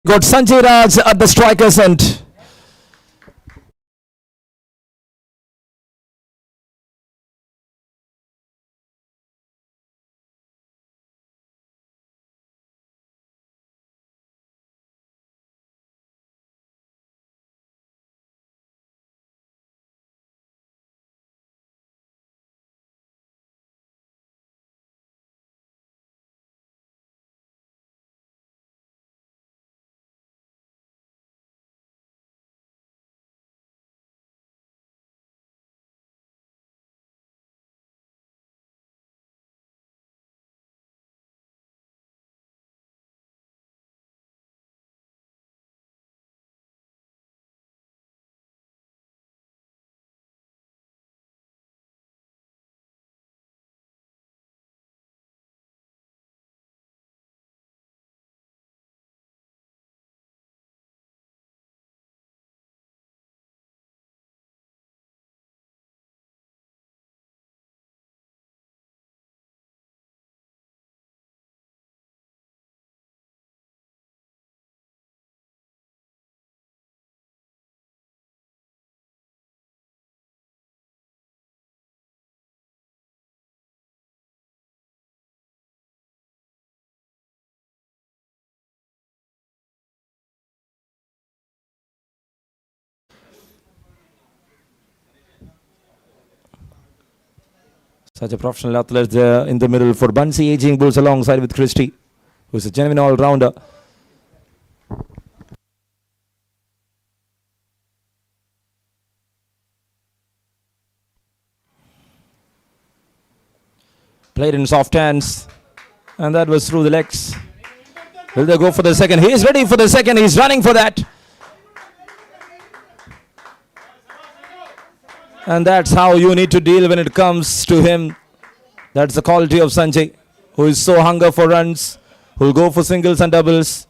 Got Sanjay Raj at the striker's end. Such a professional athlete there in the middle for Bunsey Aging Bulls alongside with Christie, who's a genuine all-rounder. Played in soft hands, and that was through the legs. Will they go for the second? He is ready for the second. He's running for that. And that's how you need to deal when it comes to him. That's the quality of Sanjay, who is so hunger for runs, who will go for singles and doubles,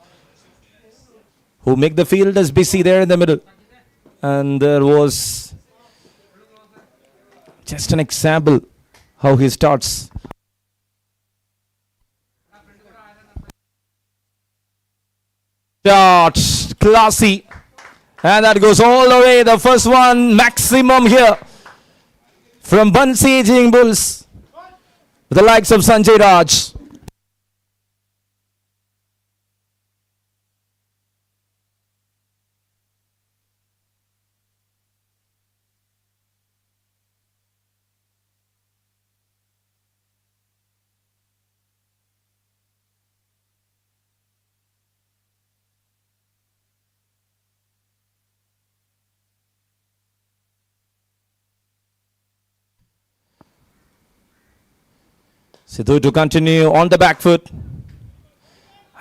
who make the fielders busy there in the middle. And there was just an example how he starts. Shot, classy. And that goes all the way. The first one, maximum here from Bunsey Aging Bulls. The likes of Sanjay Raj. Sidhu to continue on the back foot.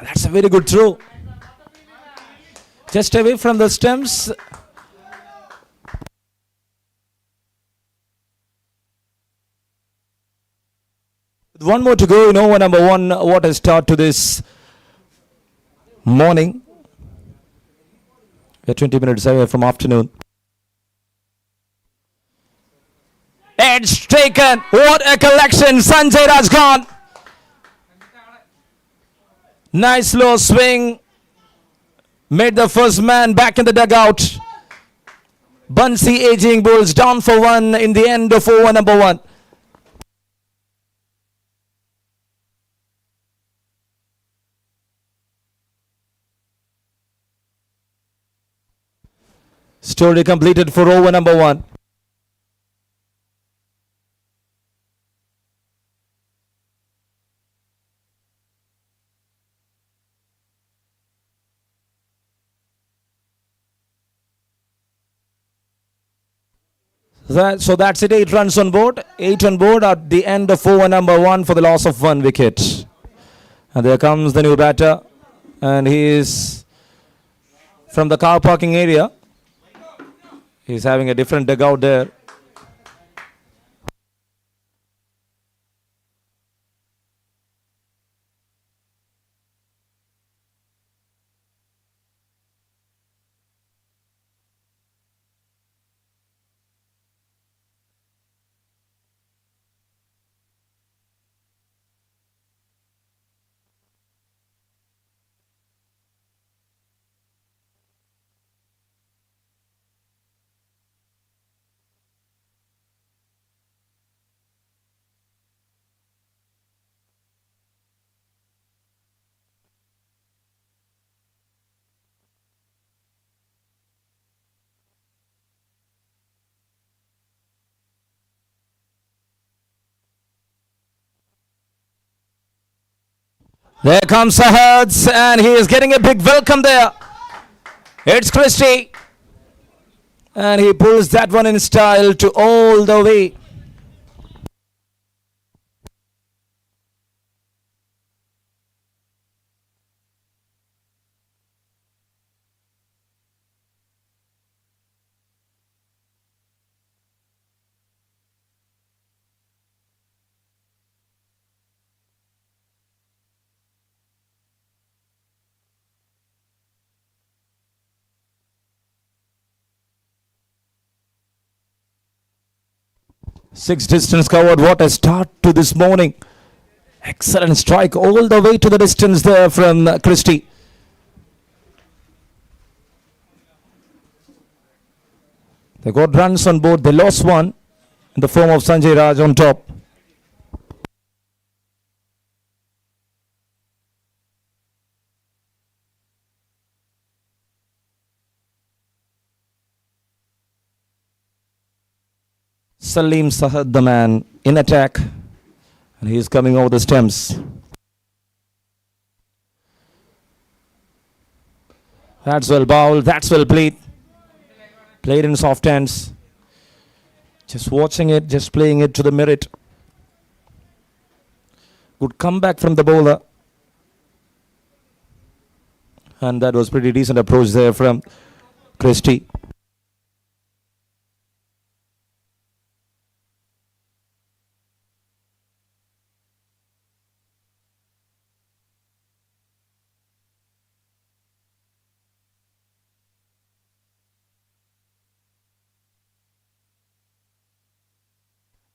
That's a very good throw. Just away from the stumps. With one more to go in over number one. What a start to this morning. We're 20 minutes away from afternoon. Edge taken. What a collection. Sanjay Raj gone. Nice low swing. Made the first man back in the dugout. Bunsey Aging Bulls down for one in the end of over number one. Story completed for over number one. So that's it. 8 runs on board. 8 on board at the end of over number one for the loss of 1 wicket. And there comes the new batter. And he is from the car parking area. He's having a different dugout there. There comes Sahads, and he is getting a big welcome there. It's Christie. And he pulls that one in style to all the way. Six distance covered. What a start to this morning. Excellent strike all the way to the distance there from Christie. They got runs on board. They lost one in the form of Sanjay Raj on top. Salim Sahad, the man in attack, and he is coming over the stems. That's well bowled, that's well played. Played in soft hands. Just watching it, just playing it to the merit. Good comeback from the bowler. And that was pretty decent approach there from Christie.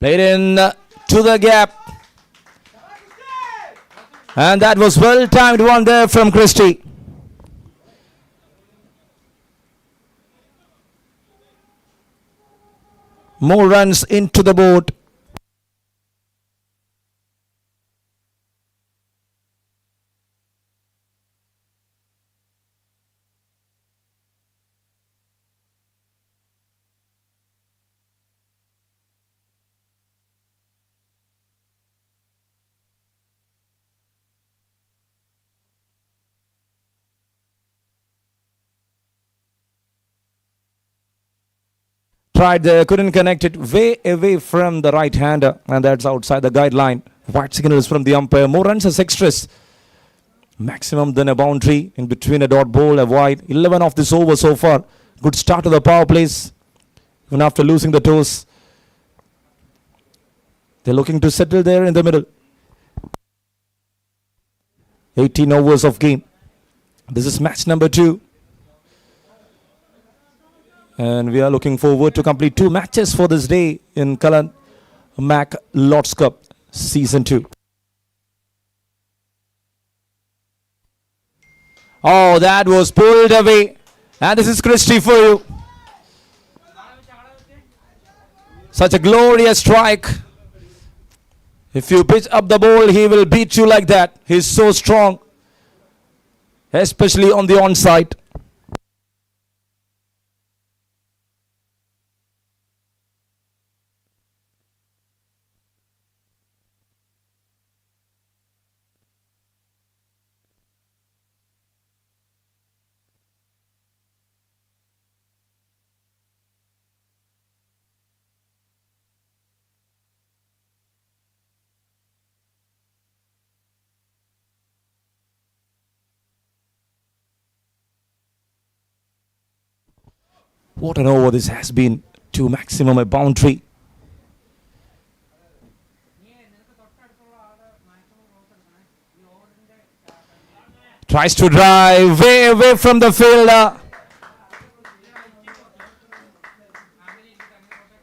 Played in to the gap. And that was well timed one there from Christie. More runs into the board. Tried there, couldn't connect it, way away from the right-hander, and that's outside the guideline. White signals from the umpire. More runs as extras. Maximum than a boundary in between a dot ball, a wide. 11 of this over so far. Good start to the power plays, even after losing the toss. They're looking to settle there in the middle. 18 overs of game. This is match number 2. And we are looking forward to complete 2 matches for this day in Cullen Mac Lords Cup Season 2. Oh, that was pulled away. And this is Christie for you. Such a glorious strike. If you pitch up the ball, he will beat you like that. He's so strong, especially on the onside. What an over this has been, to maximum a boundary. Tries to drive way away from the fielder.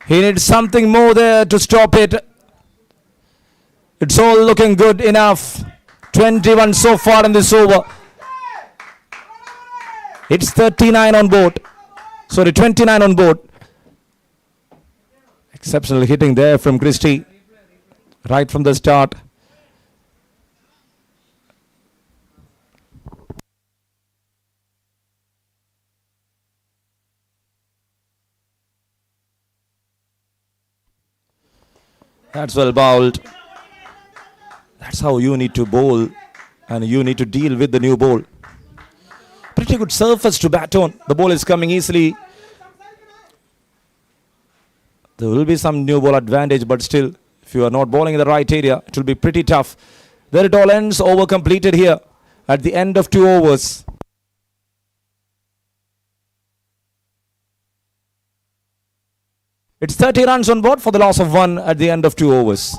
He needs something more there to stop it. It's all looking good enough. 21 so far in this over. It's 39 on board. Sorry, 29 on board. Exceptional hitting there from Christie. Right from the start. That's well bowled. That's how you need to bowl and you need to deal with the new ball. Pretty good surface to bat on. The ball is coming easily. There will be some new ball advantage, but still, if you are not bowling in the right area, it will be pretty tough. There it all ends. Over completed here at the end of 2 overs. It's 30 runs on board for the loss of 1 at the end of 2 overs.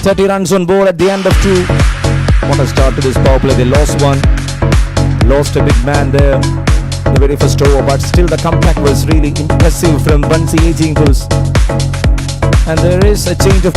Runs on board at the end of 2. What a start to this power play. They lost 1. Lost a big man there in the very first over, but still the comeback was really impressive from Bansi Ejingles. And there is a change of...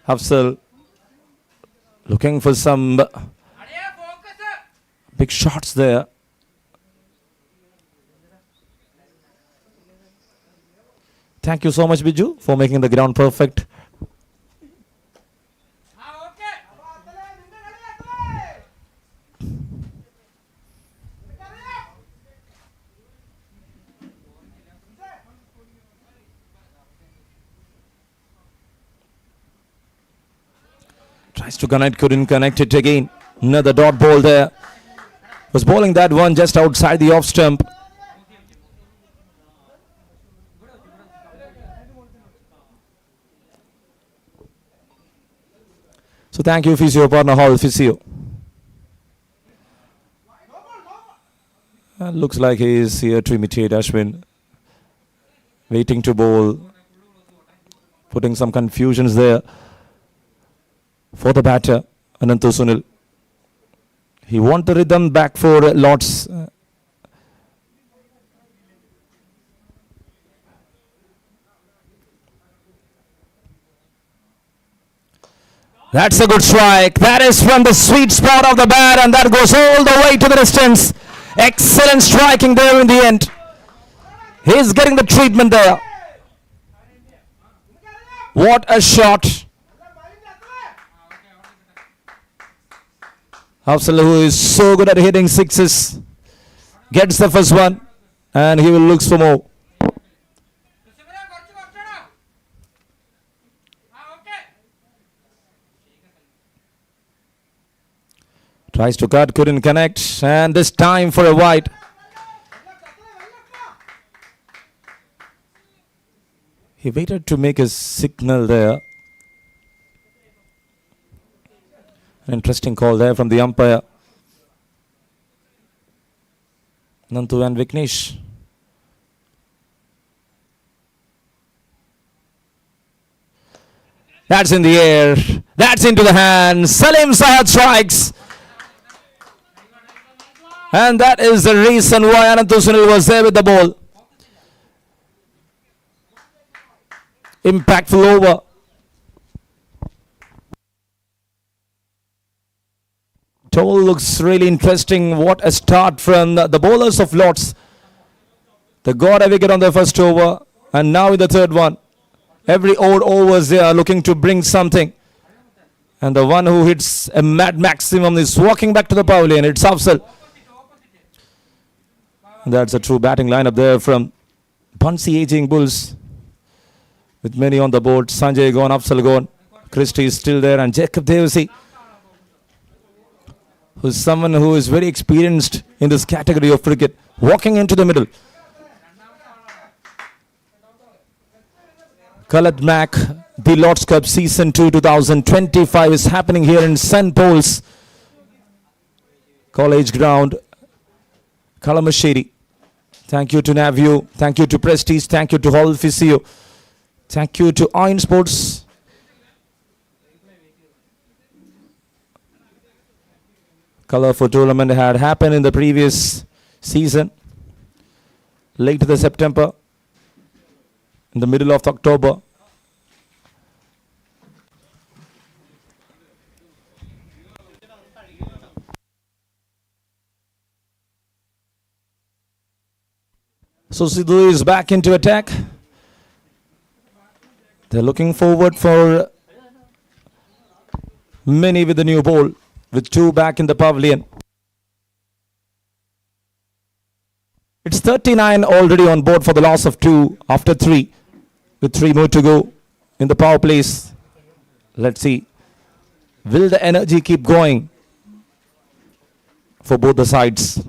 Hafsal looking for some big shots there. Thank you so much, Biju, for making the ground perfect. Tries to connect, couldn't connect it again. Another dot ball there. Was bowling that one just outside the off stump. So thank you, Physio Partner Hall Physio. Looks like he is here to imitate Ashwin. Waiting to bowl. Putting some confusions there for the batter, Anantu Sunil. He wants the rhythm back for Lords. That's a good strike. That is from the sweet spot of the bat, and that goes all the way to the distance. Excellent striking there in the end. He's getting the treatment there. What a shot. Hafsal, who is so good at hitting sixes, gets the first one, and he will look for more. Tries to cut, couldn't connect, and this time for a wide. He waited to make a signal there. An interesting call there from the umpire. Nantu and Vignesh. That's in the air. That's into the hands. Salim Sahad strikes. And that is the reason why Ananthu Sunil was there with the ball. Impactful over. It all looks really interesting. What a start from the bowlers of Lords. They got a wicket on their first over, and now in the third one. Every odd overs they are looking to bring something. And the one who hits a mad maximum is walking back to the pavilion. It's Afzal. That's a true batting lineup there from Bunsey Aging Bulls. With many on the board. Sanjay gone, Afzal gone. Christie is still there, and Jacob Devasi, who's someone who is very experienced in this category of cricket, walking into the middle. Khaled Mack, the Lord's Cup Season 2 2025 is happening here in St. Paul's College Ground, Kalamashiri. Thank you to Navio, thank you to Prestige, thank you to Hall Physio, thank you to Iron Sports. Colourful tournament had happened in the previous season, late in the September, in the middle of October. So Sidhu is back into attack. They're looking forward for many with the new ball, with two back in the pavilion. It's 39 already on board for the loss of 2 after 3, with 3 more to go in the power plays. Let's see. Will the energy keep going for both the sides?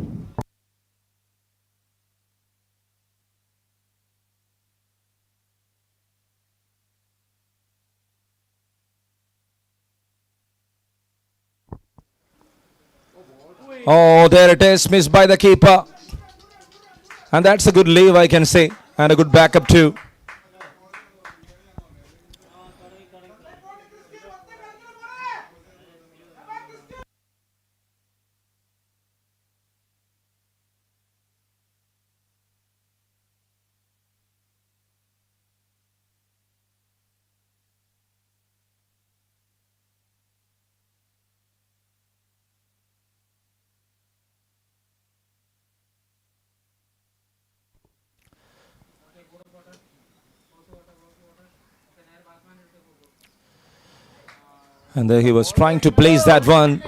Oh, there it is, missed by the keeper. And that's a good leave, I can say, and a good backup too. And there he was trying to place that one.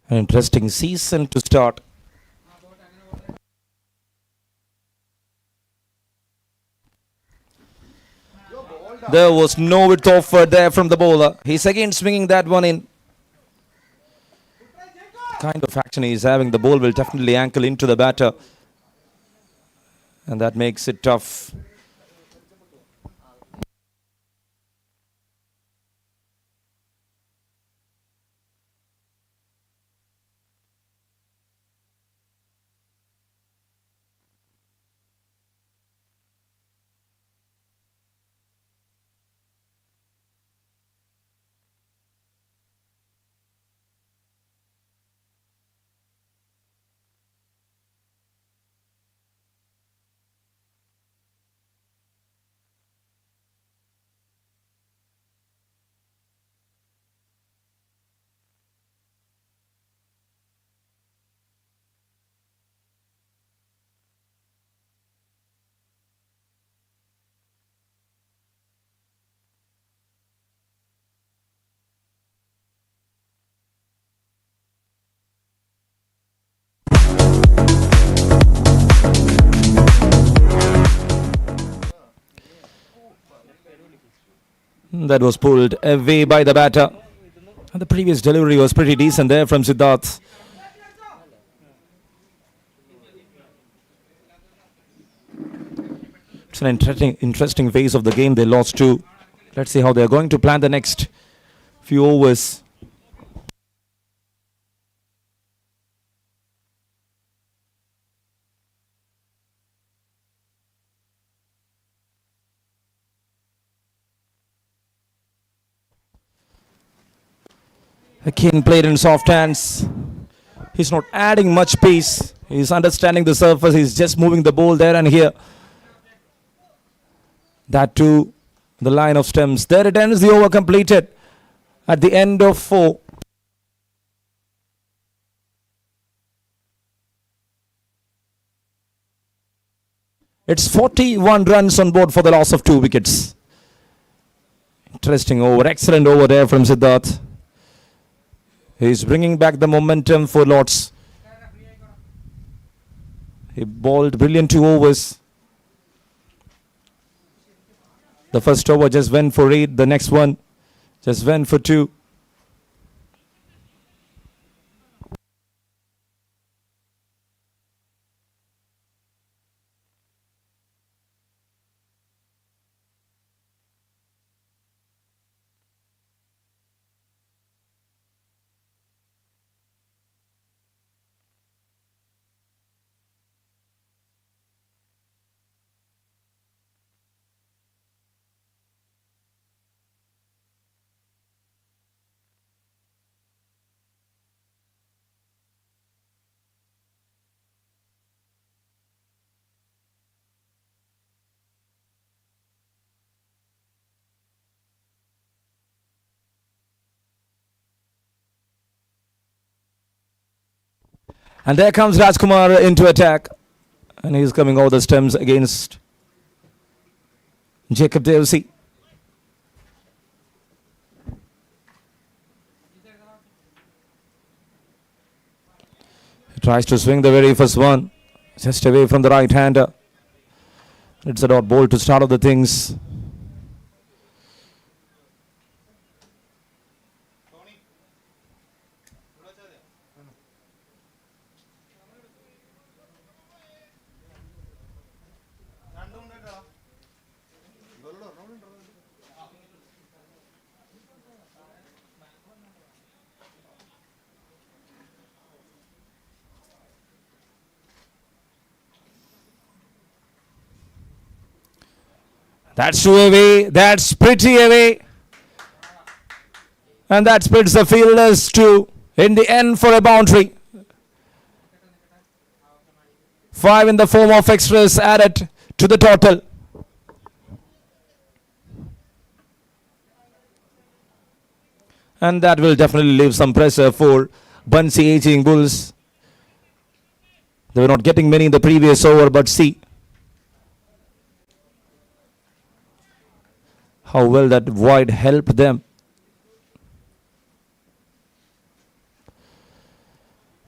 An interesting season to start. There was no width offer there from the bowler. He's again swinging that one in. Kind of action he's having, the ball will definitely ankle into the batter. And that makes it tough. That was pulled away by the batter. And the previous delivery was pretty decent there from Siddharth. It's an interesting phase of the game. They lost 2. Let's see how they're going to plan the next few overs. Again played in soft hands. He's not adding much pace. He's understanding the surface. He's just moving the ball there and here. That too, the line of stems. There it ends, the over completed at the end of 4. It's 41 runs on board for the loss of 2 wickets. Interesting over. Excellent over there from Siddharth. He's bringing back the momentum for Lords. He bowled brilliant 2 overs. The first over just went for 8. The next one just went for 2. And there comes Raj Kumar into attack. And he's coming over the stems against Jacob Devsey. He tries to swing the very first one. Just away from the right-hander. It's a dot ball to start off the things. That's 2 away. That's pretty away. And that splits the fielders to in the end for a boundary. 5 in the form of extras added to the total. And that will definitely leave some pressure for Bunsey aging Bulls. They were not getting many in the previous over, but see how well that wide helped them.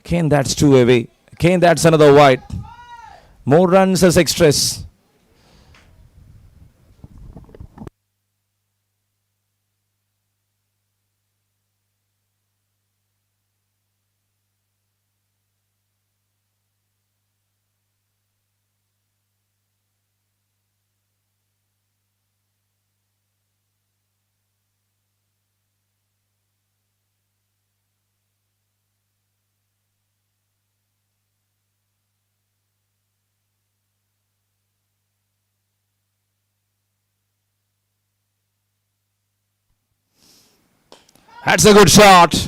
Again, that's 2 away. Again, that's another wide. More runs as extras. That's a good shot.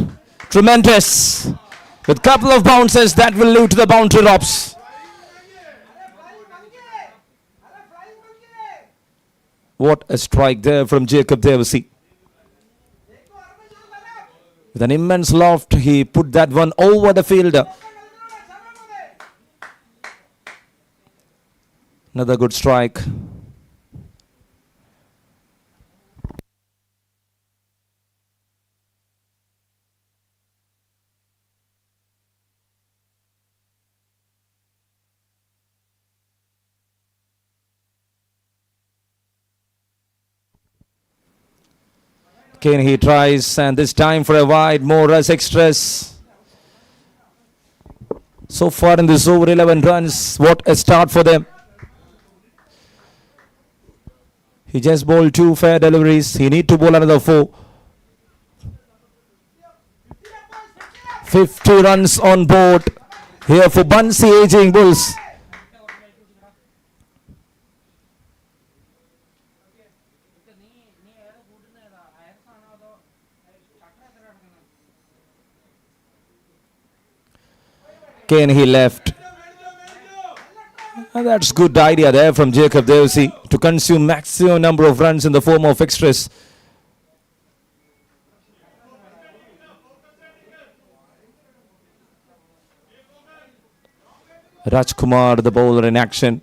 Tremendous. With a couple of bounces that will lead to the boundary drops. What a strike there from Jacob Devsey. With an immense loft, he put that one over the fielder. Another good strike. Again he tries, and this time for a wide, more as extras. So far in this over 11 runs, what a start for them. He just bowled 2 fair deliveries. He need to bowl another 4. 50 runs on board here for Bunsey Aging Bulls. Again he left. And that's good idea there from Jacob Devsey to consume maximum number of runs in the form of extras. Raj Kumar, the bowler, in action.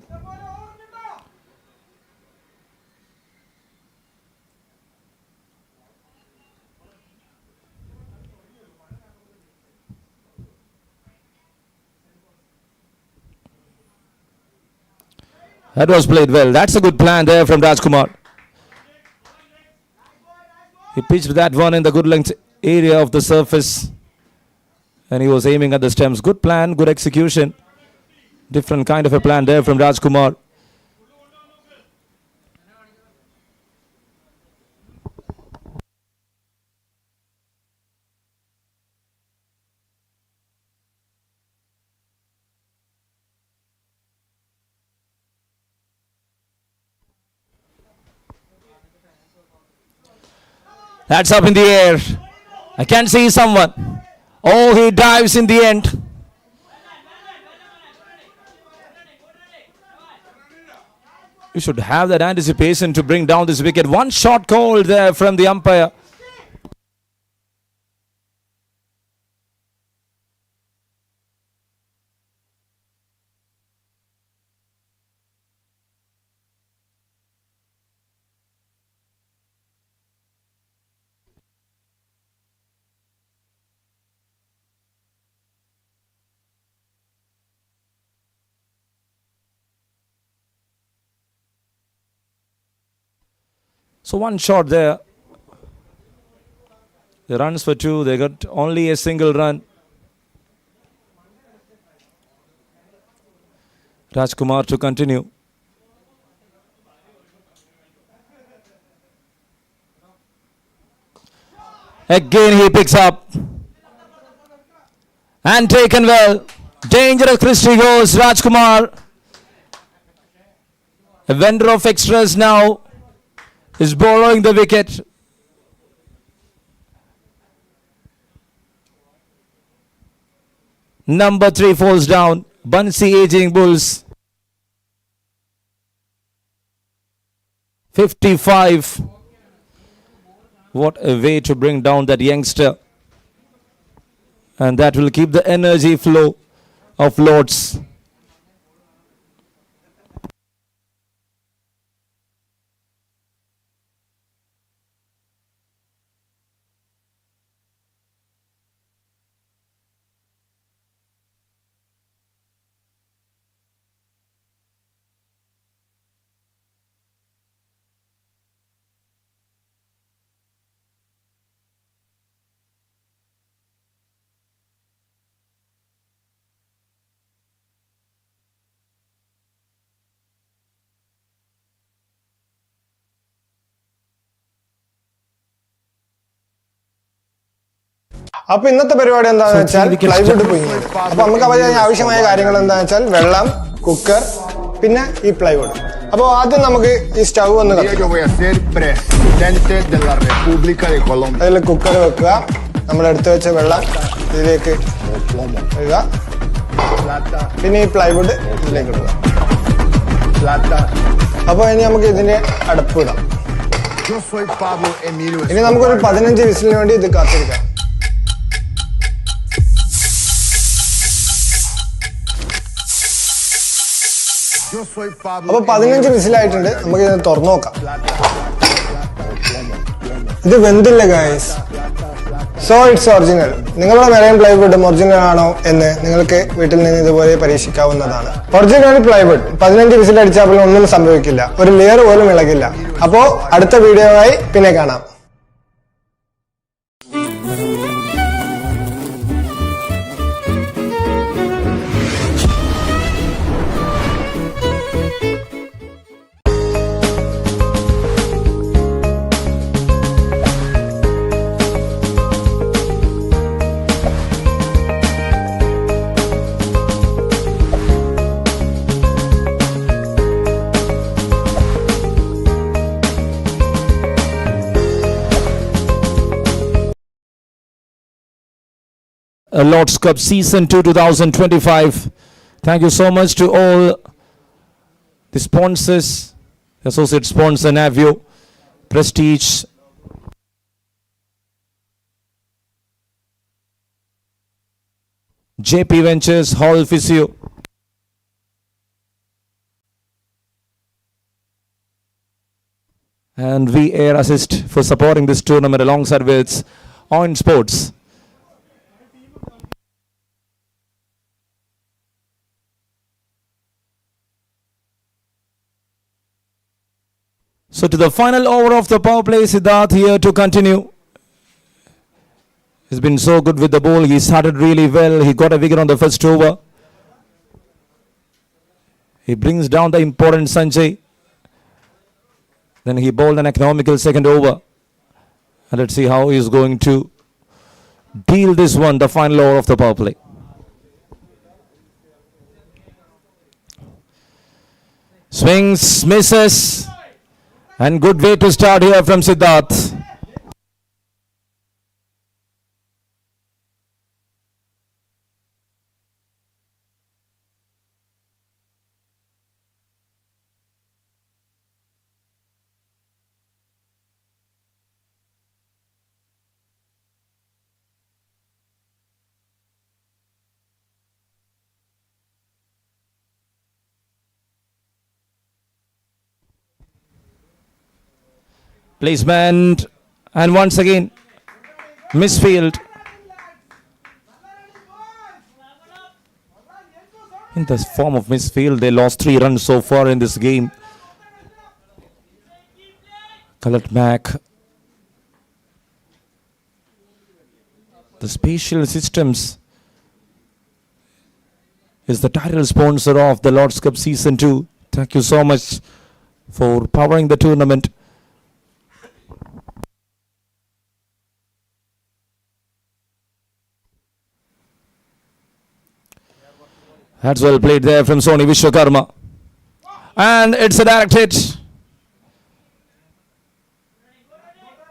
That was played well. That's a good plan there from Raj Kumar. He pitched that one in the good length area of the surface. And he was aiming at the stems. Good plan, good execution. Different kind of a plan there from Raj Kumar. That's up in the air. I can see someone. Oh, he dives in the end. You should have that anticipation to bring down this wicket. One shot called there from the umpire. So one shot there. The runs for two. They got only a single run. Raj Kumar to continue. Again he picks up. And taken well. Dangerous Christie goes Raj Kumar. A vendor of extras now is borrowing the wicket. Number 3 falls down. Bunsey Aging Bulls. 55. What a way to bring down that youngster. And that will keep the energy flow of Lords. അപ്പോൾ ഇന്നത്തെ പരിപാടി എന്താണെന്ന് വെച്ചാൽ plywood പുഴുങ്ങുന്നത്. അപ്പോൾ നമുക്ക് അതിന് ആവശ്യമായ കാര്യങ്ങൾ എന്താണെന്ന് വെച്ചാൽ വെള്ളം, കുക്കർ, പിന്നെ ഈ പ്ലൈവുഡ്. അപ്പോൾ ആദ്യം നമുക്ക് ഈ സ്റ്റൗ ഒന്ന് അതിൽ കുക്കർ വെക്കുക. നമ്മൾ എടുത്തു വെച്ച വെള്ളം ഇതിലേക്ക് ഇടുക. പിന്നെ ഈ പ്ലൈവുഡ് ഇതിലേക്ക് ഇടുക. അപ്പോൾ ഇനി നമുക്ക് ഇതിന്റെ അടപ്പ് ഇടാം. ഇനി നമുക്കൊരു 15 വിസിലിന് വേണ്ടി ഇത് കാത്തിരിക്കാം. അപ്പൊ 15 വിസിലായിട്ടുണ്ട്. നമുക്ക് ഇത് തുറന്നു നോക്കാം. ഇത് വെന്തില്ല ഗൈസ്. So its original. നിങ്ങളുടെ മെറൈൻ പ്ലൈവുഡ് ഒറിജിനൽ ആണോ എന്ന് നിങ്ങൾക്ക് വീട്ടിൽ നിന്ന് ഇതുപോലെ പരീക്ഷിക്കാവുന്നതാണ്. ഒറിജിനൽ പ്ലൈവുഡ് 15 വിസിൽ അടിച്ചാൽ ഒന്നും സംഭവിക്കില്ല. ഒരു ലെയർ പോലും ഇളകില്ല. അപ്പോ അടുത്ത വീഡിയോയായി പിന്നെ കാണാം. Lord's Cup Season 2 2025. Thank you so much to all the sponsors, associate sponsor Navio, Prestige, JP Ventures, Hall Physio, and VAR Assist for supporting this tournament alongside with On Sports. So to the final over of the power play, Siddharth here to continue. He's been so good with the ball. He started really well. He got a wicket on the first over. He brings down the important Sanjay. Then he bowled an economical second over. And let's see how he's going to deal this one, the final over of the power play. Swings, misses. And good way to start here from Siddharth. Placement, and once again misfield. In the form of misfield, they lost 3 runs so far in this game. Colored Mac. The Spatial Systems is the title sponsor of the Lord's Cup Season 2. Thank you so much for powering the tournament. That's well played there from Sony Vishwakarma. And it's a direct hit.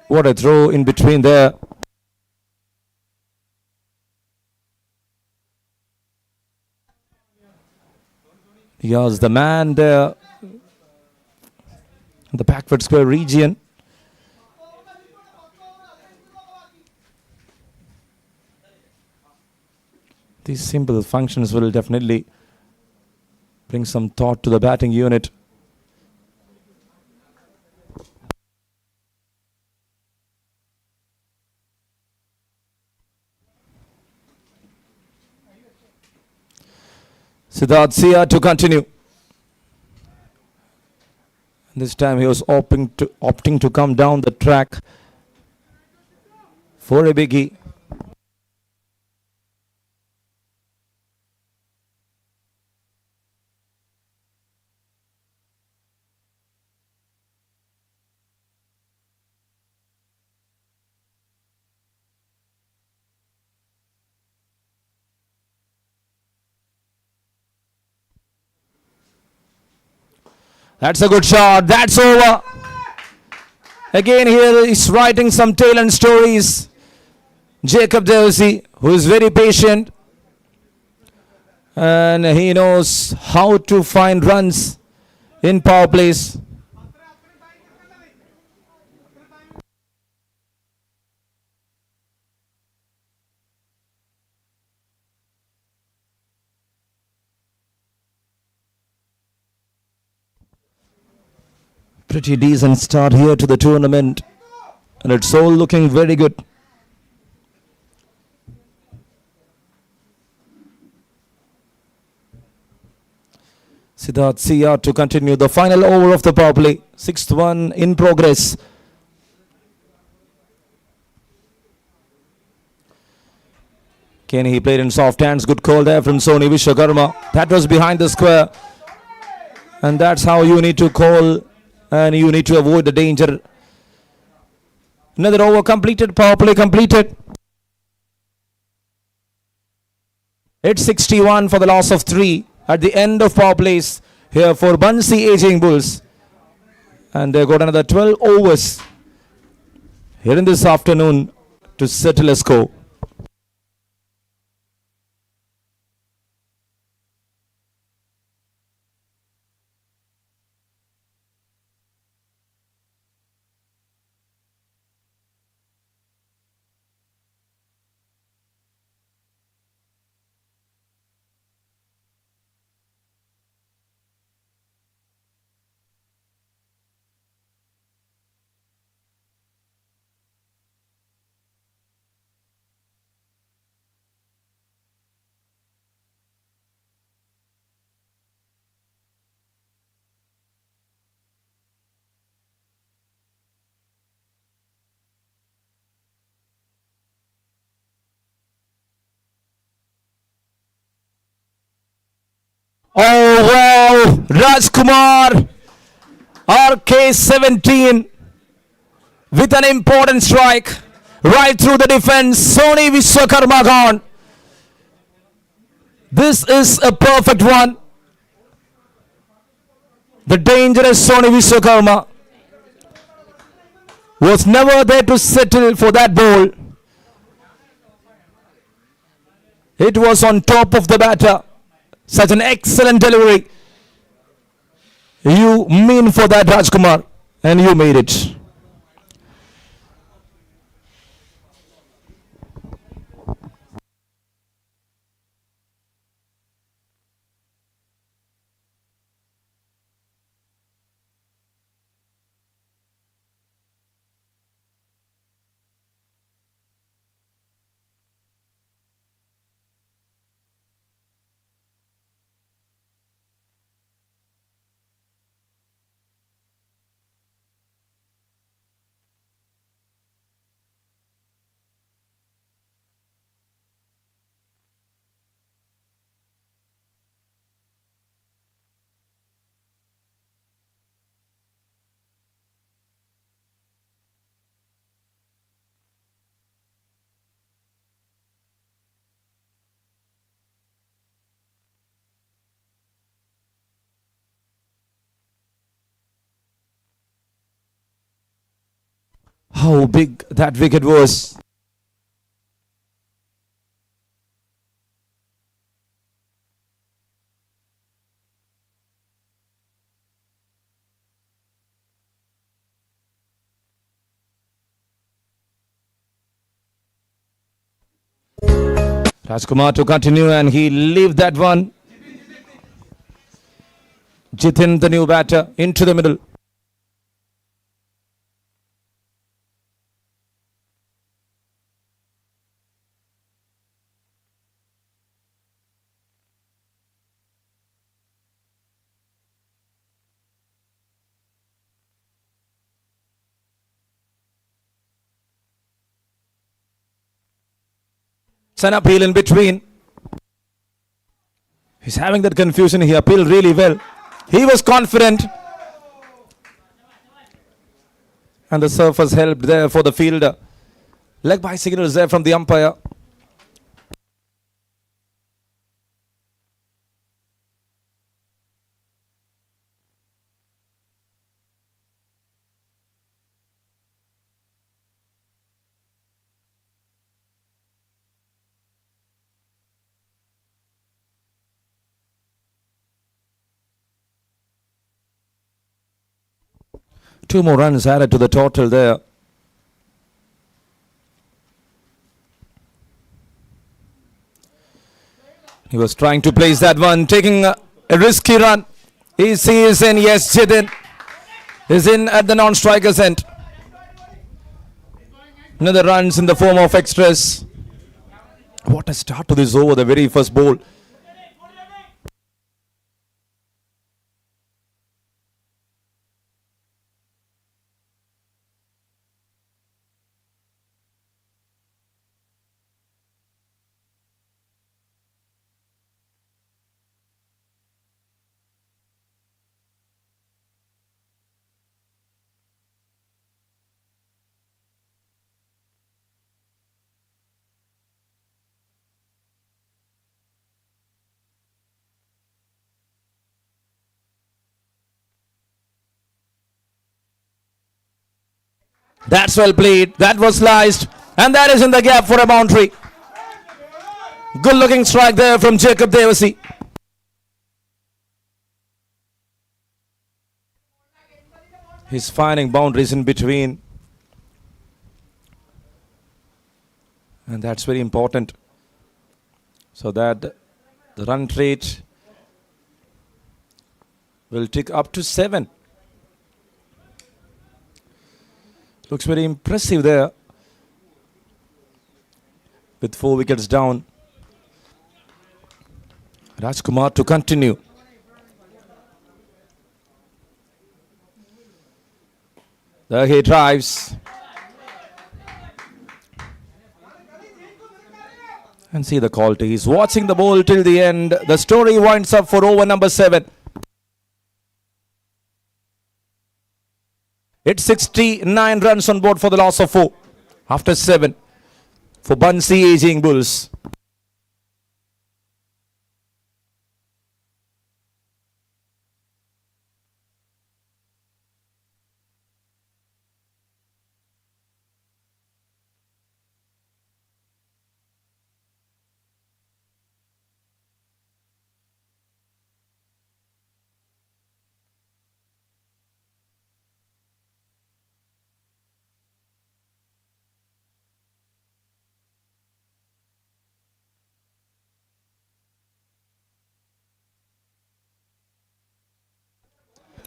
What a throw in between there. Here's the man there in the backward square region. These simple functions will definitely bring some thought to the batting unit. Siddharth Sia to continue. This time he was opting to come down the track for a biggie. That's a good shot. That's over. Again here he's writing some tale and stories. Jacob Devsey, who is very patient. And he knows how to find runs in power plays. Pretty decent start here to the tournament, and it's all looking very good. Siddharth Sia to continue the final over of the power play. 6th one in progress. Kenny, he played in soft hands. Good call there from Sony Vishwakarma. That was behind the square. And that's how you need to call. And you need to avoid the danger. Another over completed. Power play completed. It's 61 for the loss of 3 at the end of power plays here for Bansi Aging Bulls. And they got another 12 overs here in this afternoon to settle a score. Oh wow, Raj Kumar, RK17 with an important strike right through the defense. Sony Vishwakarma gone. This is a perfect one. The dangerous Sony Vishwakarma was never there to settle for that ball. It was on top of the batter. Such an excellent delivery. You mean for that, Raj Kumar, and you made it. How big that wicket was. Rajkumar to continue and he leave that one. Jitin, the new batter, into the middle. It's an appeal in between. He's having that confusion. He appealed really well. He was confident. And the surface helped there for the fielder. Leg by signals there from the umpire. Two more runs added to the total there. He was trying to place that one, taking a risky run. He sees in, yes, Jitin is in at the non-striker's end. Another runs in the form of extras. What a start to this over, the very first ball. That's well played. That was sliced. And that is in the gap for a boundary. Good looking strike there from Jacob Devasi. He's finding boundaries in between. And that's very important. So that the run rate will tick up to 7. Looks very impressive there. With 4 wickets down. Raj Kumar to continue. There he drives. And see the quality. He's watching the ball till the end. The story winds up for over number 7. It's 69 runs on board for the loss of 4 after 7 for Bunsey Aging Bulls.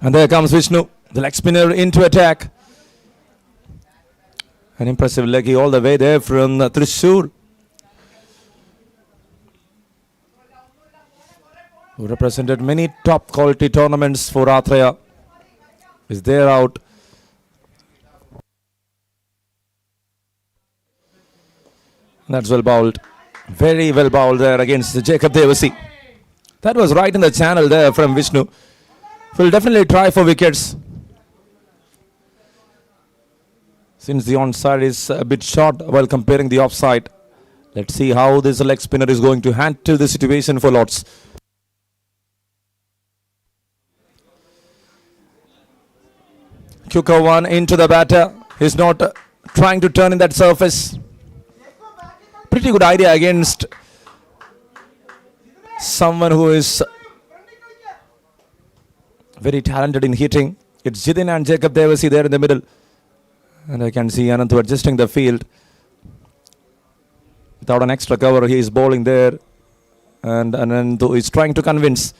And there comes Vishnu, the leg spinner into attack. An impressive leggy all the way there from Thrissur, who represented many top quality tournaments for Athraya, is there out. That's well bowled. Very well bowled there against Jacob Devasi. That was right in the channel there from Vishnu. Will definitely try for wickets. Since the onside is a bit short while comparing the offside. Let's see how this leg spinner is going to handle the situation for Lords. Quicker one into the batter. He's not trying to turn in that surface. Pretty good idea against someone who is very talented in hitting. It's Jidin and Jacob Devasi there in the middle. And I can see Anantu adjusting the field. Without an extra cover, he is bowling there. And Anantu is trying to convince.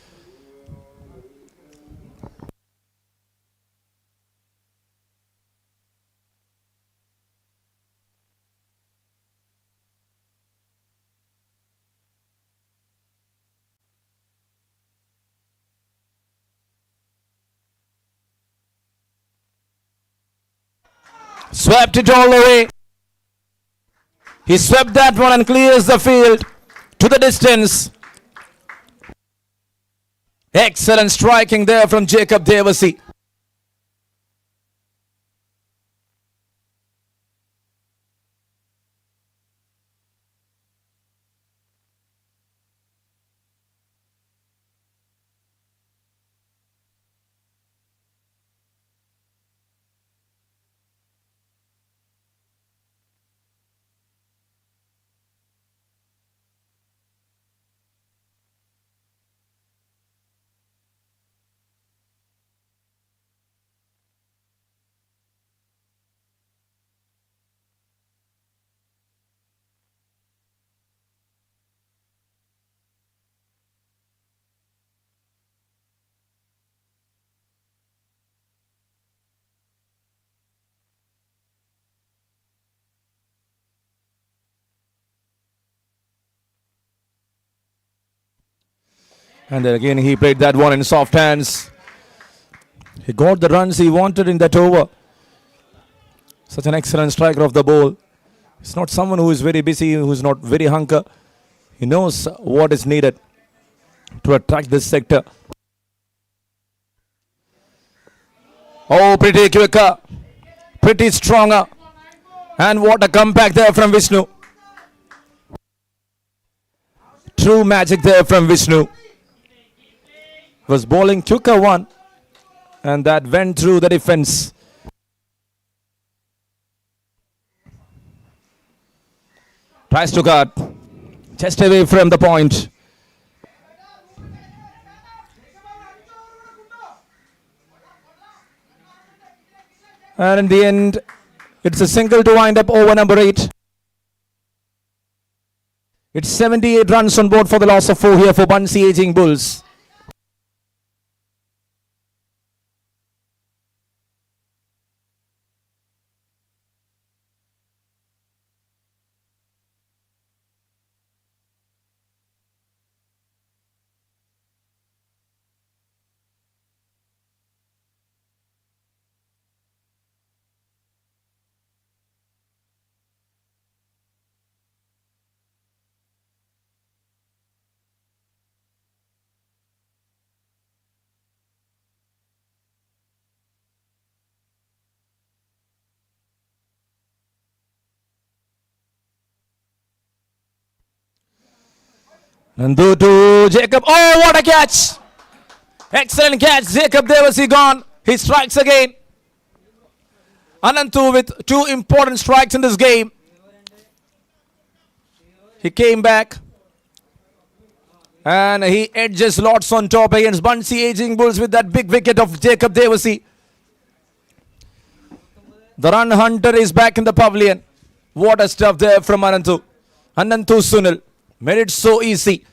Swept it all the way. He swept that one and clears the field to the distance. Excellent striking there from Jacob Devasi. And then again he played that one in soft hands. He got the runs he wanted in that over. Such an excellent striker of the ball. It's not someone who is very busy, who is not very hunker. He knows what is needed to attract this sector. Oh, pretty quicker, pretty stronger. And what a comeback there from Vishnu. True magic there from Vishnu. Was bowling, took a one, and that went through the defense. Tries to cut, just away from the point. And in the end, it's a single to wind up over number 8. It's 78 runs on board for the loss of 4 here for Bunsey Aging Bulls. Nandu to Jacob. Oh, what a catch! Excellent catch. Jacob Devasi gone. He strikes again. Anantu with two important strikes in this game. He came back. And he edges lots on top against Bunsey Aging Bulls with that big wicket of Jacob Devasi. The run hunter is back in the pavilion. What a stuff there from Anantu. Anantu Sunil made it so easy.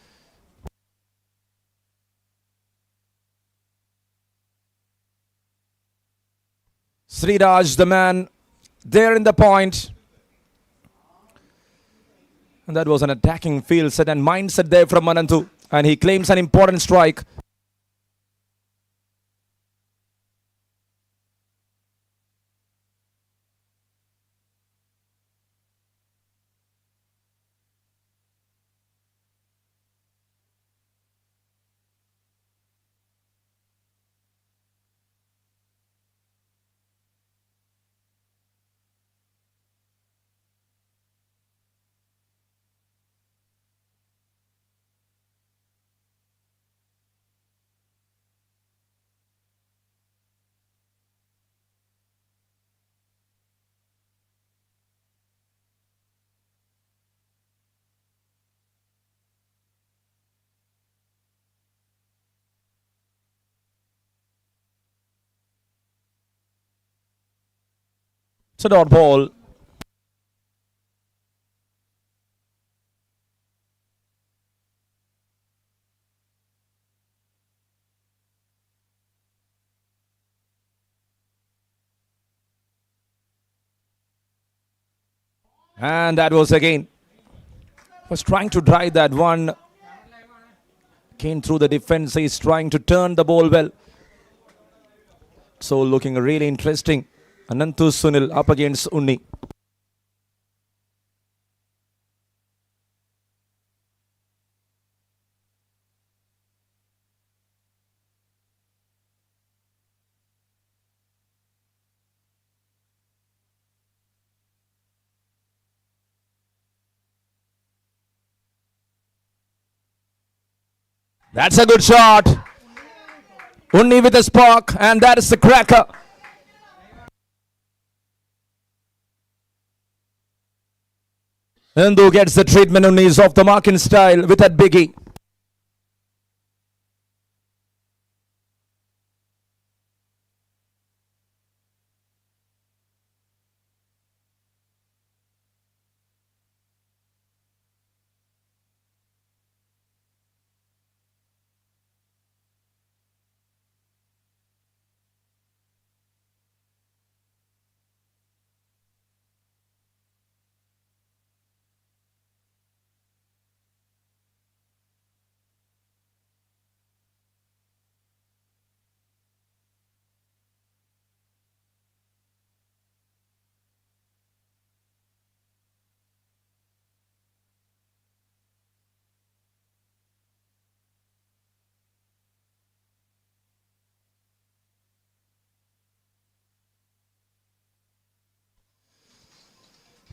Sriraj, the man, there in the point. And that was an attacking field set and mindset there from Anantu. And he claims an important strike. It's a dot ball. And that was again. Was trying to drive that one. Came through the defense. He's trying to turn the ball well. So looking really interesting. Anantu Sunil up against Unni. That's a good shot. Unni with a spark, and that is the cracker. Nandu gets the treatment. Unni is off the mark in style with that biggie.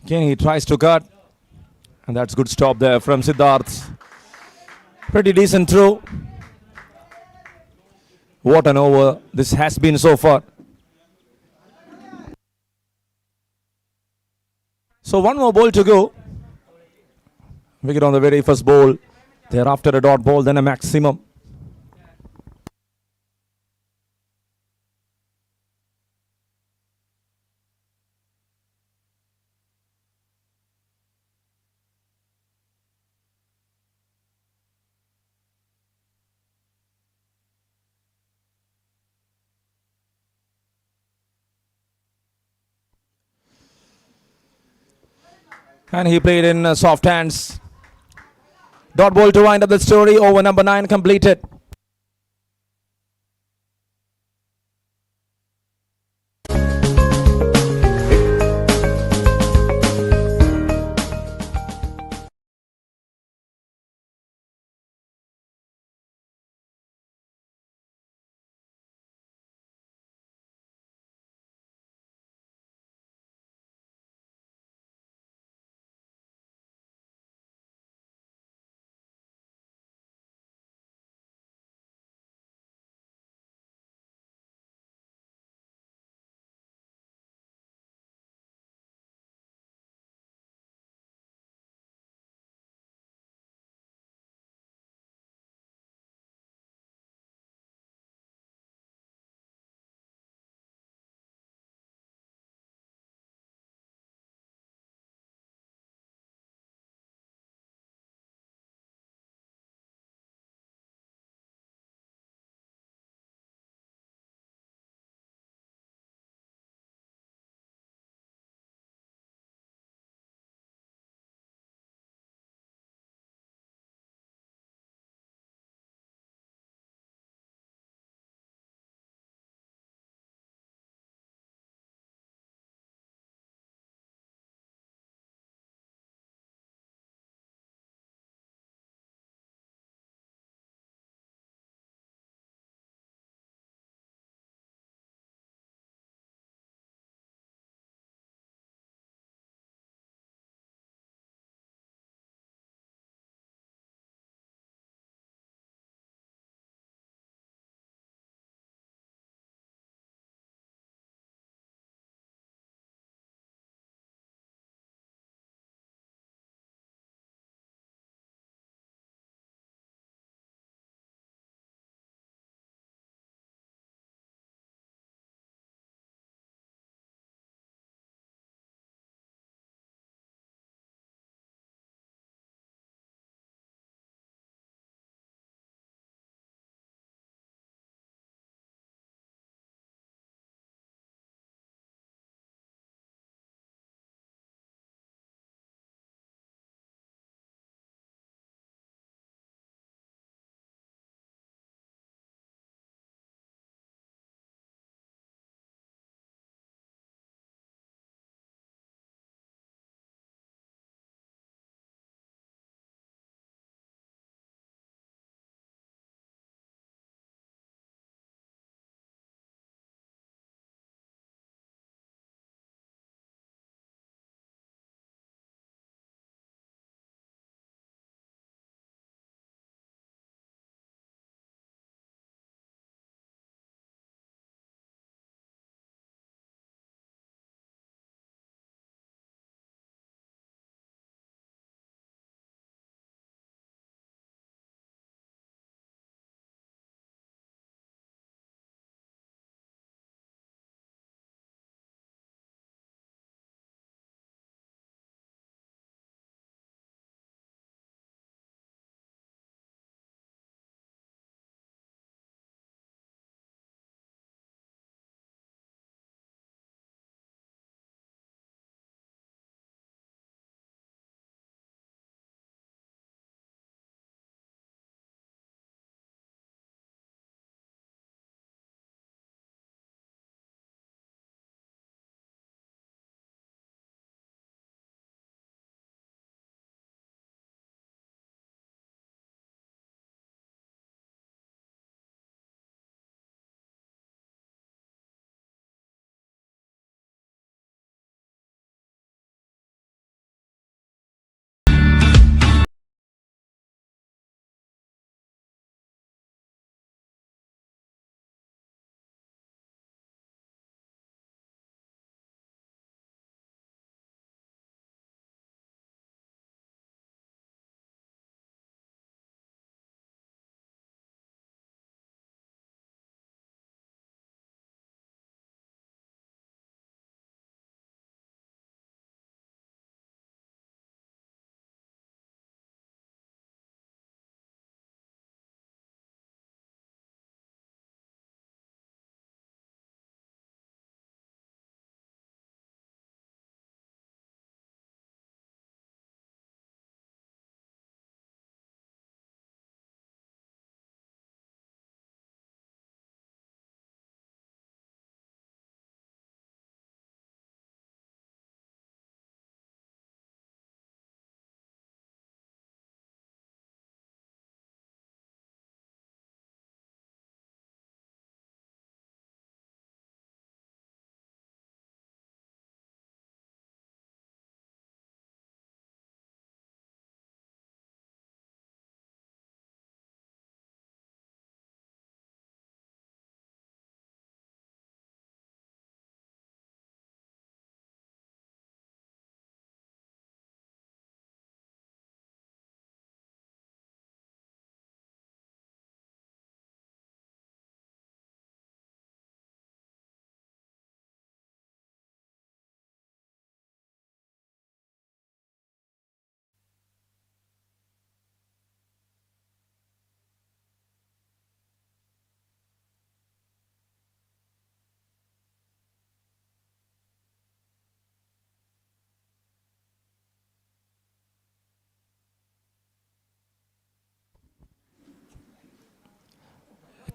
Again, he tries to cut. And that's good stop there from Siddharth. Pretty decent throw. What an over this has been so far. So one more ball to go. Wicket on the very first ball. Thereafter a dot ball, then a maximum. And he played in soft hands. Dot ball to wind up the story. Over number 9 completed.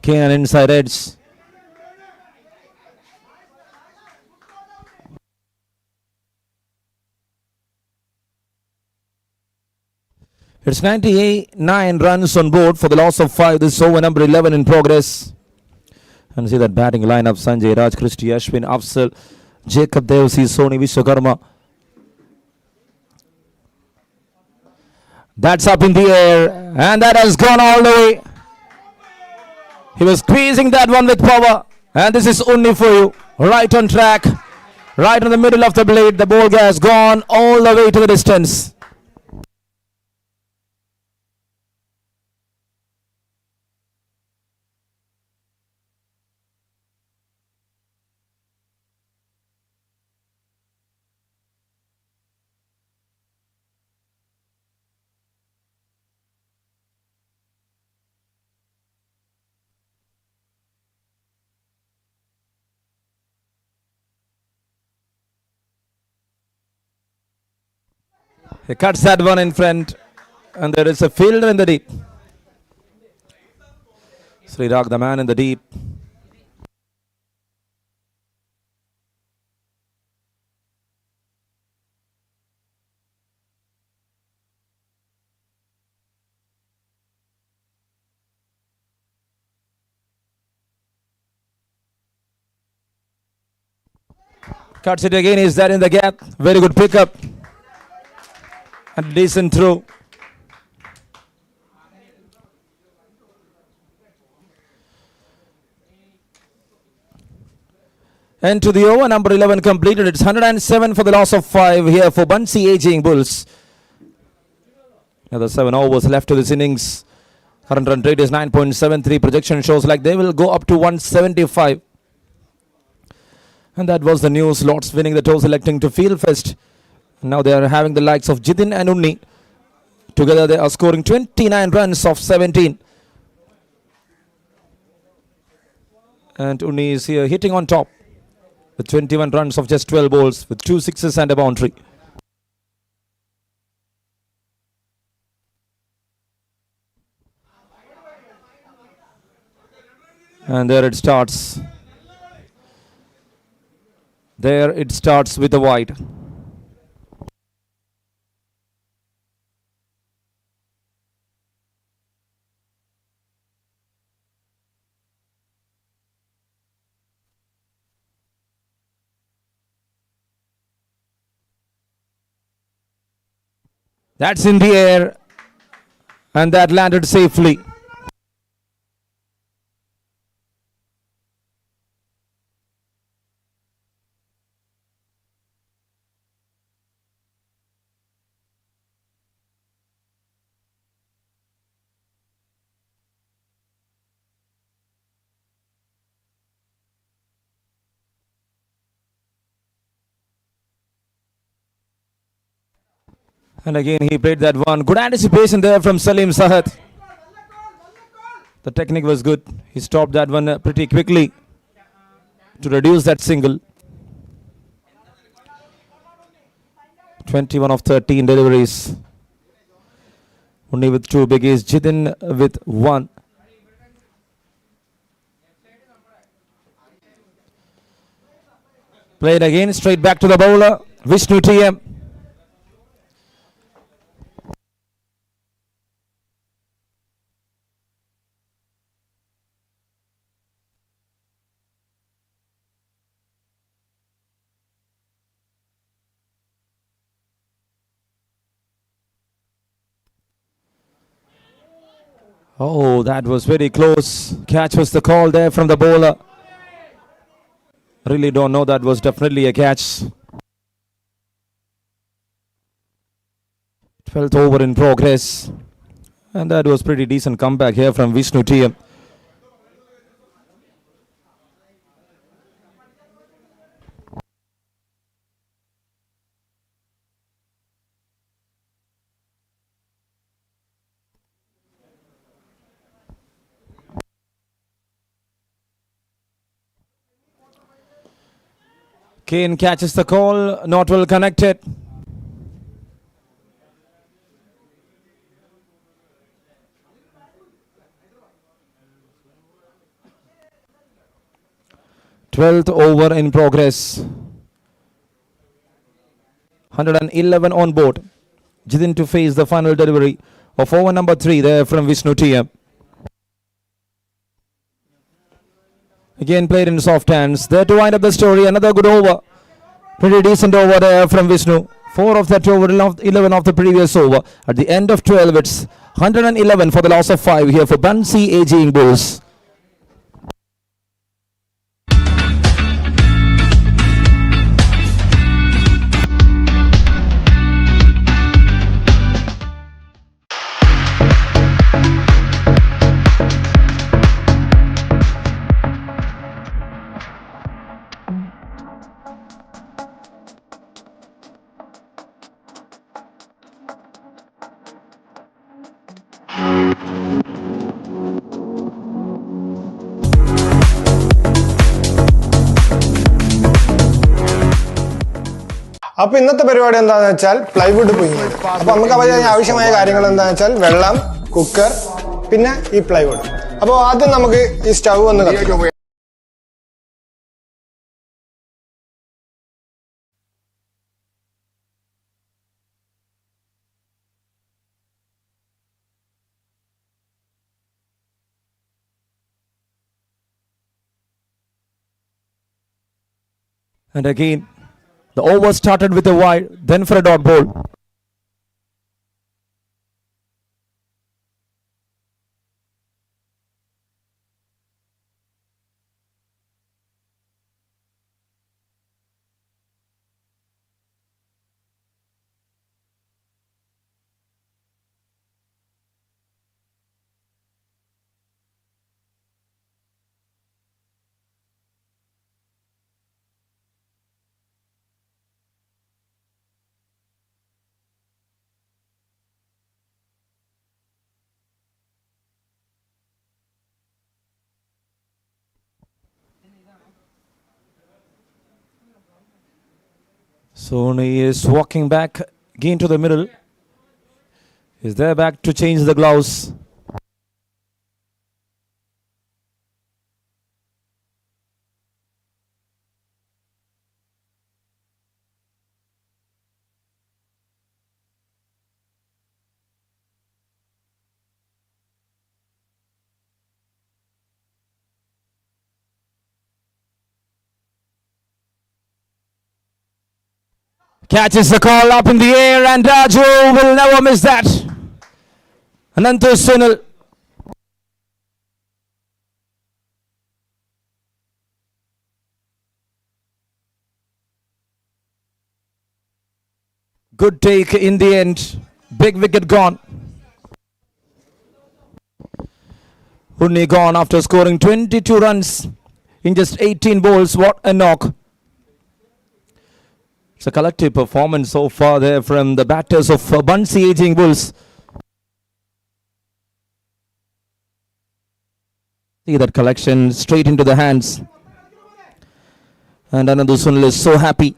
Kane inside edge. It's 99 runs on board for the loss of 5. This is over number 11 in progress. And see that batting lineup: Sanjay, Raj, Christie, Ashwin, Afsal, Jacob Devsi, Sony, Vishwakarma. That's up in the air, and that has gone all the way. He was squeezing that one with power, and this is only for you. Right on track, right in the middle of the blade. The ball has gone all the way to the distance. He cuts that one in front, and there is a fielder in the deep. Srirag, the man in the deep. Cuts it again. Is that in the gap? Very good pickup. A decent throw. And to the over, number 11 completed. It's 107 for the loss of 5 here for Bunsey Aging Bulls. Another 7 overs left to this innings. Current run rate is 9.73. Projection shows like they will go up to 175. And that was the news. Lords winning the toss, electing to field first. Now they are having the likes of Jidin and Unni. Together they are scoring 29 runs of 17. And Unni is here hitting on top with 21 runs of just 12 balls with 2 sixes and a boundary. And there it starts. There it starts with a wide. That's in the air, and that landed safely. And again he played that one. Good anticipation there from Salim Sahat. The technique was good. He stopped that one pretty quickly to reduce that single. 21 of 13 deliveries. Only with 2 biggies. Jidin with 1. Played again straight back to the bowler. Vishnu TM. Oh, that was very close. Catch was the call there from the bowler. Really don't know. That was definitely a catch. 12th over in progress. And that was pretty decent comeback here from Vishnu TM. Kane catches the call, not well connected. 12th over in progress. 111 on board. Jithin to face the final delivery of over number 3 there from Vishnu TM. Again played in soft hands. There to wind up the story. Another good over. Pretty decent over there from Vishnu. 4 of that over, 11 of the previous over. At the end of 12, it's 111 for the loss of 5 here for Bansi Aging Bulls. അപ്പൊ ഇന്നത്തെ പരിപാടി എന്താണെന്ന് വെച്ചാൽ plywood പുഴുങ്ങിയത്. അപ്പൊ നമുക്ക് ആവശ്യമായ കാര്യങ്ങൾ എന്താണെന്ന് വെച്ചാൽ വെള്ളം, കുക്കർ, പിന്നെ ഈ പ്ലൈവുഡ്. അപ്പോൾ ആദ്യം നമുക്ക് ഈ സ്റ്റൗ ഒന്ന് കത്തിക്കാം. And again, the over started with a wide, then for a dot ball. Sony is walking back again to the middle. Is there back to change the gloves. Catches the call up in the air and Raju will never miss that. Anantu Sunil. Good take in the end. Big wicket gone. Unni gone after scoring 22 runs in just 18 balls. What a knock. It's a collective performance so far there from the batters of Bansi Aging Bulls. See that collection straight into the hands. And Anandu Sunil is so happy.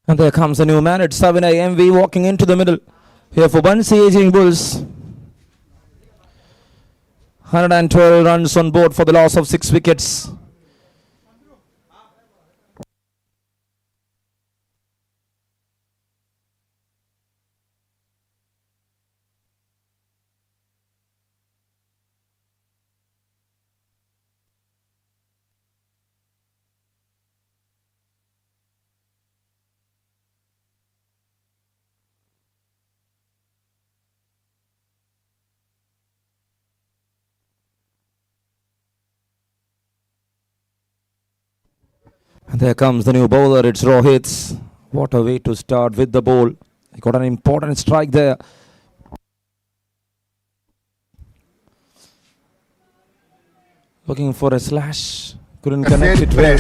And there comes a new man at 7 MV walking into the middle here for Bansi Aging Bulls. 112 runs on board for the loss of 6 wickets. And there comes the new bowler, it's Rohit. What a way to start with the ball. He got an important strike there. Looking for a slash. Couldn't connect it well.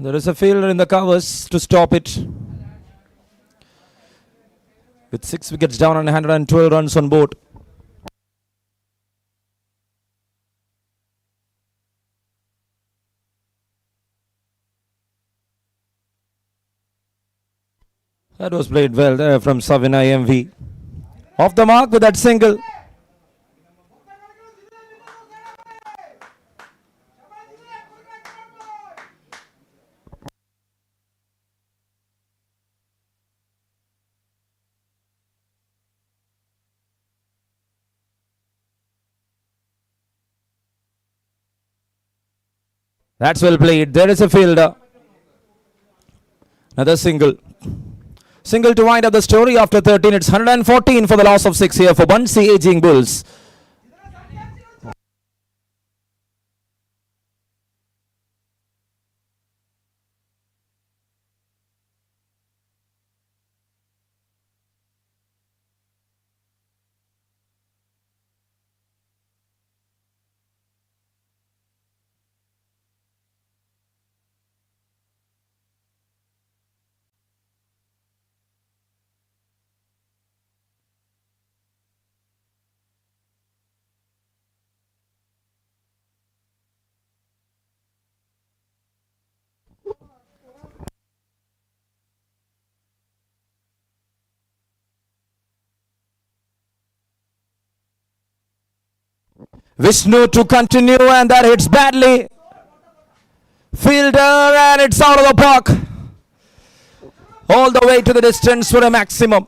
There is a fielder in the covers to stop it. With 6 wickets down and 112 runs on board. That was played well there from Savina MV. Off the mark with that single. That's well played. There is a fielder. Another single. Single to wind up the story after 13. It's 114 for the loss of 6 here for Bunsey Aging Bulls. Vishnu to continue, and that hits badly. Fielder, and it's out of the park. All the way to the distance for a maximum.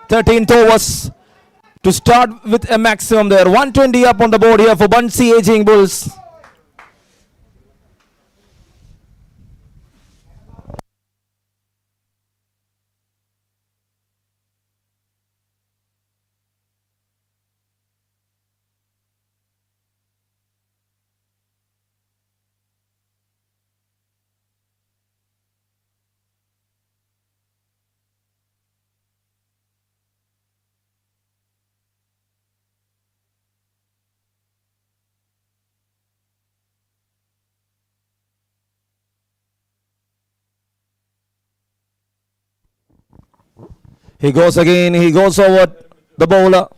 13th overs to start with a maximum there. 120 up on the board here for Bunsey Aging Bulls. He goes again, he goes over the bowler.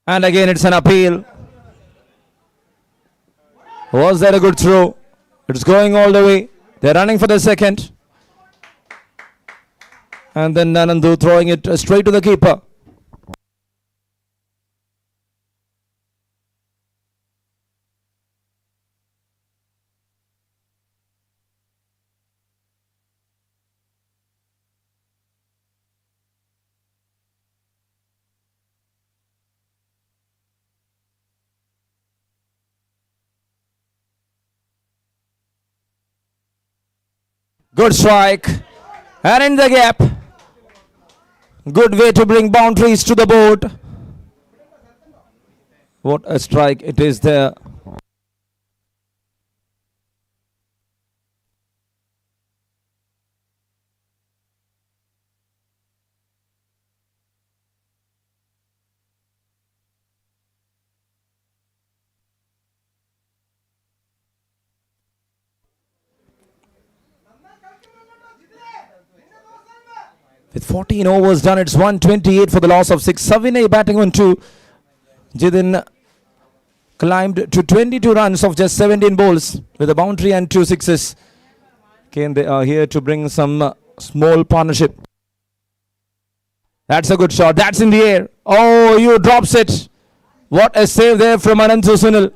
And again it's an appeal. Was that a good throw? It's going all the way. They're running for the second. And then Nanandu throwing it straight to the keeper. Good strike. And in the gap. Good way to bring boundaries to the board. What a strike it is there. With 14 overs done, it's 128 for the loss of 6. Savinay batting on 2. Jidin climbed to 22 runs of just 17 balls with a boundary and 2 sixes. Again, they are here to bring some small partnership. That's a good shot. That's in the air. Oh, you drops it. What a save there from Ananthu Sunil.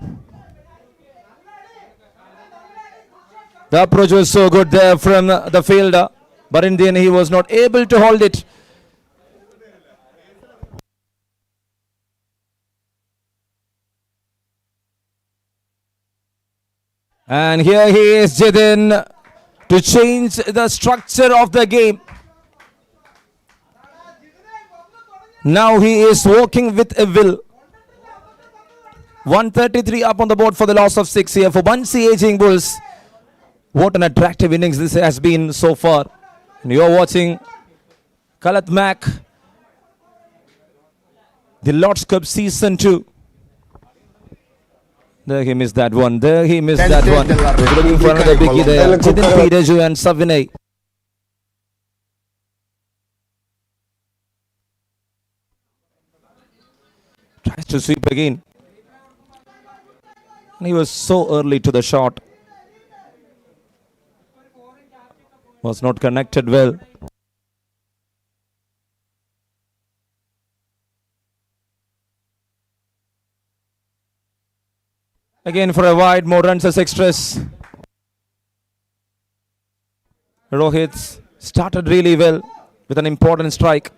The approach was so good there from the fielder. But in the end, he was not able to hold it. And here he is, Jidin, to change the structure of the game. Now he is walking with a will. 133 up on the board for the loss of 6 here for Bansi Aging Bulls. What an attractive innings this has been so far. And you are watching Kalat Mac, the Lord's Cup Season 2. There he missed that one. There he missed that one. We're looking for another biggie there. Jidin Pireju and Savinay. Tries to sweep again. He was so early to the shot. Was not connected well. Again for a wide, more runs as extras. Rohit started really well with an important strike.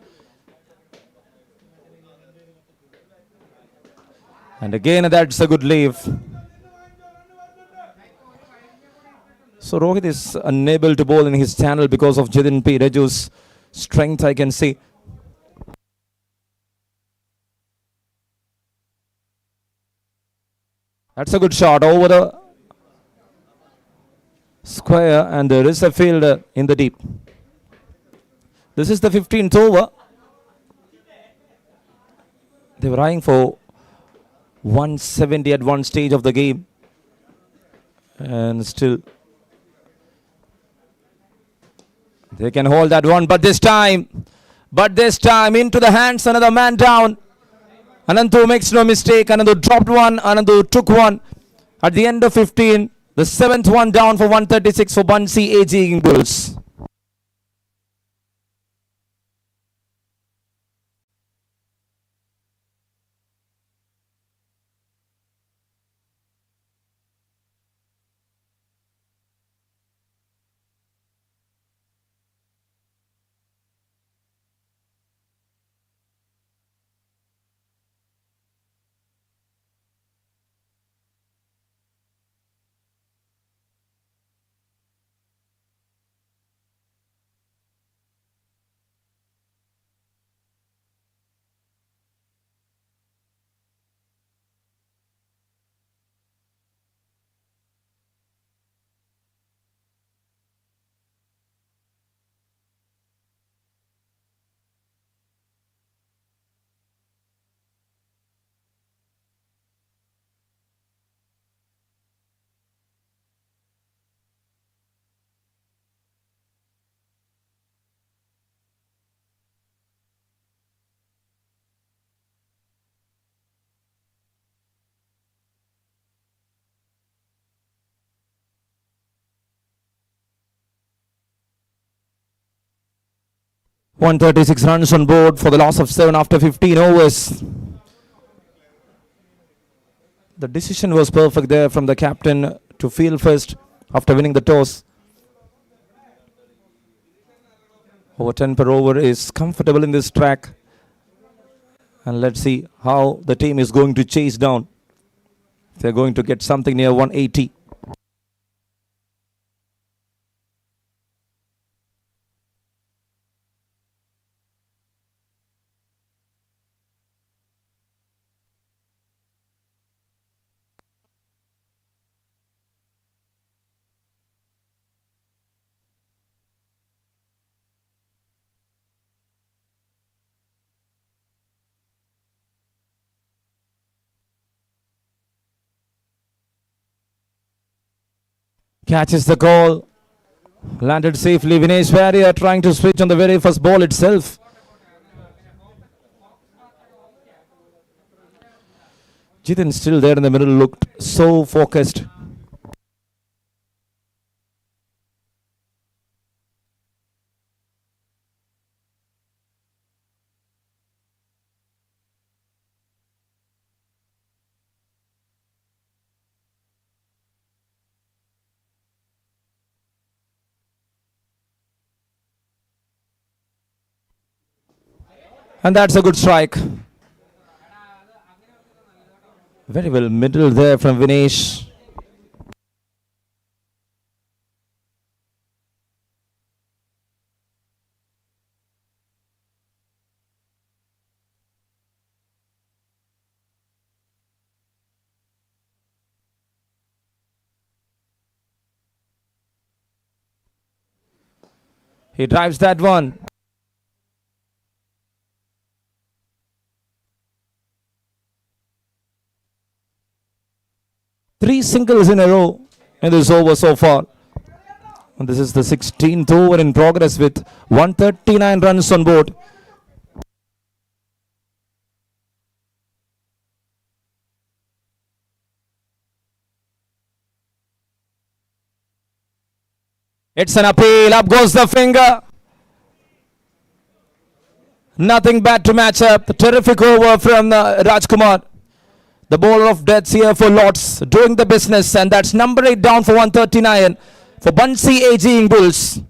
And again that's a good leave. So Rohit is unable to bowl in his channel because of Jidin Pireju's strength, I can see. That's a good shot over the square, and there is a fielder in the deep. This is the 15th over. They were eyeing for 170 at one stage of the game. And still they can hold that one, but this time into the hands, another man down. Anandu makes no mistake. Anandu dropped one. Anandu took one. At the end of 15, the 7th one down for 136 for Bansi Aging Bulls. .136 runs on board for the loss of 7 after 15 overs. The decision was perfect there from the captain to field first after winning the toss. Over 10 per over is comfortable in this track. And let's see how the team is going to chase down. They're going to get something near 180. Catches the call. Landed safely. Vinesh Warrior trying to switch on the very first ball itself. Jidin still there in the middle, looked so focused. And that's a good strike. Very well middle there from Vinesh. He drives that one. Three singles in a row in this over so far. And this is the 16th over in progress with 139 runs on board. It's an appeal. Up goes the finger. Nothing bad to match up. Terrific over from Raj Kumar. The bowler of deaths here for Lords, doing the business, and that's number 8 down for 139 for Bunsey AGing Bulls.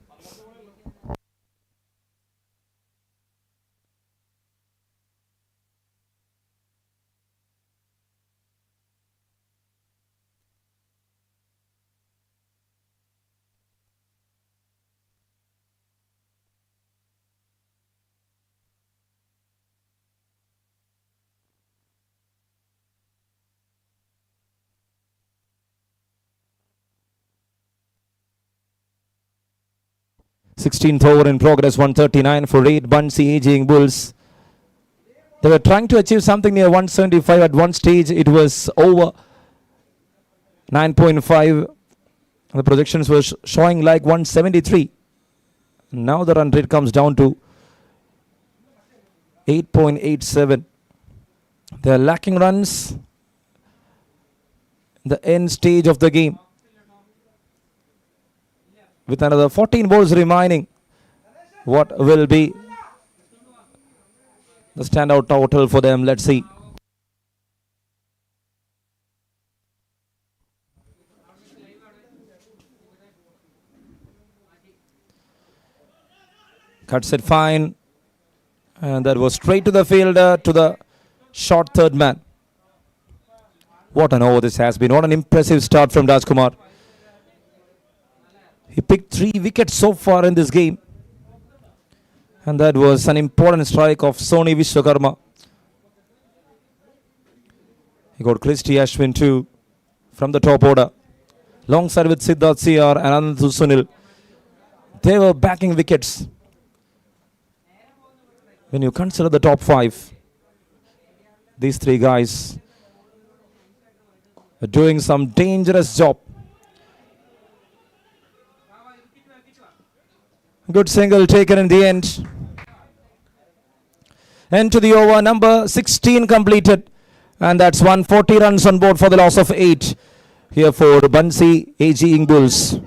Sixteenth over in progress, 139 for 8 Bunsey AGing Bulls. They were trying to achieve something near 175 at one stage. It was over 9.5. The projections were showing like 173. Now the run rate comes down to 8.87. They are lacking runs in the end stage of the game. With another 14 balls remaining, what will be the standout total for them? Let's see. Cuts it fine. And that was straight to the fielder, to the short third man. What an over this has been. What an impressive start from Raj Kumar. He picked 3 wickets so far in this game. And that was an important strike of Sony Vishwakarma. He got Christie Ashwin too from the top order. Long side with Siddharth CR and Anandu Sunil. They were backing wickets. When you consider the top 5, these 3 guys are doing some dangerous job. Good single taken in the end. End to the over, number 16 completed. And that's 140 runs on board for the loss of 8 here for Bunsey AGing Bulls.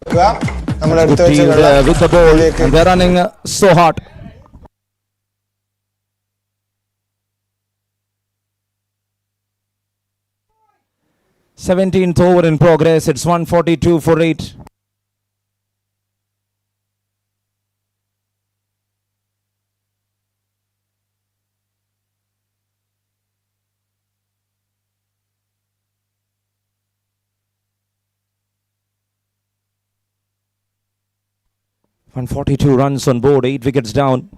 Good team there with the ball, and they're running so hard. Seventeenth over in progress. It's 142 for 8. 142 runs on board, 8 wickets down.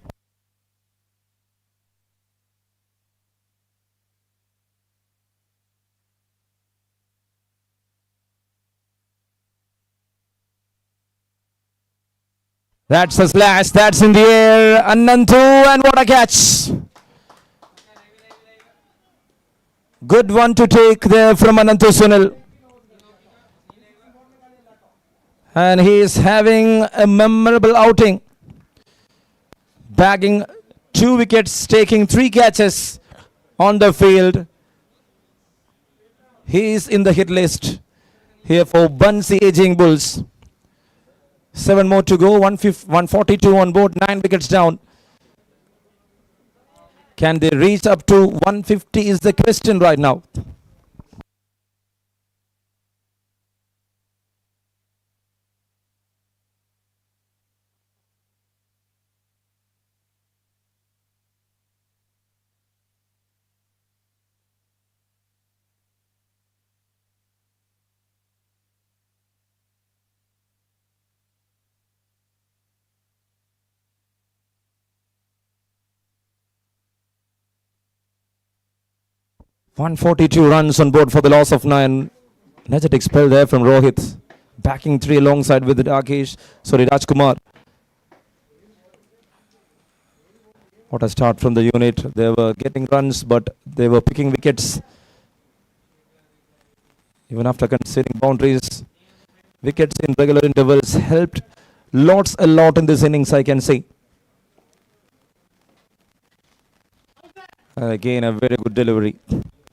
That's a slash, that's in the air, Anantu, and what a catch. Good one to take there from Anantu Sunil. And he is having a memorable outing. Bagging 2 wickets, taking 3 catches on the field. He is in the hit list here for Bunsey Aging Bulls. 7 more to go, 142 on board, 9 wickets down. Can they reach up to 150 is the question right now. .142 runs on board for the loss of 9. Energetic spell there from Rohit. Backing 3 alongside with Raj Kumar. What a start from the unit. They were getting runs, but they were picking wickets. Even after conceding boundaries, wickets in regular intervals helped a lot in this innings, I can say. Again, a very good delivery.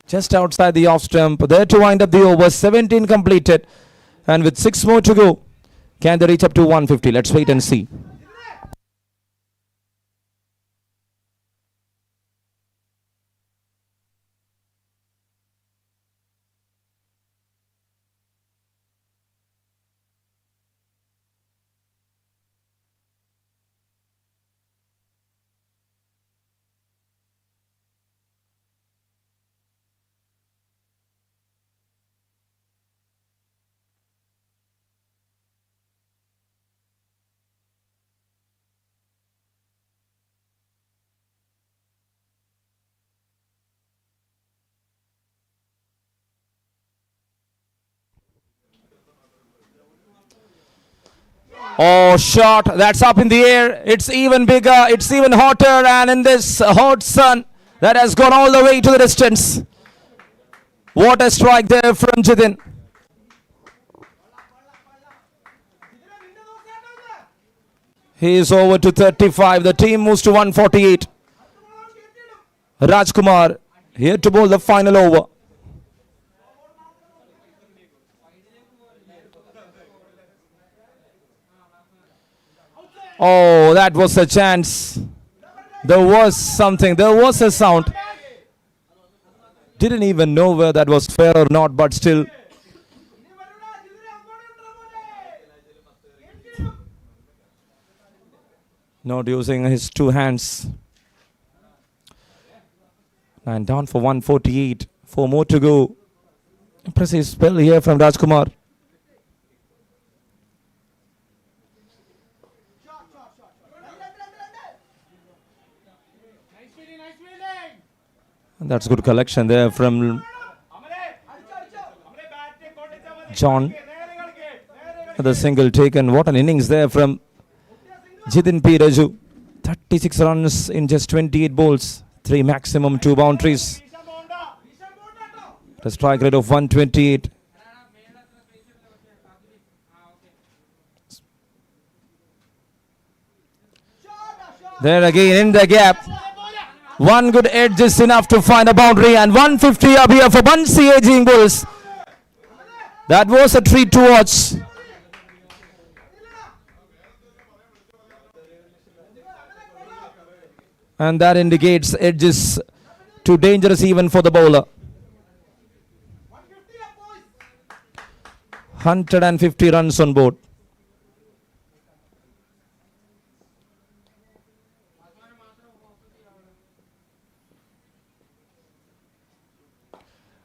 Just outside the off stump, there to wind up the over. 17 completed, and with 6 more to go, can they reach up to 150? Let's wait and see. Oh, shot. That's up in the air. It's even bigger. It's even hotter. And in this hot sun, that has gone all the way to the distance. What a strike there from Jidin. He is over to 35. The team moves to 148. Raj Kumar here to bowl the final over. Oh, that was a chance. There was something. There was a sound. Didn't even know whether that was fair or not, but still. Not using his 2 hands. And down for 148. 4 more to go. Impressive spell here from Raj Kumar. And that's good collection there from John. The single taken. What an innings there from Jidin P. Raju. 36 runs in just 28 balls. 3 maximum, 2 boundaries. The strike rate of 128. There again in the gap. One good edge is enough to find a boundary, and 150 up here for Bunsey Aging Bulls. That was a treat to watch. And that indicates edge is too dangerous even for the bowler. 150 runs on board.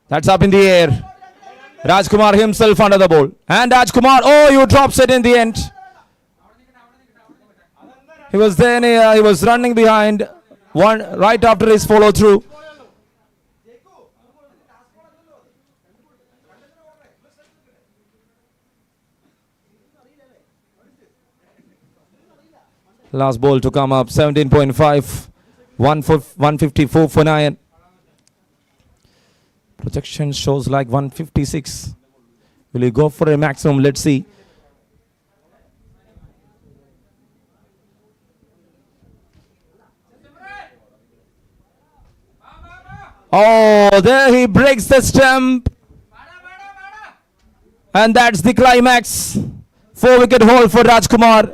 That's up in the air. Raj Kumar himself under the ball. And Raj Kumar, oh, you drops it in the end. He was there, he was running behind one right after his follow through. Last ball to come up, 17.5, 154 for 9. Projection shows like 156. Will he go for a maximum? Let's see. Oh, there he breaks the stump. And that's the climax. 4-wicket haul for Raj Kumar.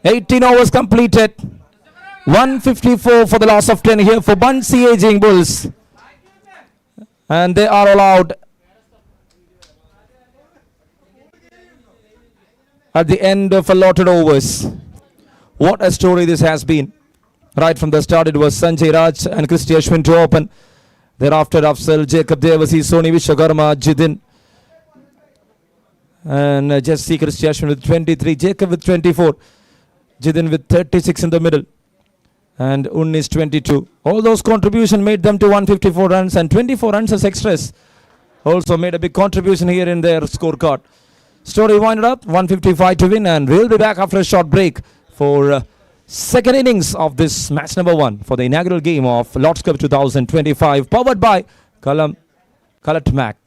18 overs completed. 154 for the loss of 10 here for Bunsey aging Bulls. And they are all out at the end of allotted overs. What a story this has been. Right from the start, it was Sanjay Raj and Christie Ashwin to open. Thereafter, Afzal, Jacob Devasi, Soni Vishwakarma, Jidin. And just see Christie Ashwin with 23, Jacob with 24. Jidin with 36 in the middle. And Unnis 22. All those contributions made them to 154 runs, and 24 runs as extras also made a big contribution here in their scorecard. Story winded up, 155 to win, and we'll be back after a short break for second innings of this match number 1 for the inaugural game of Lord's Cup 2025, powered by climax.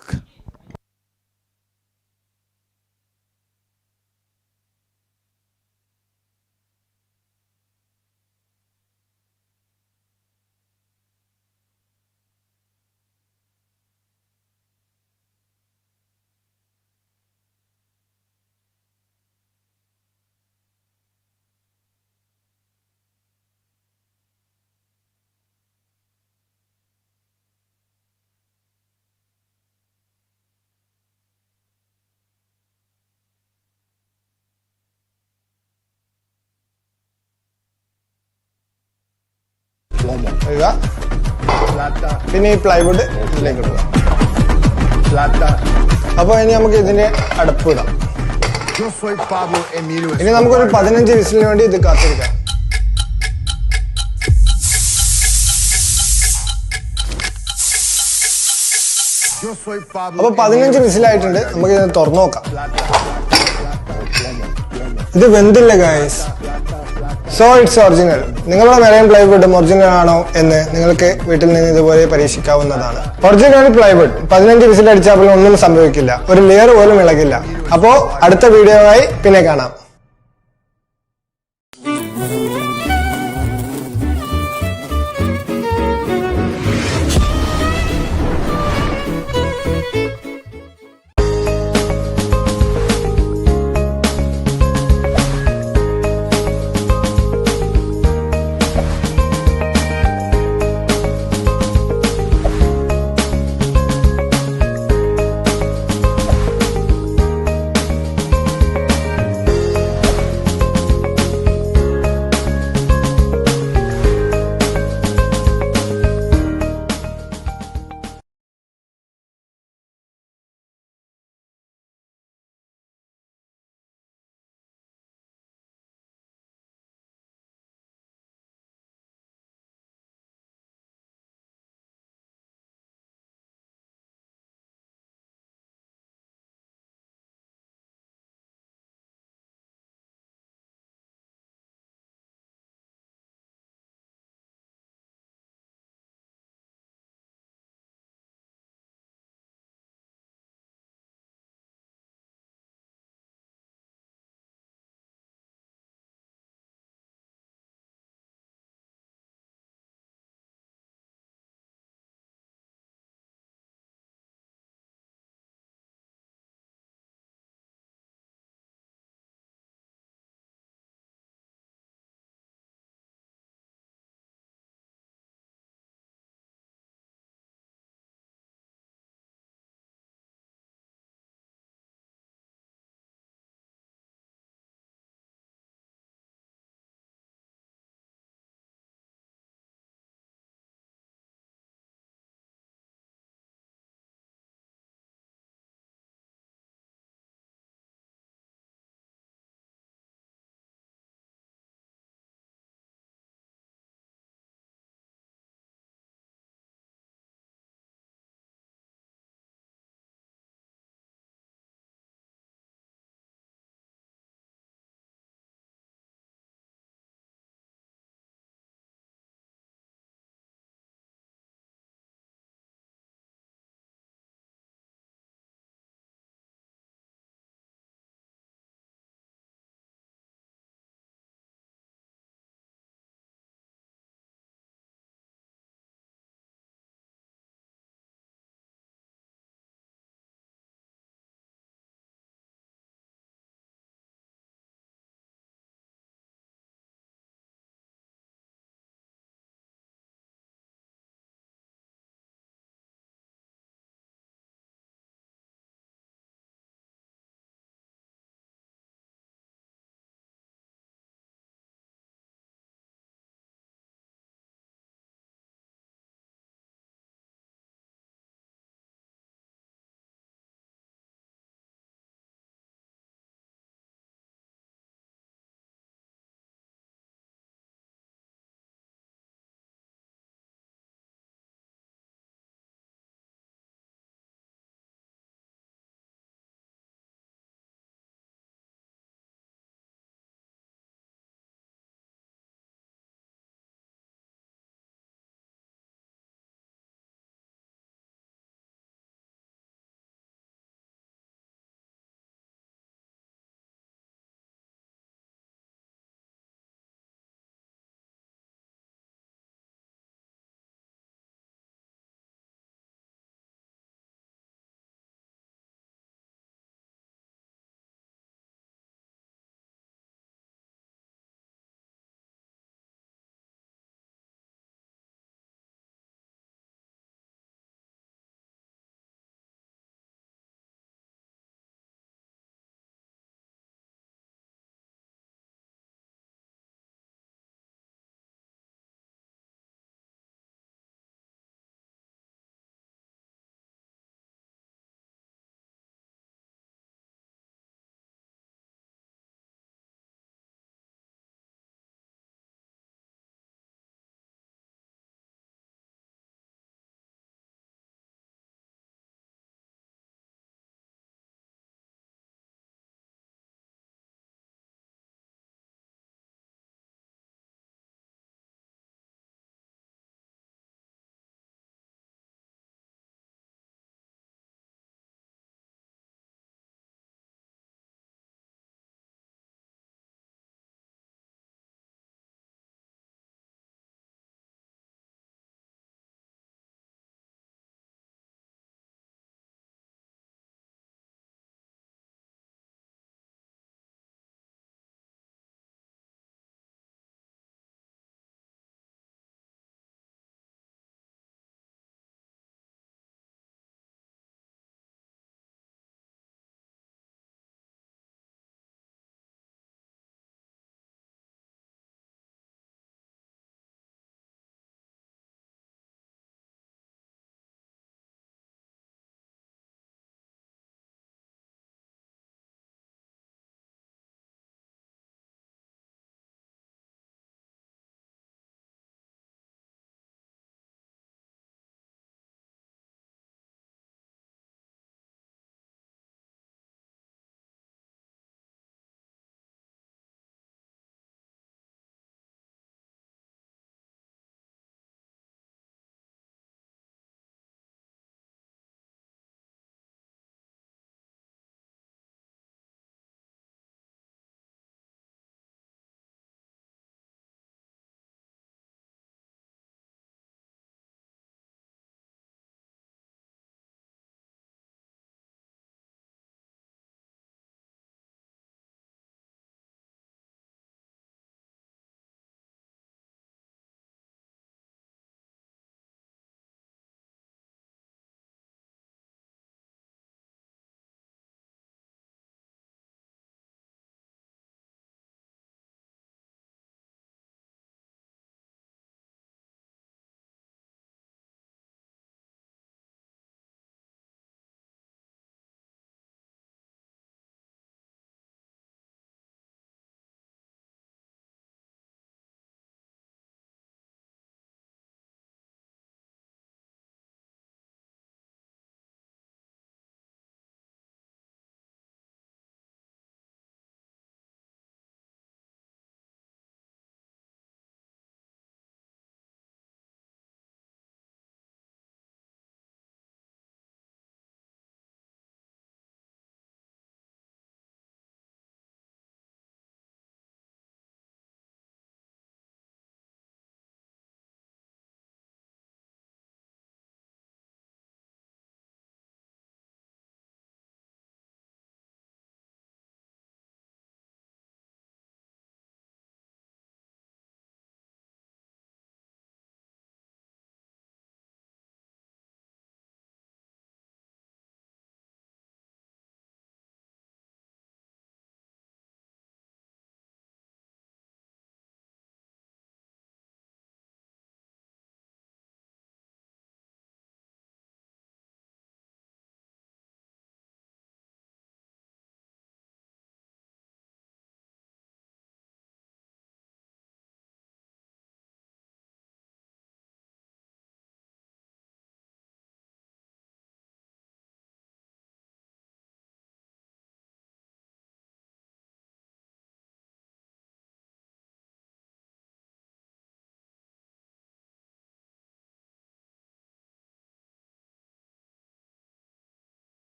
പിന്നെ ഈ plywood ഇതിലേക്ക് ഇടുക. അപ്പോൾ ഇനി നമുക്ക് ഇതിന്റെ അടപ്പ് ഇടാം. ഇനി നമുക്കൊരു 15 വിസിലിന് വേണ്ടി ഇത് കാത്തിരിക്കാം. അപ്പൊ 15 വിസിലായിട്ടുണ്ട്. നമുക്ക് ഇത് തുറന്നു നോക്കാം. ഇത് വെന്തില്ല ഗൈസ്. So its original. നിങ്ങളുടെ മെറൈൻ പ്ലൈവുഡ് ഒറിജിനൽ ആണോ എന്ന് നിങ്ങൾക്ക് വീട്ടിൽ നിന്ന് ഇതുപോലെ പരീക്ഷിക്കാവുന്നതാണ്. ഒറിജിനൽ പ്ലൈവുഡ് 15 വിസിൽ അടിച്ചാൽ ഒന്നും സംഭവിക്കില്ല, ഒരു ലെയർ പോലും ഇളകില്ല. അപ്പോ അടുത്ത വീഡിയോയായി പിന്നെ കാണാം.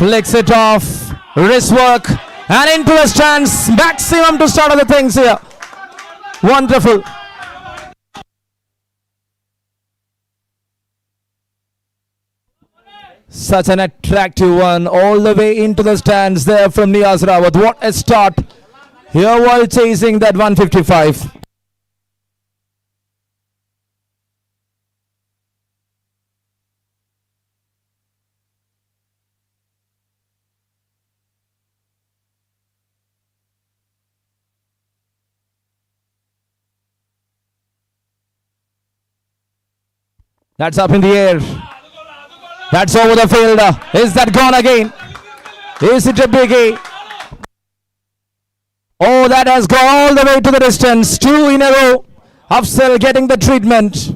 Flicks it off. Wrist work. And into the stands. Maximum to start of the things here. Wonderful. Such an attractive one. All the way into the stands there from Niyaz Rawat. What a start. Here while chasing that 155. That's up in the air. That's over the fielder. Is that gone again? Is it a biggie? Oh, that has gone all the way to the distance. 2 in a row. Afzal getting the treatment.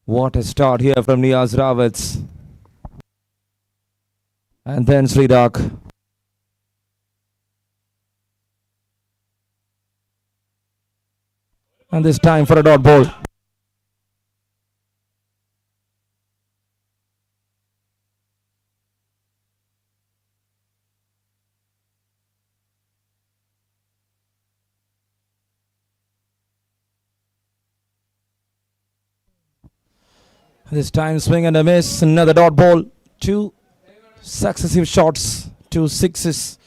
What a start here from Niyaz Rawat. And then Sridak. And this time for a dot ball. This time swing and a miss. Another dot ball. 2 successive shots. 2 sixes.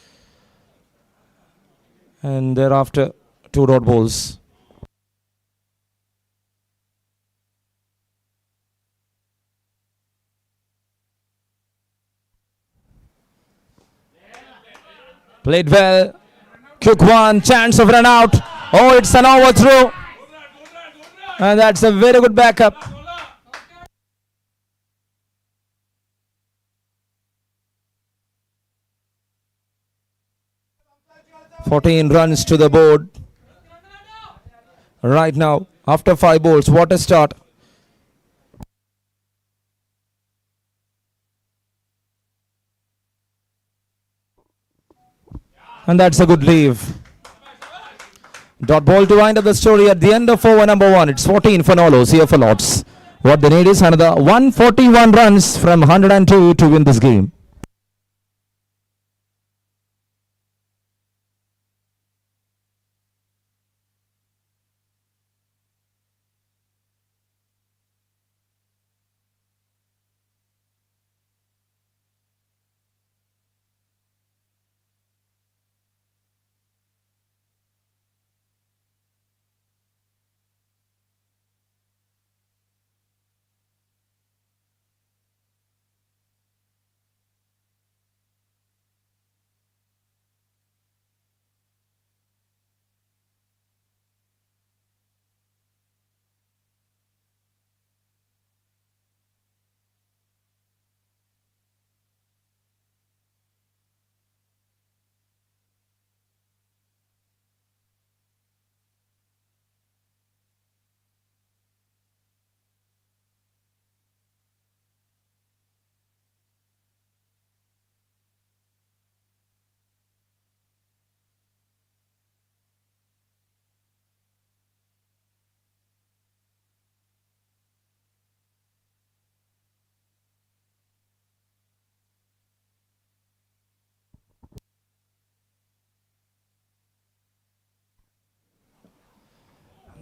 And thereafter 2 dot balls. Played well. Quick one. Chance of run out. Oh, it's an overthrow. And that's a very good backup. 14 runs to the board. Right now, after 5 balls, what a start. And that's a good leave. Dot ball to wind up the story at the end of over number 1. It's 14 for Nolos here for Lords. What they need is another 141 runs from 102 to win this game.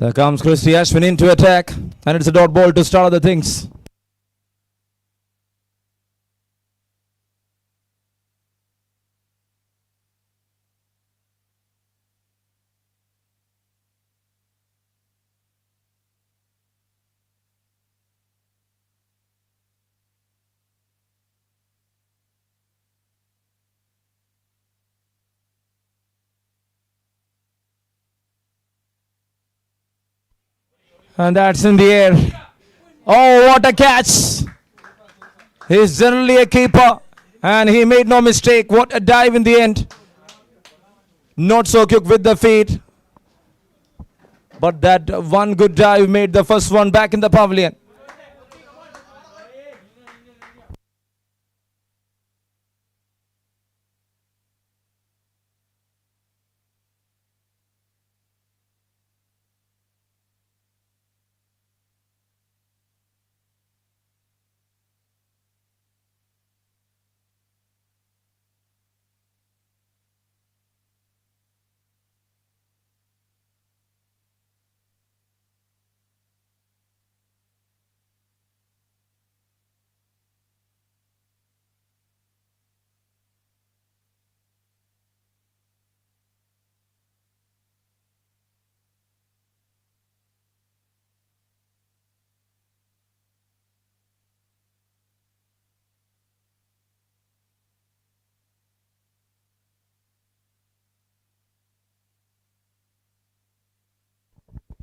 There comes Christie Ashwin into attack, and it's a dot ball to start other things. And that's in the air. Oh, what a catch. He's generally a keeper. And he made no mistake. What a dive in the end. Not so quick with the feet. But that one good dive made the first one back in the pavilion.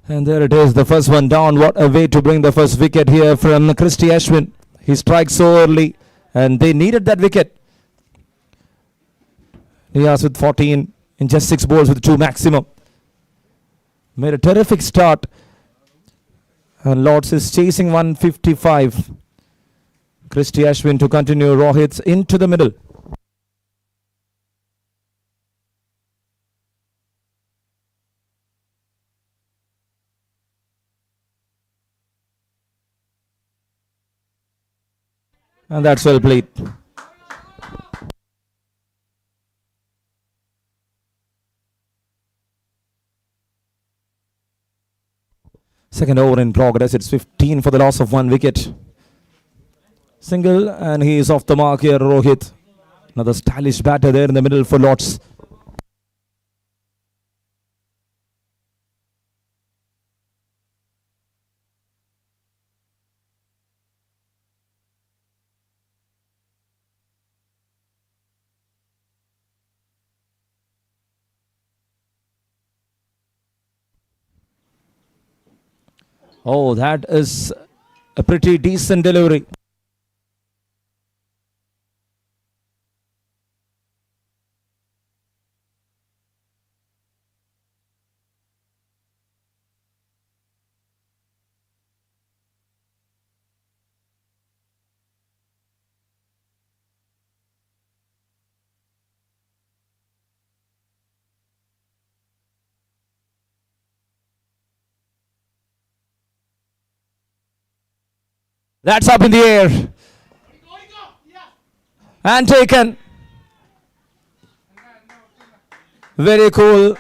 And there it is, the first one down. What a way to bring the first wicket here from Christie Ashwin. He strikes so early, and they needed that wicket. Niyas with 14 in just 6 balls with 2 maximum. Made a terrific start. And Lords is chasing 155. Christie Ashwin to continue. Rohit's into the middle. And that's well played. Second over in progress. It's 15 for the loss of 1 wicket. Single, and he is off the mark here, Rohit. Another stylish batter there in the middle for Lords. Oh, that is a pretty decent delivery. That's up in the air. And taken. Very cool.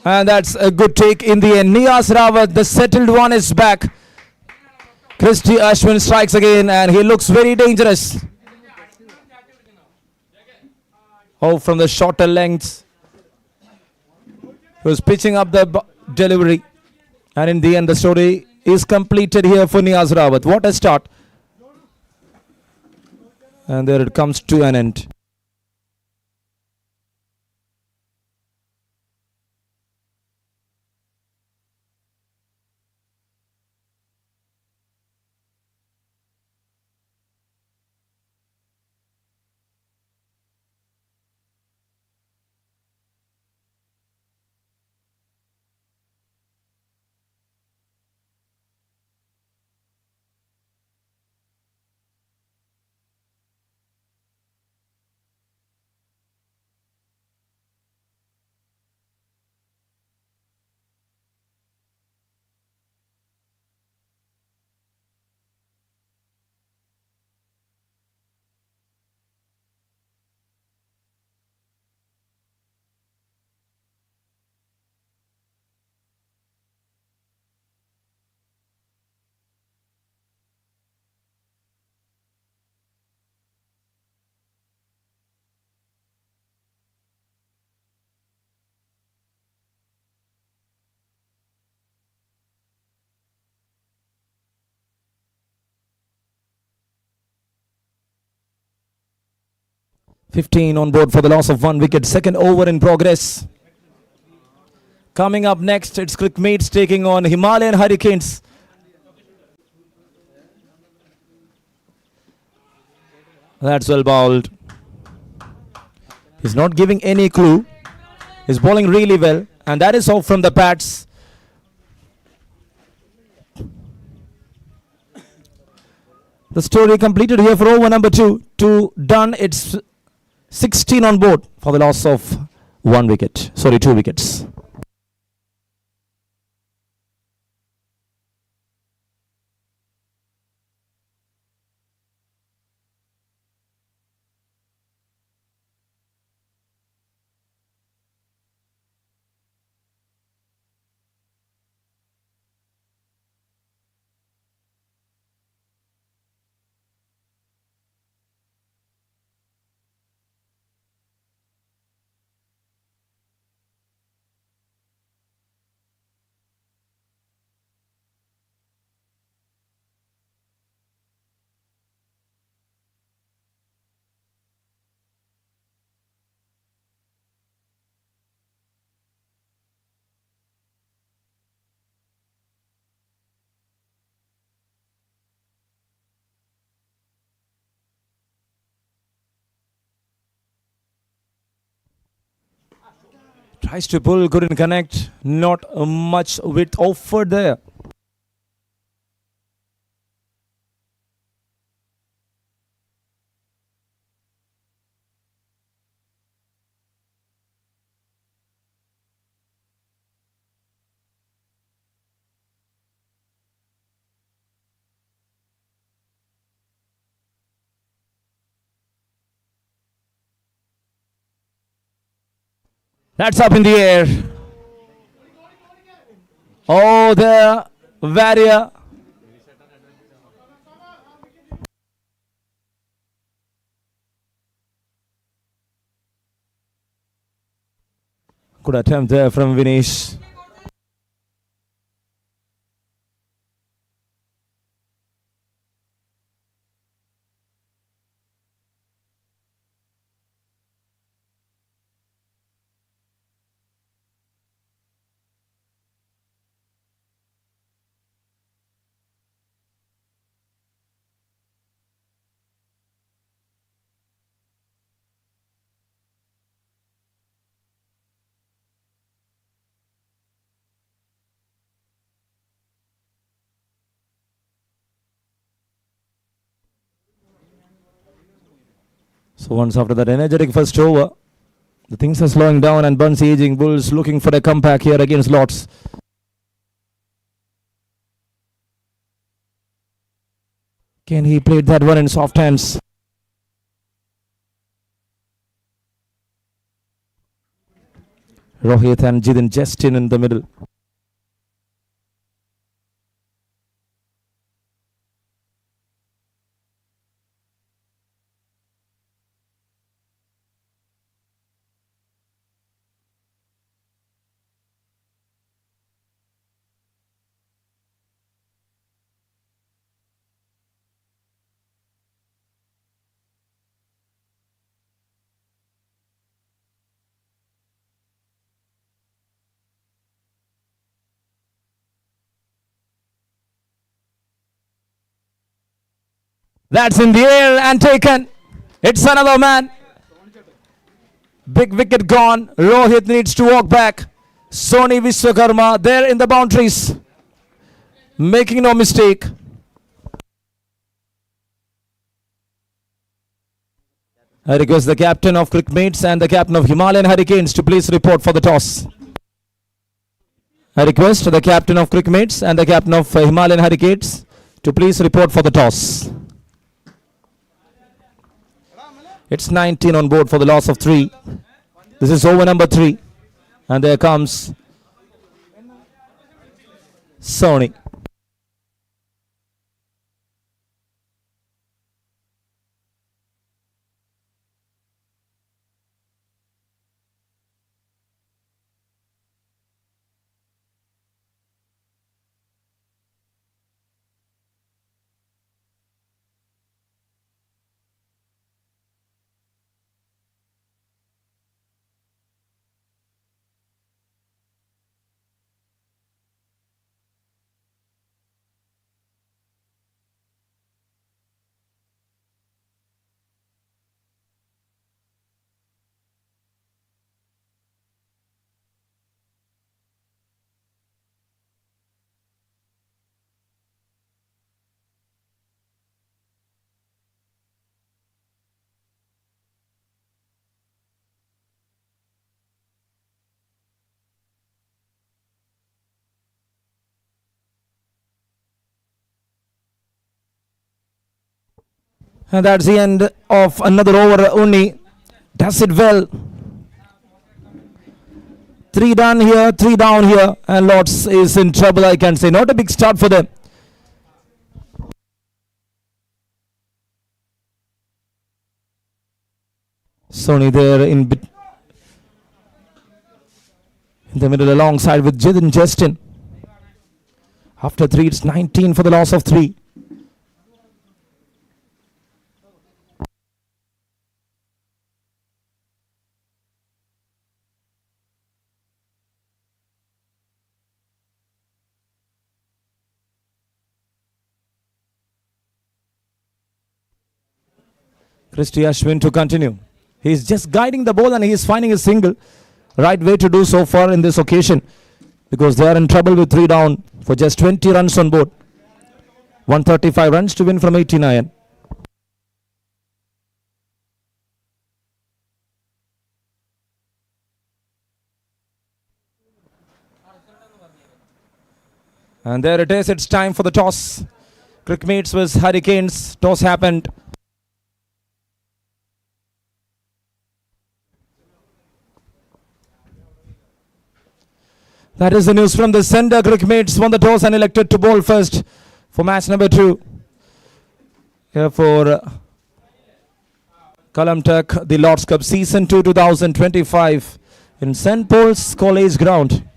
And that's a good take in the end. Niyas Rawat, the settled one, is back. Christie Ashwin strikes again, and he looks very dangerous. Oh, from the shorter lengths. He was pitching up the delivery. And in the end, the story is completed here for Niyas Rawat. What a start. And there it comes to an end. "15 on board for the loss of 1 wicket. Second over in progress. Coming up next, it's Crickmates taking on Himalayan Hurricanes. That's well bowled. He's not giving any clue. He's bowling really well, and that is off from the pads. The story completed here for over number 2. 2 done. It's 16 on board for the loss of 1 wicket. Sorry, 2 wickets. Tries to pull, couldn't connect. Not much width offered there. That's up in the air. Oh, the barrier. Good attempt there from Vinesh. So once after that energetic first over, the things are slowing down and Burns aging. Bulls looking for a comeback here against Lords. Can he play that one in soft hands? Rohit and Jidin Justin in the middle. That's in the air and taken. It's another man. Big wicket gone. Rohit needs to walk back. Sony Vishwakarma there in the boundaries. Making no mistake. I request the captain of Crickmates and the captain of Himalayan Hurricanes to please report for the toss. I request the captain of Crickmates and the captain of Himalayan Hurricanes to please report for the toss. It's 19 on board for the loss of 3. This is over number 3. And there comes Sony. And that's the end of another over. Uni does it well. 3 done here, 3 down here, and Lords is in trouble, I can say. Not a big start for them. Sony there in the middle alongside with Jidin Justin. After 3, it's 19 for the loss of 3. Christie Ashwin to continue. He's just guiding the ball and he is finding a single. right way to do so far in this occasion, because they are in trouble with 3 down for just 20 runs on board. 135 runs to win from 89. And there it is. It's time for the toss. Crickmates vs Hurricanes. Toss happened. That is the news from the center. Crickmates won the toss and elected to bowl first for match number 2. Here for Kalamtak, the Lord's Cup Season 2 2025 in St. Paul's College Ground.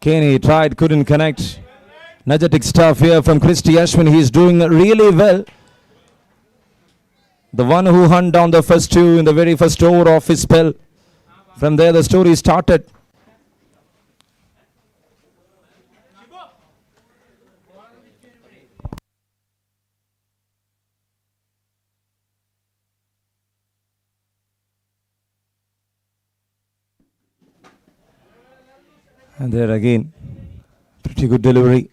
Kenny tried, couldn't connect. Energetic stuff here from Christie Ashwin. He's doing really well. The one who hunt down the first 2 in the very first over of his spell. From there the story started. And there again, pretty good delivery.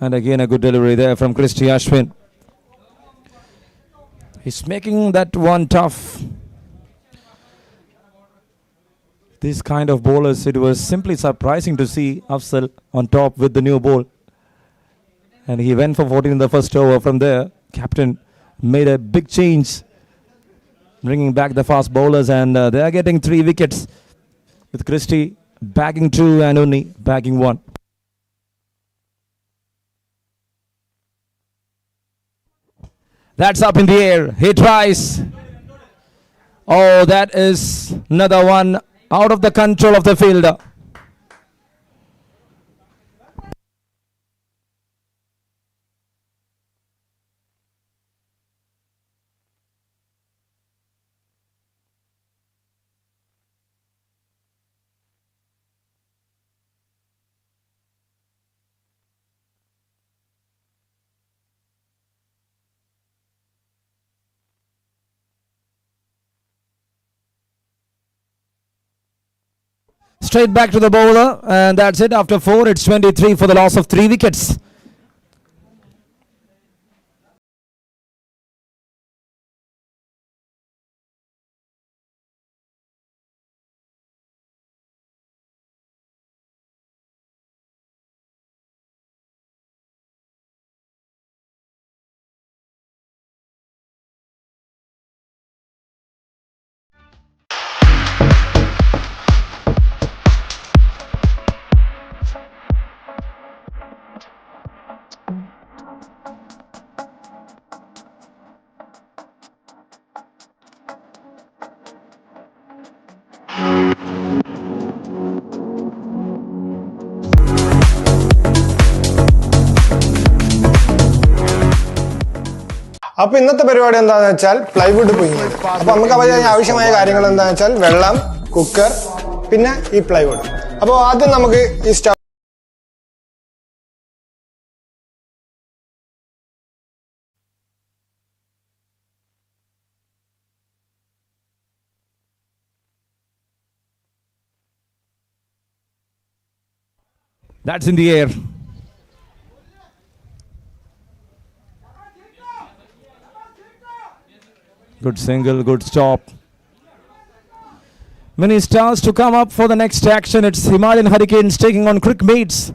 And again a good delivery there from Christie Ashwin. He's making that one tough. This kind of bowlers, it was simply surprising to see Afzal on top with the new ball. And he went for 14 in the first over. From there, captain made a big change, bringing back the fast bowlers, and they are getting 3 wickets with Christie bagging 2 and only bagging 1. That's up in the air. He tries. Oh, that is another one out of the control of the fielder. Straight back to the bowler, and that's it. After 4, it's 23 for the loss of 3 wickets. അപ്പൊ ഇന്നത്തെ പരിപാടി എന്താന്ന് വെച്ചാൽ plywood പുഴുങ്ങിയത്. അപ്പൊ നമുക്ക് ആവശ്യമായ കാര്യങ്ങൾ എന്താന്ന് വെച്ചാൽ വെള്ളം, കുക്കർ, പിന്നെ ഈ പ്ലൈവുഡ്. അപ്പോൾ ആദ്യം നമുക്ക് ഈ stove That's in the air. Good single, good stop. Many stars to come up for the next action. It's Himalayan Hurricanes taking on Crickmates.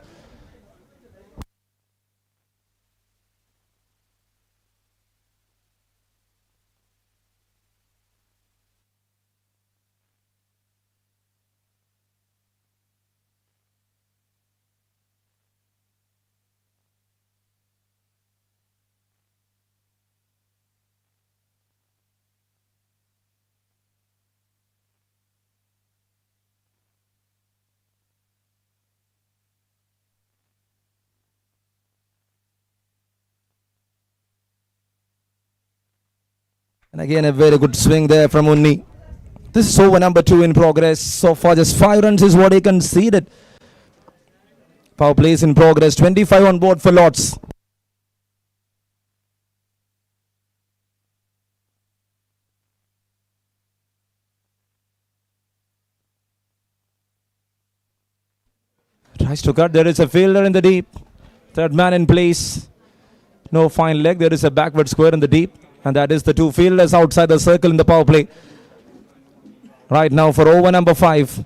And again, a very good swing there from Unni. This is over number 2 in progress. So far, just 5 runs is what he conceded. Power plays in progress. 25 on board for Lords. Tries to cut. There is a fielder in the deep. Third man in place. No fine leg. There is a backward square in the deep. And that is the 2 fielders outside the circle in the power play. Right now for over number 5.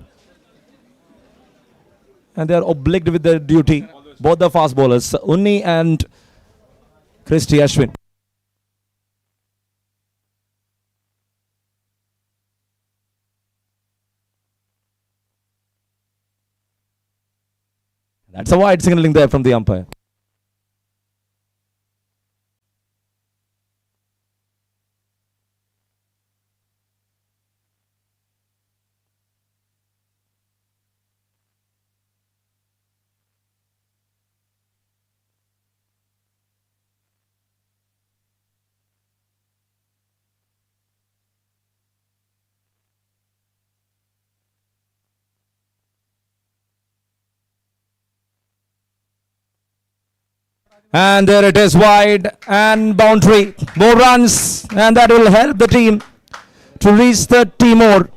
And they are obliged with their duty. Both the fast bowlers, Unni and Christie Ashwin. That's a wide signaling there from the umpire. And there it is, wide and boundary. More runs, and that will help the team to reach 30 more.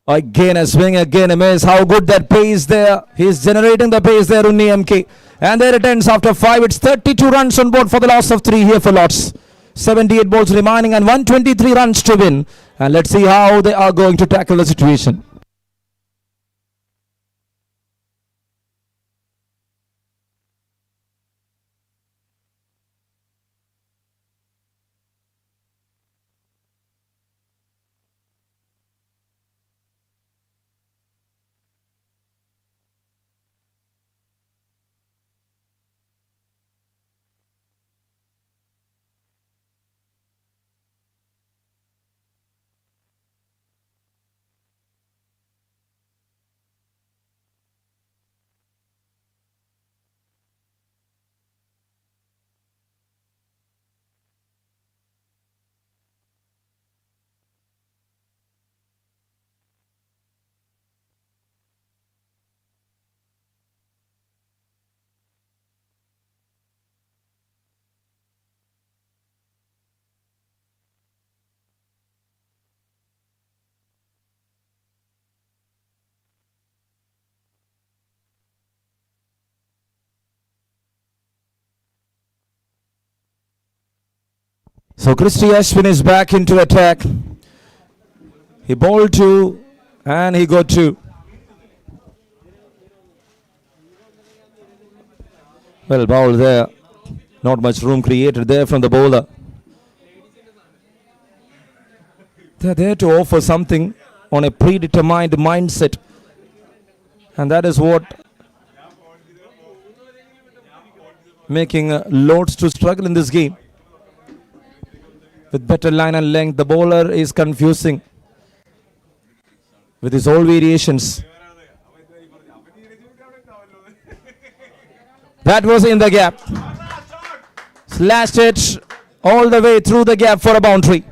Again a swing, again a miss. How good that pace there. He's generating the pace there, Unni MK. And there it ends after 5. It's 32 runs on board for the loss of 3 here for Lords. 78 balls remaining and 123 runs to win. And let's see how they are going to tackle the situation. So Christie Ashwin is back into attack. He bowled 2 and he got 2. Well bowled there. Not much room created there from the bowler. They're there to offer something on a predetermined mindset. And that is what making Lords to struggle in this game. With better line and length, the bowler is confusing with his all variations. That was in the gap. Slashed it all the way through the gap for a boundary.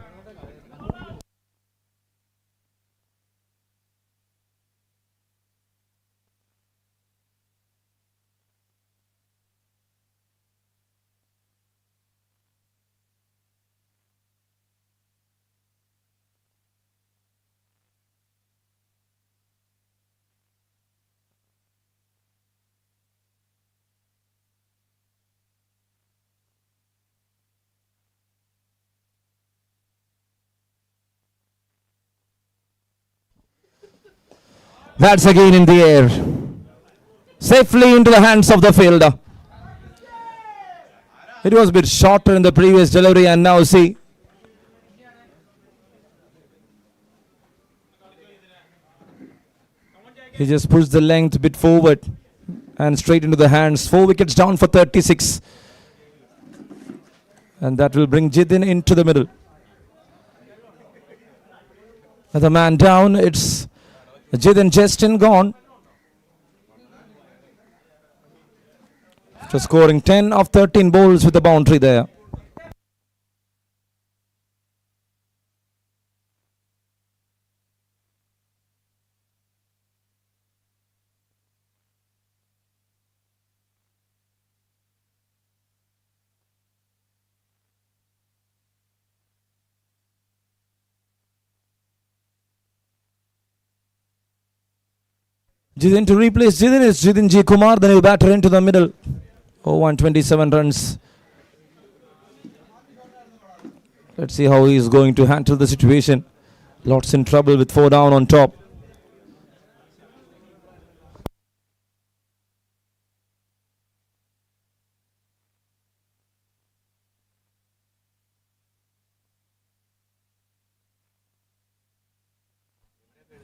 That's again in the air. Safely into the hands of the fielder. It was a bit shorter in the previous delivery, and now see. He just pushed the length a bit forward and straight into the hands. 4 wickets down for 36. And that will bring Jidin into the middle. Another man down. It's Jidin Justin gone. After scoring 10 of 13 balls with a boundary there. Jidin to replace Jidin is Jidin G. Kumar, the new batter into the middle. 127 runs. Let's see how he is going to handle the situation. Lots in trouble with 4 down on top.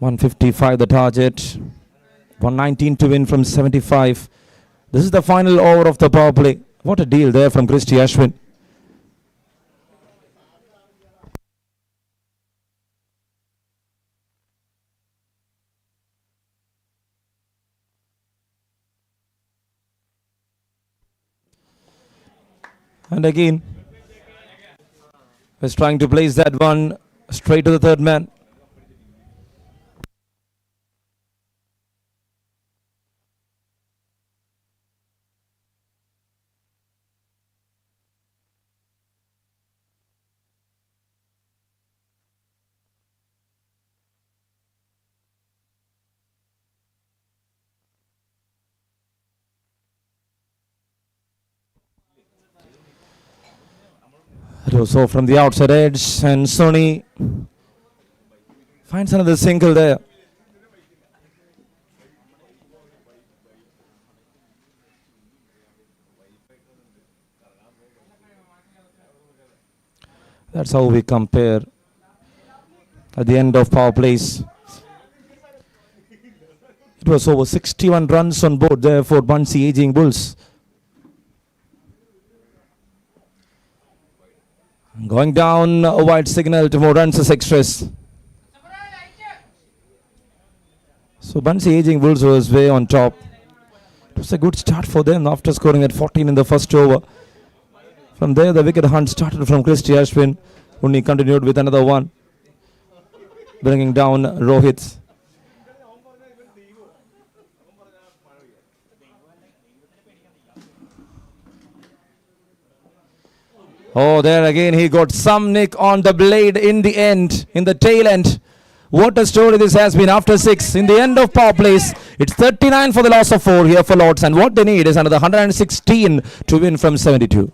.155 the target. 119 to win from 75. This is the final over of the power play. What a deal there from Christie Ashwin. And again, was trying to place that one straight to the third man. So from the outside edge, and Sony finds another single there. That's how we compare at the end of power plays. It was over 61 runs on board there for Bunsey Aging Bulls. Going down, a wide signal to more runs as extras. So Bunsey Aging Bulls was way on top. It was a good start for them after scoring at 14 in the first over. From there, the wicket hunt started from Christie Ashwin, who continued with another one, bringing down Rohit. Oh, there again he got some nick on the blade in the end, in the tail end. What a story this has been after 6 in the end of power plays. It's 39 for the loss of 4 here for Lords, and what they need is another 116 to win from 72.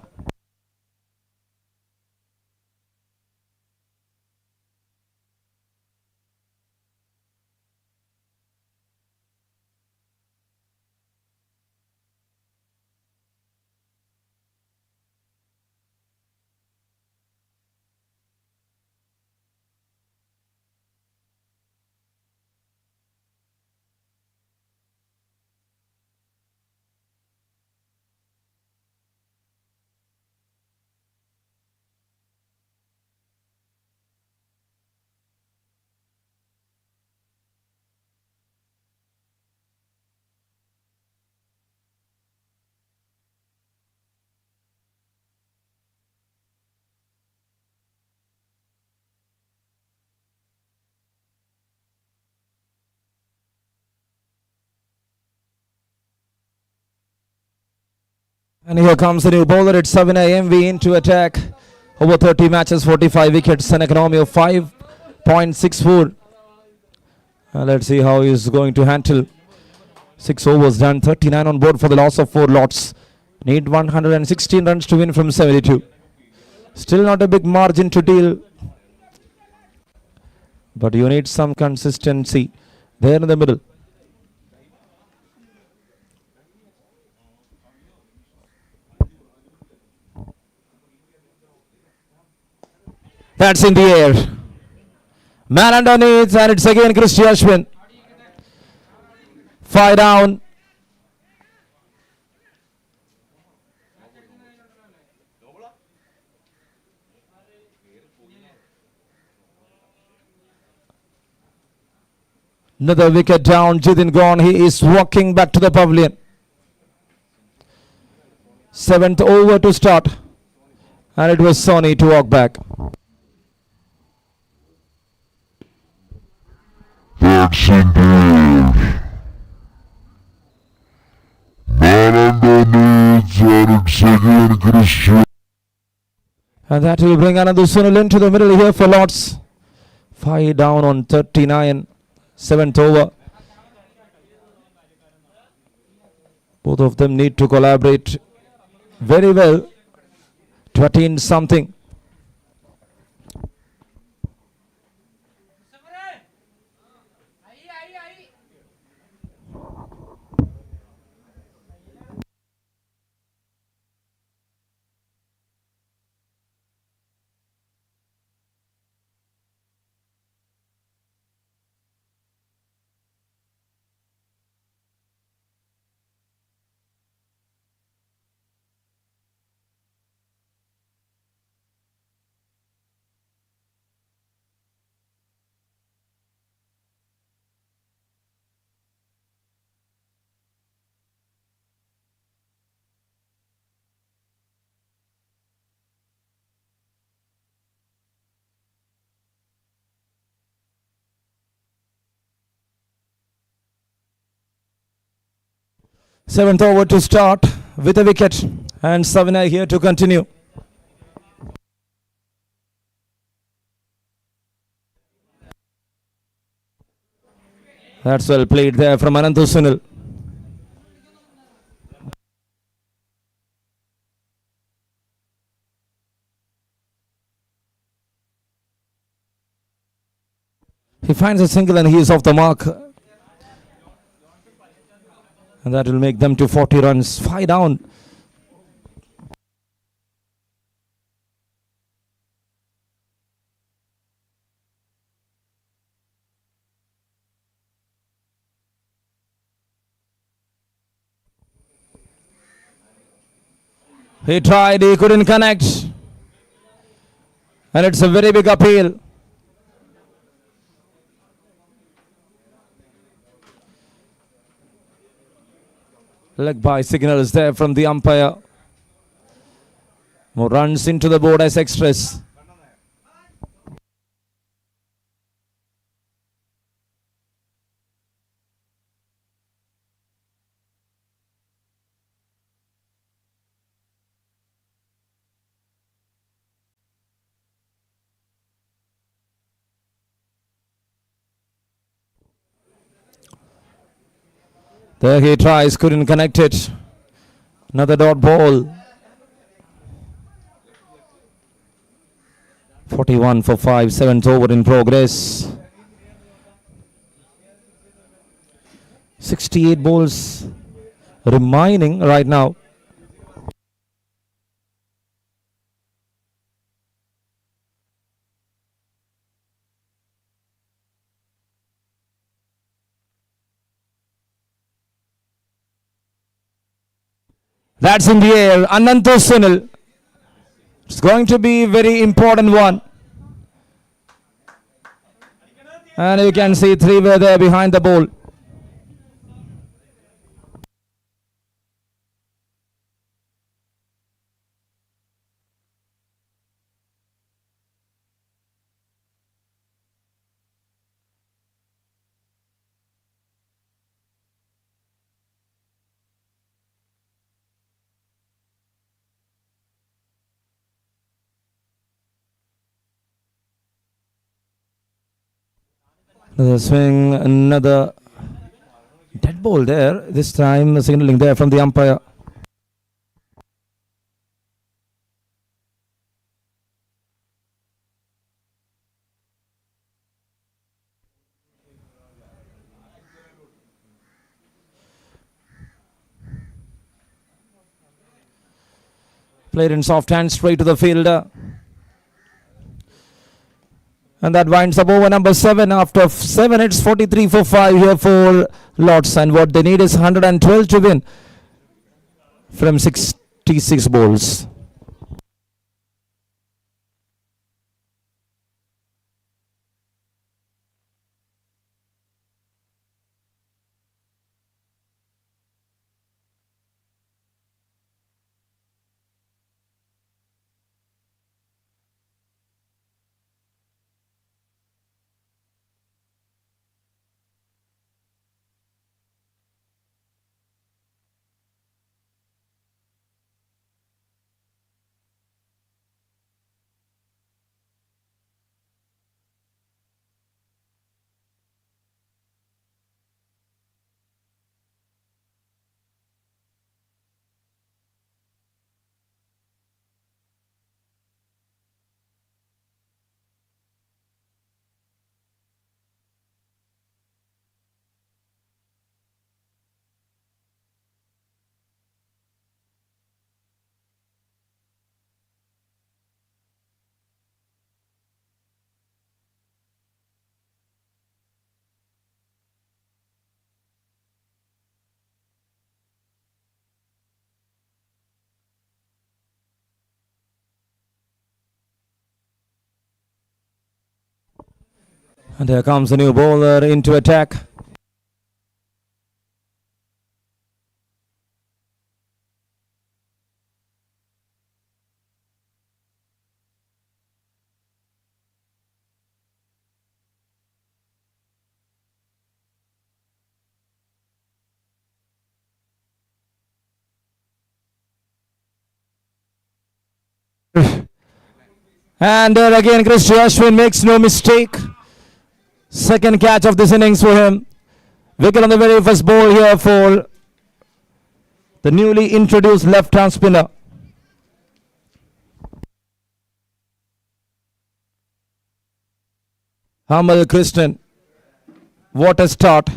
And here comes the new bowler at 7 a.m. We into attack. Over 30 matches, 45 wickets, an economy of 5.64. Let's see how he's going to handle. 6 overs done, 39 on board for the loss of 4 lots. Need 116 runs to win from 72. Still not a big margin to deal, but you need some consistency there in the middle. That's in the air. Man underneath, and it's again Christie Ashwin. 5 down. Another wicket down. Jithin gone. He is walking back to the pavilion. 7th over to start. And it was Sony to walk back. That's in the air. Man underneath, and it's again Christie. And that will bring another Sunil into the middle here for Lords. 5 down on 39. 7th over. Both of them need to collaborate very well to attain something. Seventh over to start with a wicket, and Savina here to continue. That's well played there from Anantu Sunil. He finds a single and he is off the mark. And that will make them to 40 runs. 5 down. He tried, he couldn't connect. And it's a very big appeal. Leg by signals there from the umpire. More runs into the board as extras. There he tries, couldn't connect it. Another dot ball. 41 for 5, 7th over in progress. 68 balls remaining right now. That's in the air. Anantu Sunil. It's going to be a very important one. And you can see 3 were there behind the ball. Another swing, another dead ball there. This time signaling there from the umpire. Played in soft hand straight to the fielder. And that winds up over number 7. After 7 hits, 43 for 5 here for Lords. And what they need is 112 to win from 66 balls. And here comes a new bowler into attack. And there again, Christie Ashwin makes no mistake. Second catch of this innings for him. Wicket on the very first ball here for the newly introduced left-hand spinner. Hamal Kristen. What a start.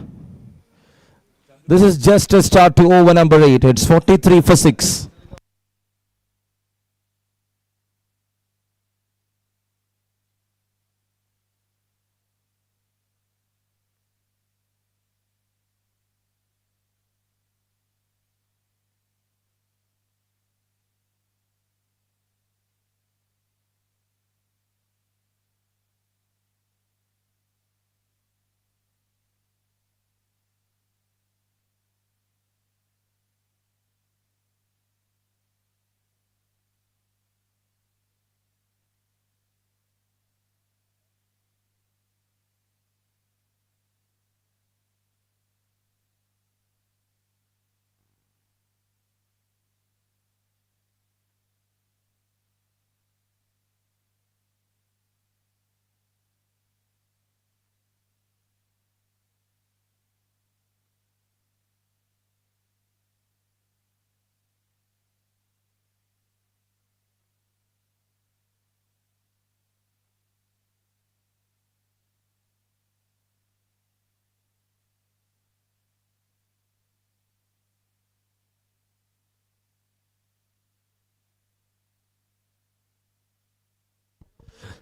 This is just a start to over number 8. It's 43 for 6.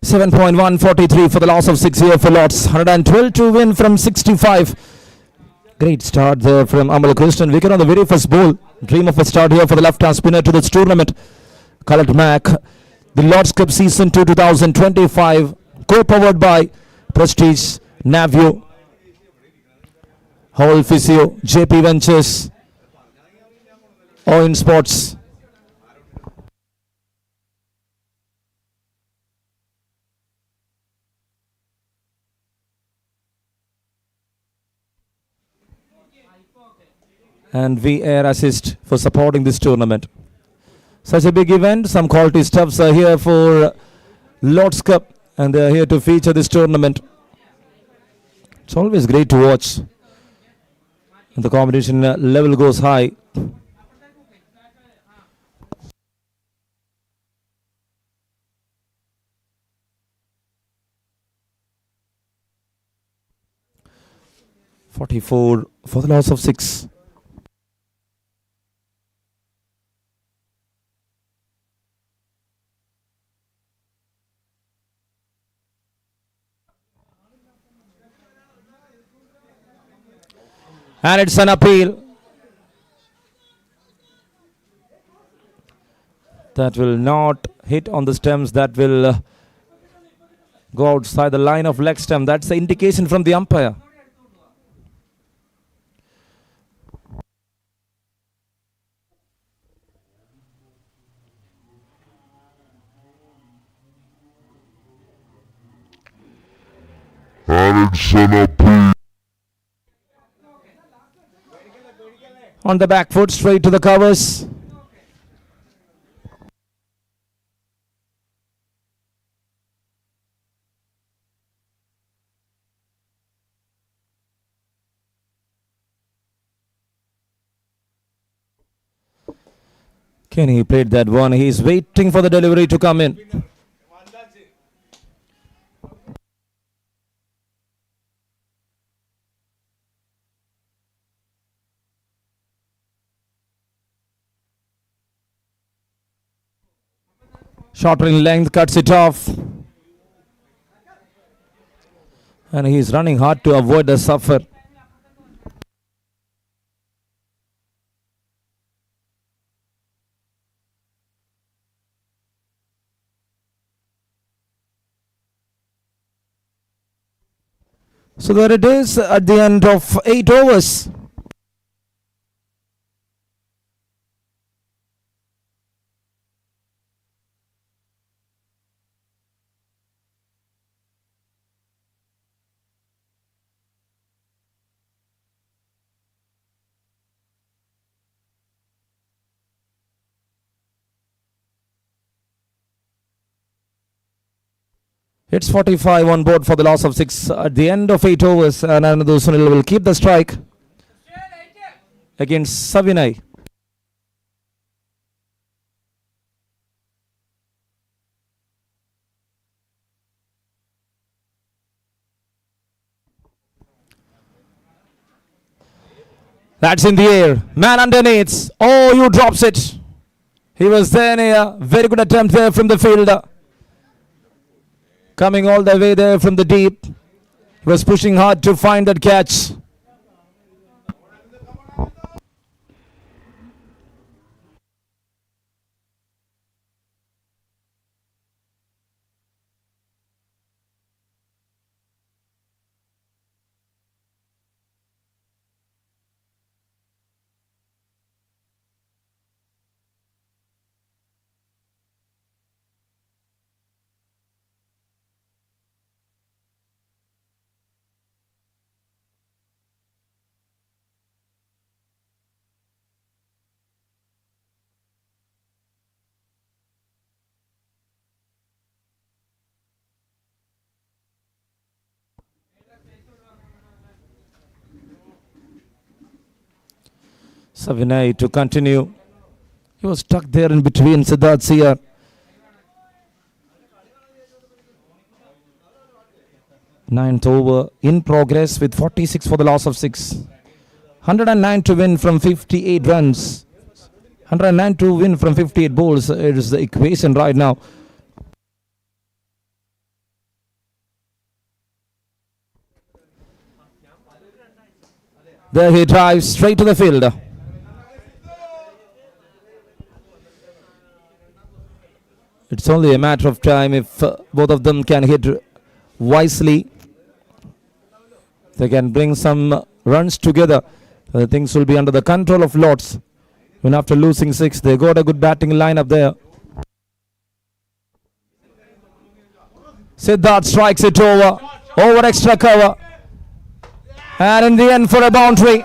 $7.143 for the loss of 6 here for Lords. 112 to win from 65. Great start there from Amal Kristen. Wicket on the very first ball. Dream of a start here for the left-hand spinner to this tournament. Khaled Mack. The Lords Cup Season 2 2025. Co-powered by Prestige, Navio, Howell Physio, JP Ventures, Owen Sports. And VAR assist for supporting this tournament. Such a big event. Some quality stuffs are here for Lord's Cup, and they are here to feature this tournament. It's always great to watch. And the competition level goes high. $44 for the loss of 6. And it's an appeal. That will not hit on the stems. That will go outside the line of leg stump. That's the indication from the umpire. And it's an appeal. On the back foot, straight to the covers. Kenny played that one. He's waiting for the delivery to come in. Shorter in length, cuts it off. And he's running hard to avoid the suffer. So there it is at the end of 8 overs. It's 45 on board for the loss of 6 at the end of 8 overs. And Anandu Sunil will keep the strike against Savinay. That's in the air. Man underneath. Oh, you drops it. He was there near. Very good attempt there from the fielder. Coming all the way there from the deep. He was pushing hard to find that catch. Savinay to continue. He was stuck there in between Siddharth Siyar. Ninth over in progress with 46 for the loss of 6. 109 to win from 58 runs. 109 to win from 58 balls. It is the equation right now. There he drives straight to the field. It's only a matter of time if both of them can hit wisely. They can bring some runs together. Things will be under the control of Lords. Even after losing 6, they got a good batting lineup there. Siddharth strikes it over extra cover. And in the end for a boundary.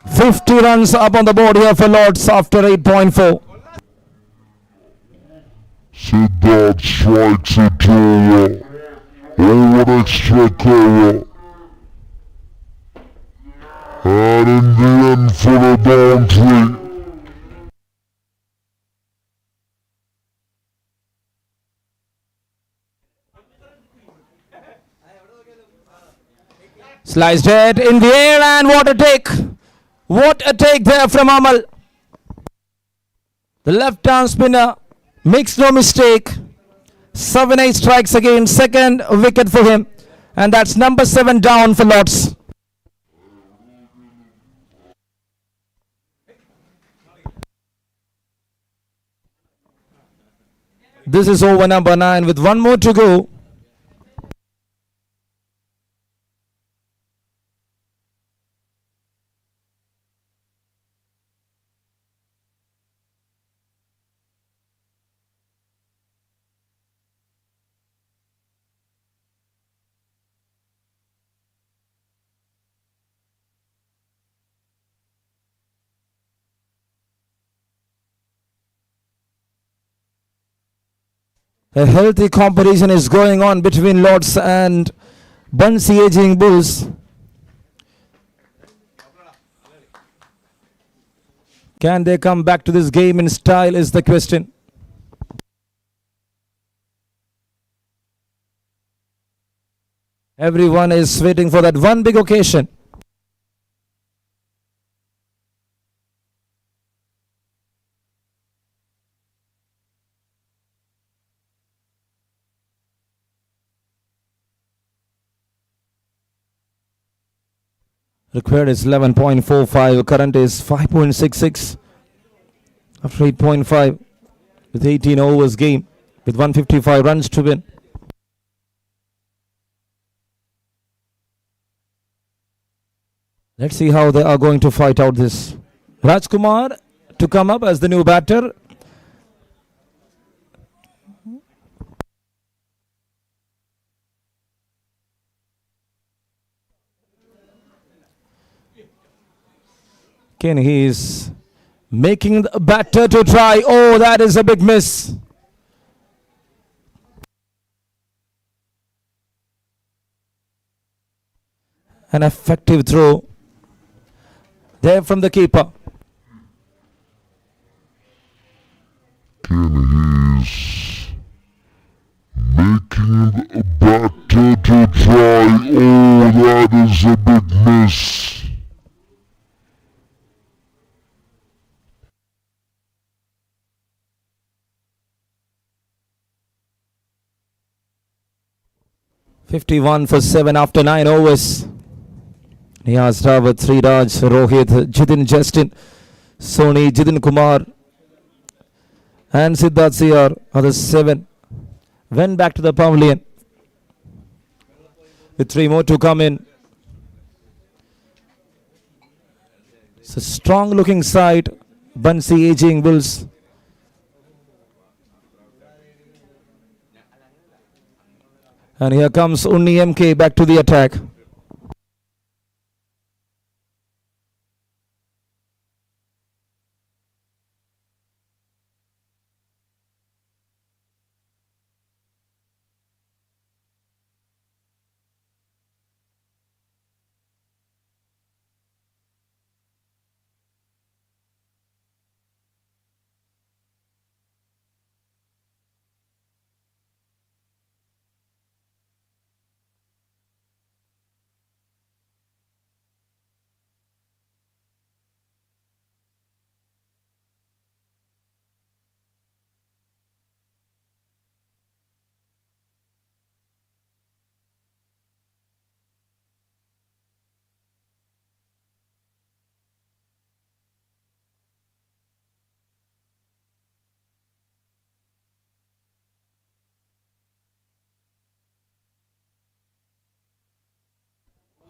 $50 runs up on the board here for Lords after 8.4. Siddharth strikes it over extra cover. And in the end for a boundary. Sliced head in the air and what a take. What a take there from Amal. The left arm spinner makes no mistake. 7-8 strikes again. Second wicket for him. And that's number 7 down for Lords. This is over number 9 with one more to go. A healthy competition is going on between Lords and Bunsey Aging Bulls. Can they come back to this game in style is the question. Everyone is waiting for that one big occasion. Required is 11.45. Current is 5.66 after 8.5 with 18 overs game with 155 runs to win. Let's see how they are going to fight out this. Raj Kumar to come up as the new batter. Again, he is making the batter to try. Oh, that is a big miss. An effective throw there from the keeper. Again, he's making the batter to try. Oh, that is a big miss. "51 for 7 after 9 overs. Niyaz Rawat, Sriraj, Rohit, Jidin Justin, Soni, Jidin Kumar and Siddharth CR are the 7. Went back to the pavilion with 3 more to come in. It's a strong looking side. Bunsey Aging Bulls. And here comes Unni MK back to the attack.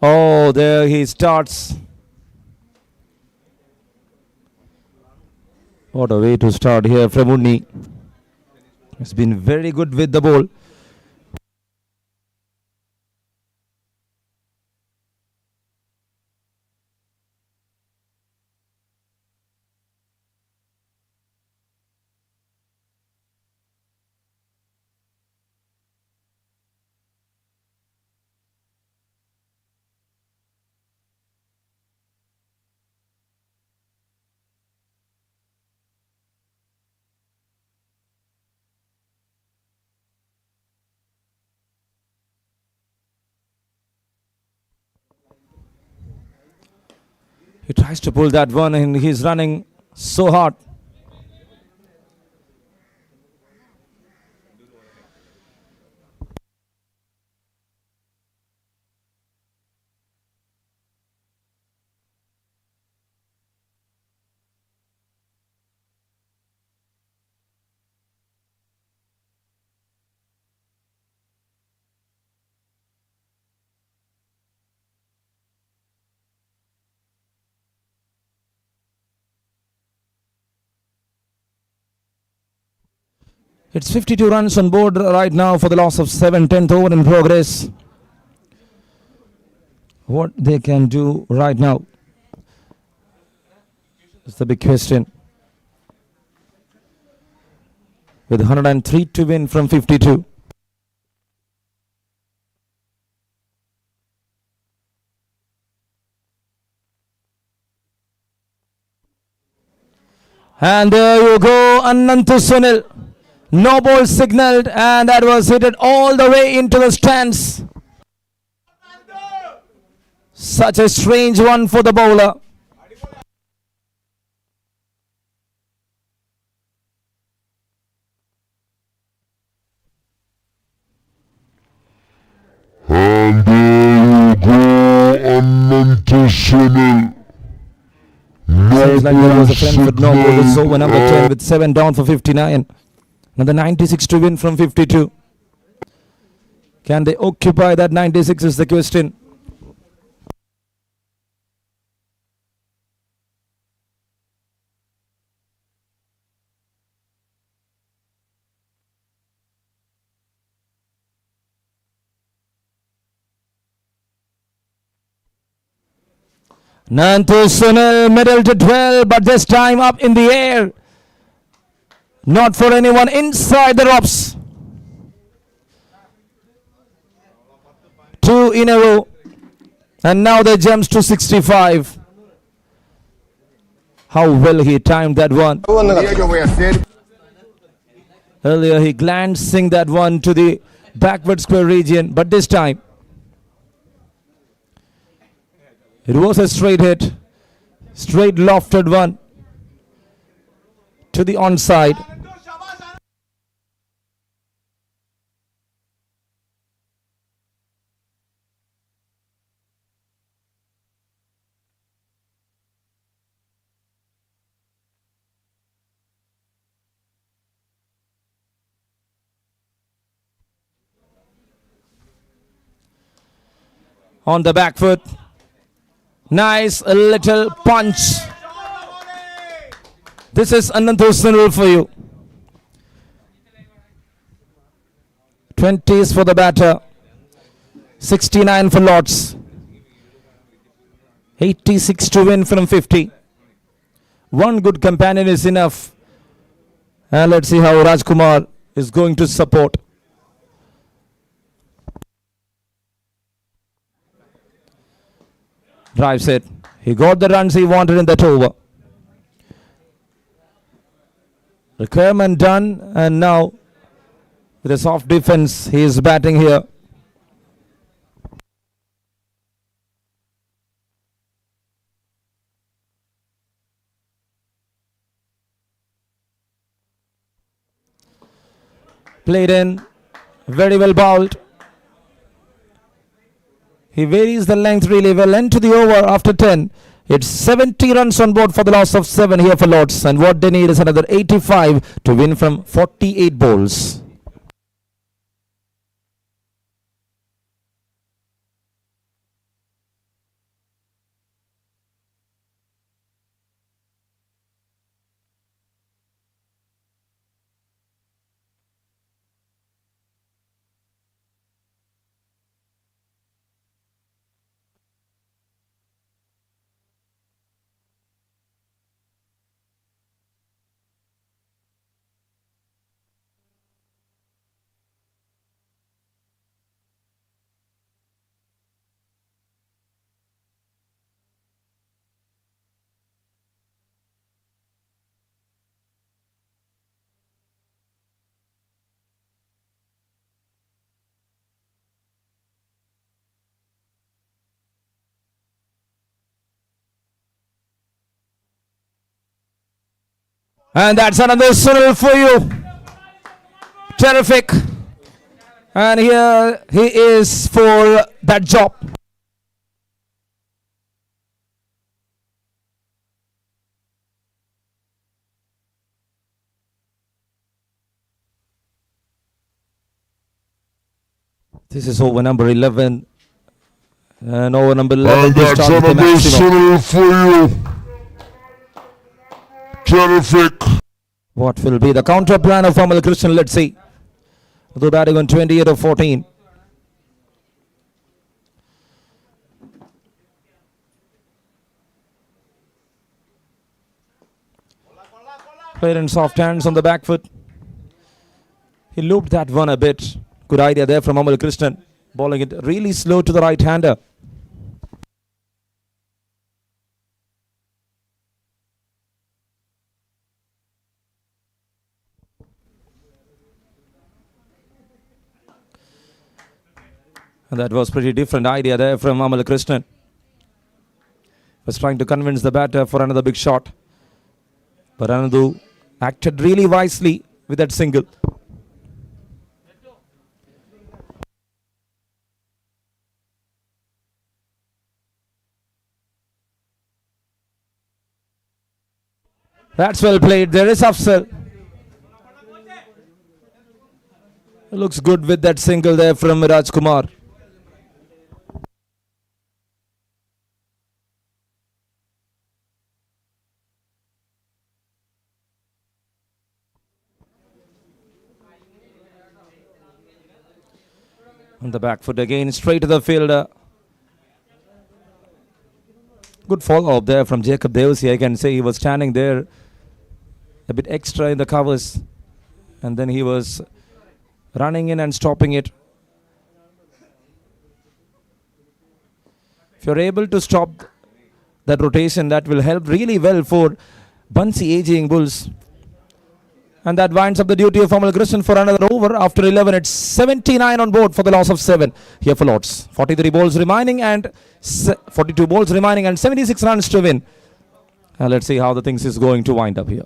Oh, there he starts. What a way to start here from Unni. He's been very good with the ball. He tries to pull that one and he's running so hard. It's 52 runs on board right now for the loss of 7. 10th over in progress. What they can do right now is the big question. With 103 to win from 52. And there you go, Anantu Sunil. No ball signaled, and that was hit it all the way into the stands. Such a strange one for the bowler. And there you go, Ananta Sunil. Seems like there was a friend with no ball. This is over number 10 with 7 down for 59. Another 96 to win from 52. Can they occupy that 96 is the question. Nantu Sunil, middle to 12, but this time up in the air. Not for anyone inside the ropes. 2 in a row. And now they jumps to 65. How well he timed that one. Earlier he glancing that one to the backward square region, but this time it was a straight hit, straight lofted one to the onside. On the back foot. Nice little punch. This is Anantu Sunil for you. 20s for the batter. 69 for Lords. 86 to win from 50. One good companion is enough. And let's see how Raj Kumar is going to support. Drives it. He got the runs he wanted in that over. Requirement done, and now with a soft defense he is batting here. Played in, very well bowled. He varies the length really well. End to the over after 10. It's 70 runs on board for the loss of 7 here for Lords. And what they need is another 85 to win from 48 balls. And that's another Sunil for you. Terrific. And here he is for that job. This is over number 11. And over number 11. And that's another Sunil for you. Terrific. What will be the counter plan of Amal Krishnan? Let's see. The batting on 28 of 14. Played in soft hands on the back foot. He looped that one a bit. Good idea there from Amal Krishnan. Bowling it really slow to the right-hander. And that was pretty different idea there from Amal Krishnan. Was trying to convince the batter for another big shot. But Anandu acted really wisely with that single. That's well played. There is Afsal. Looks good with that single there from Raj Kumar. On the back foot again, straight to the fielder. Good follow-up there from Jacob Devasi. I can say he was standing there a bit extra in the covers. And then he was running in and stopping it. If you're able to stop that rotation, that will help really well for Bansi aging Bulls. And that winds up the duty of Amal Krishnan for another over. After 11, it's 79 on board for the loss of 7 here for Lords. 43 balls remaining and 42 balls remaining and 76 runs to win. Let's see how the things is going to wind up here.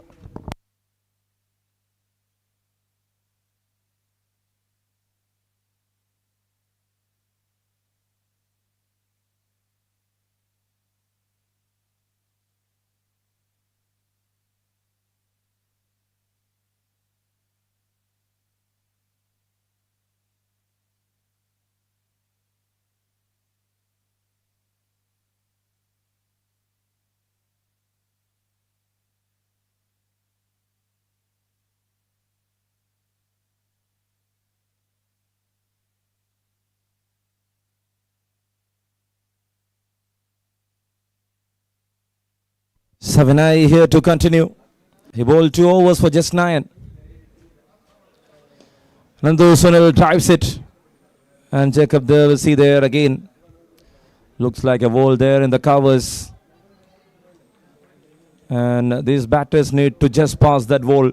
Savinai here to continue. He bowled 2 overs for just 9. Nandu Sunil drives it. And Jacob Devasi there again. Looks like a ball there in the covers. And these batters need to just pass that ball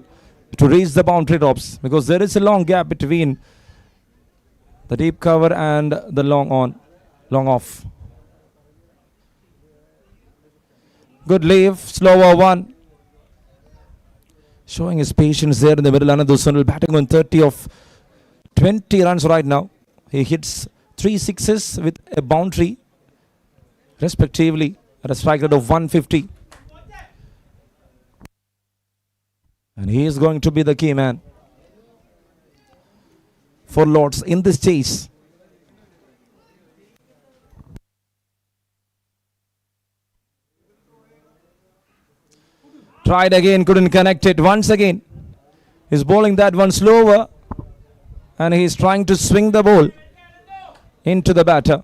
to reach the boundary tops, because there is a long gap between the deep cover and the long off. Good leave, slower one. Showing his patience there in the middle. Anandu Sunil batting on 30 of 20 runs right now. He hits 3 sixes with a boundary, respectively, at a strike rate of 150. And he is going to be the key man for Lords in this chase. Tried again, couldn't connect it. Once again, he's bowling that one slower, and he's trying to swing the ball into the batter.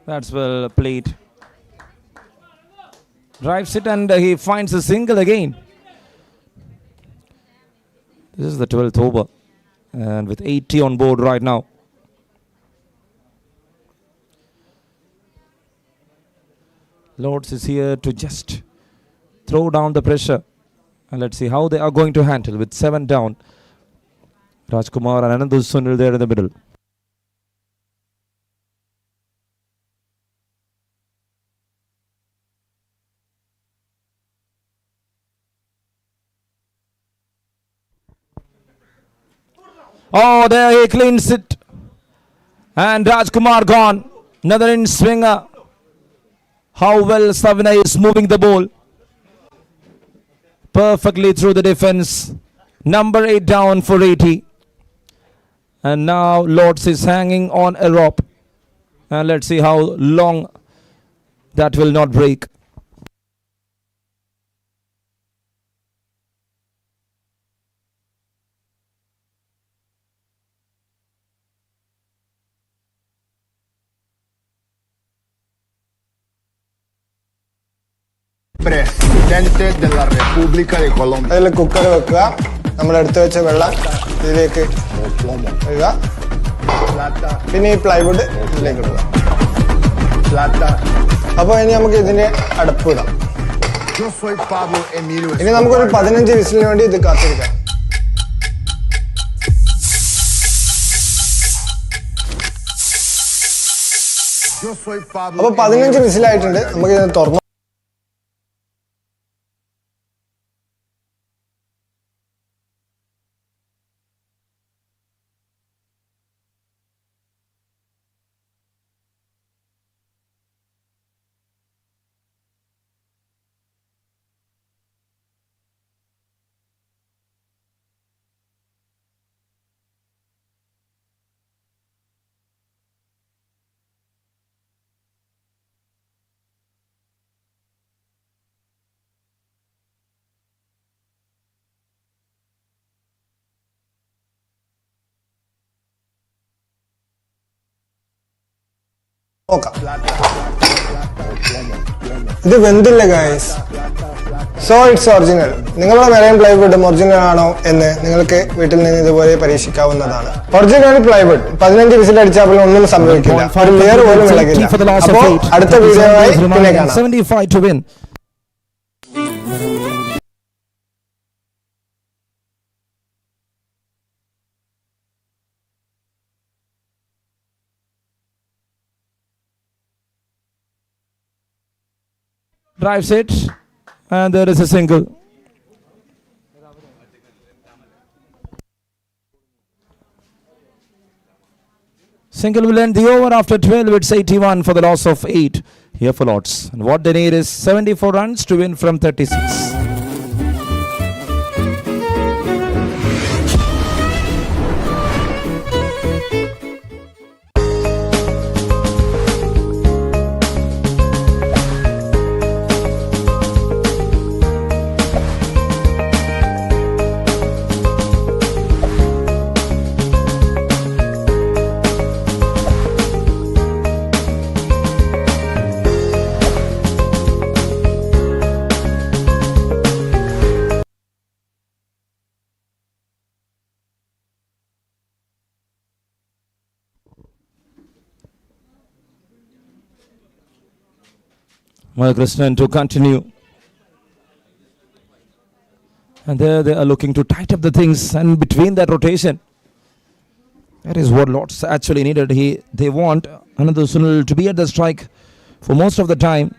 That's well played. Drives it and he finds a single again. This is the 12th over. And with 80 on board right now. Lords is here to just throw down the pressure. And let's see how they are going to handle with 7 down. Raj Kumar and Anandu Sunil there in the middle. Oh, there he cleans it. And Raj Kumar gone. Another in swinger. How well Savinay is moving the ball. Perfectly through the defense. Number 8 down for 80. And now Lords is hanging on a rope. And let's see how long that will not break. Presidente de la República de Colombia. അതിൽ cooker വെക്കുക. നമ്മൾ എടുത്തു വെച്ച വെള്ളം ഇതിലേക്ക് ഇടുക. പിന്നെ ഈ പ്ലൈവുഡ് ഇതിലേക്ക് ഇടുക. അപ്പോൾ ഇനി നമുക്ക് ഇതിന്റെ അടപ്പ് ഇടാം. ഇനി നമുക്കൊരു 15 വിസിലിന് വേണ്ടി ഇത് കാത്തിരിക്കാം. അപ്പൊ 15 വിസിലായിട്ടുണ്ട്. നമുക്ക് ഇത് തുറന്നു. നോക്കാം. ഇത് വെന്തില്ല ഗൈസ്. So its original. നിങ്ങളുടെ മെറൈൻ പ്ലൈവുഡ് ഒറിജിനൽ ആണോ എന്ന് നിങ്ങൾക്ക് വീട്ടിൽ നിന്ന് ഇതുപോലെ പരീക്ഷിക്കാവുന്നതാണ്. ഒറിജിനൽ പ്ലൈവുഡ് 15 വിസിൽ അടിച്ചാൽ ഒന്നും സംഭവിക്കില്ല. ഒരു ലെയർ പോലും ഇളകില്ല. അപ്പോൾ അടുത്ത വീഡിയോയായി പിന്നെ കാണാം. 75 to win. Drives it, and there is a single. Single will end the over after 12. It's 81 for the loss of 8 here for Lords. And what they need is 74 runs to win from 36. Krishnan to continue. And there they are looking to tighten up the things, and between that rotation, that is what Lords actually needed. They want another Sunil to be at the strike for most of the time.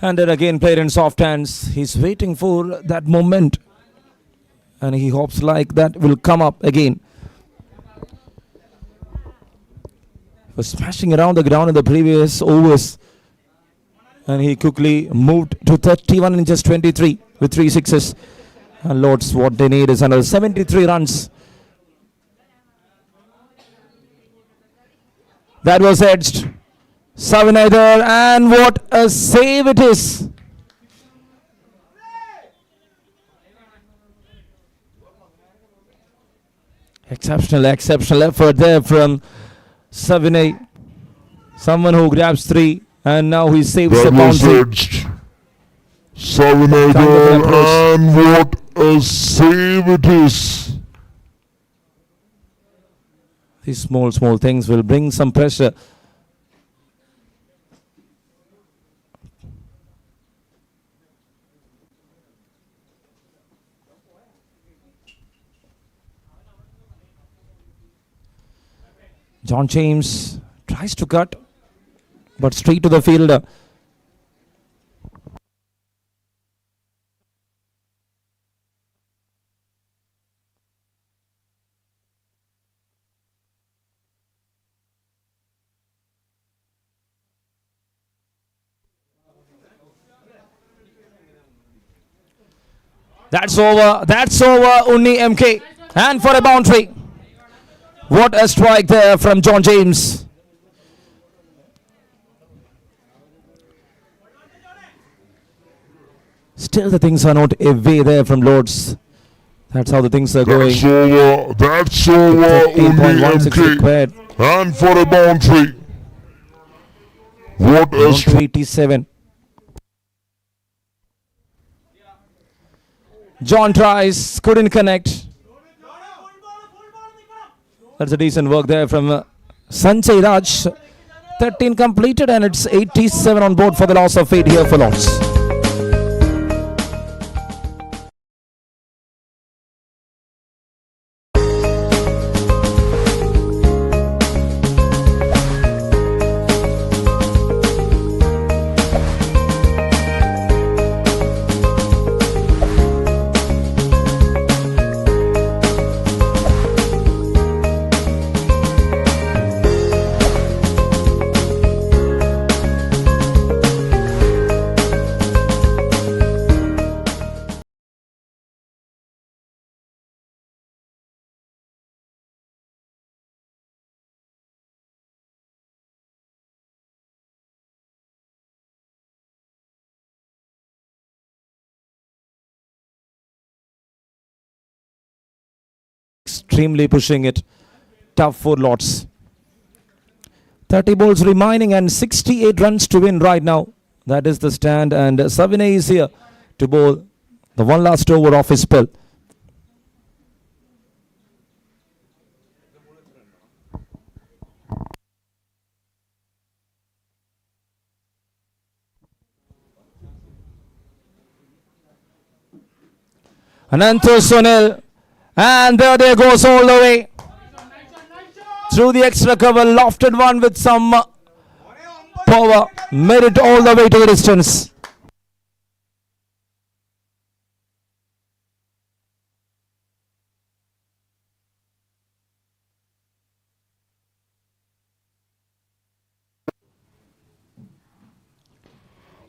And then again played in soft hands. He's waiting for that moment, and he hopes like that will come up again. He was smashing around the ground in the previous overs, and he quickly moved to 31 in just 23 with 3 sixes. And Lords, what they need is another 73 runs. That was edged. Savinay there, and what a save it is. Exceptional effort there from Savinay. Someone who grabs 3 and now he saves the That was boundary. edged. 7 Kind of an approach. and what a save it is. These small things will bring some pressure. John James tries to cut, but straight to the fielder. That's over. That's over, Unni MK. And for a boundary. What a strike there from John James. Still the things are not away there from Lords. That's how the things are going. That's over. That's over. Only 13.16 MK. required. And for a boundary. What a Down to 87. John tries, couldn't connect. That's a decent work there from Sanjay Raj. 13 completed and it's 87 on board for the loss of 8 here for Lords. Extremely pushing it. Tough for Lords. 30 balls remaining and 68 runs to win right now. That is the stand, and Savinay is here to bowl the one last over of his spell. Ananto Sunil, and there they goes all the way through the extra cover, lofted one with some power, made it all the way to the distance.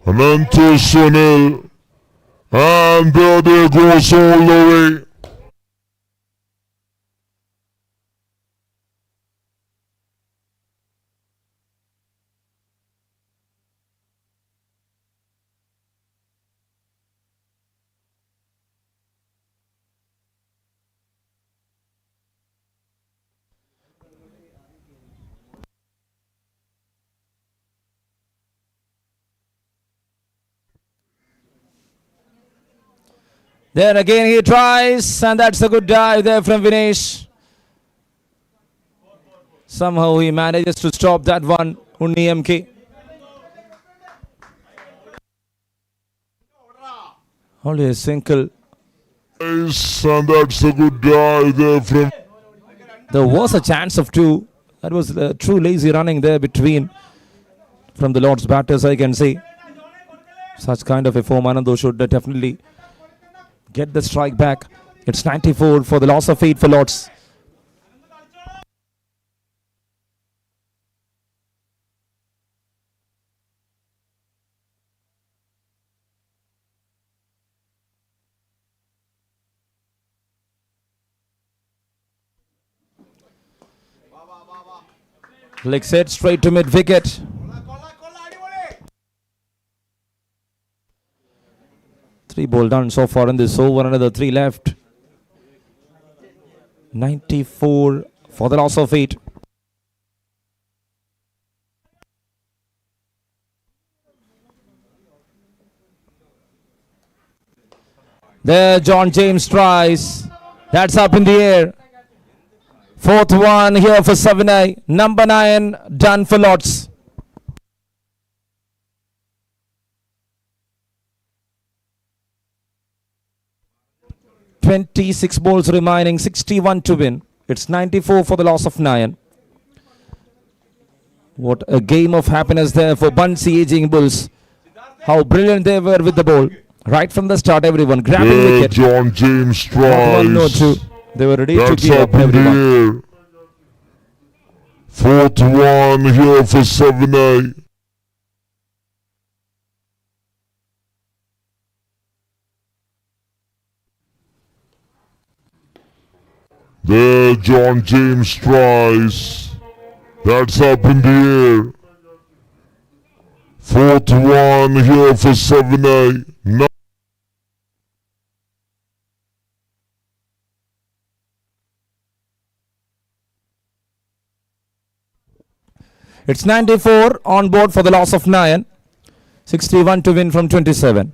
Ananto Sunil. And there they goes all the way. Then again he tries, and that's a good dive there from Vinesh. Somehow he manages to stop that one, Unni MK. Only a single. Nice, and that's a good dive there from. There was a chance of 2. That was true lazy running there between from the Lord's batters, I can say. Such kind of a form, Anando should definitely get the strike back. It's 94 for the loss of 8 for Lords. Flick set straight to mid wicket. Three ball done so far in this over, another 3 left. 94 for the loss of 8. There John James tries. That's up in the air. Fourth one here for 7. Number 9 done for Lords. "26 balls remaining, 61 to win. It's 94 for the loss of 9. What a game of happiness there for Bunsey Aging Bulls. How brilliant they were with the ball. Right from the start, everyone grabbing There wicket. John James Not one, no tries. two. They were ready to That's give up up, in everyone. the air. Fourth one here for 7. There John James tries. That's up in the air. Fourth one here for 7. No. It's 94 on board for the loss of 9. 61 to win from 27.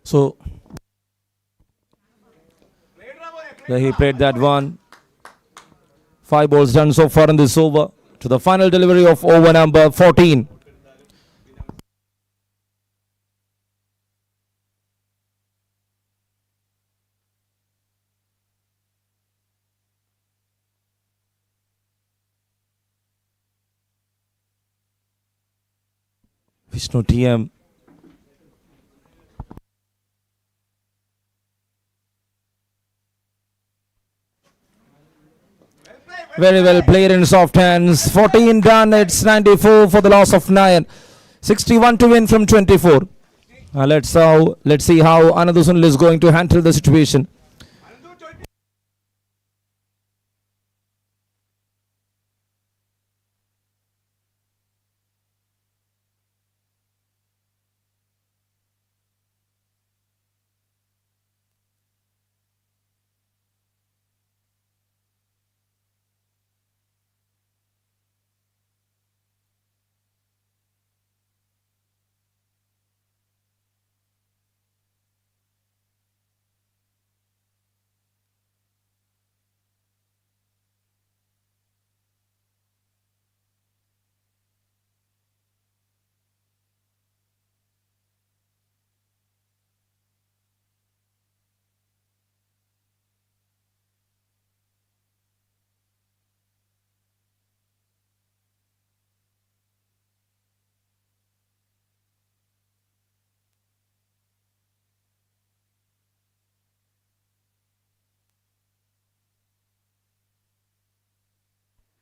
So there he played that one. 5 balls done so far in this over. To the final delivery of over number 14. Vishnu TM. Very well played in soft hands. 14 done. It's 94 for the loss of 9. 61 to win from 24. Let's see how Anadu Sunil is going to handle the situation.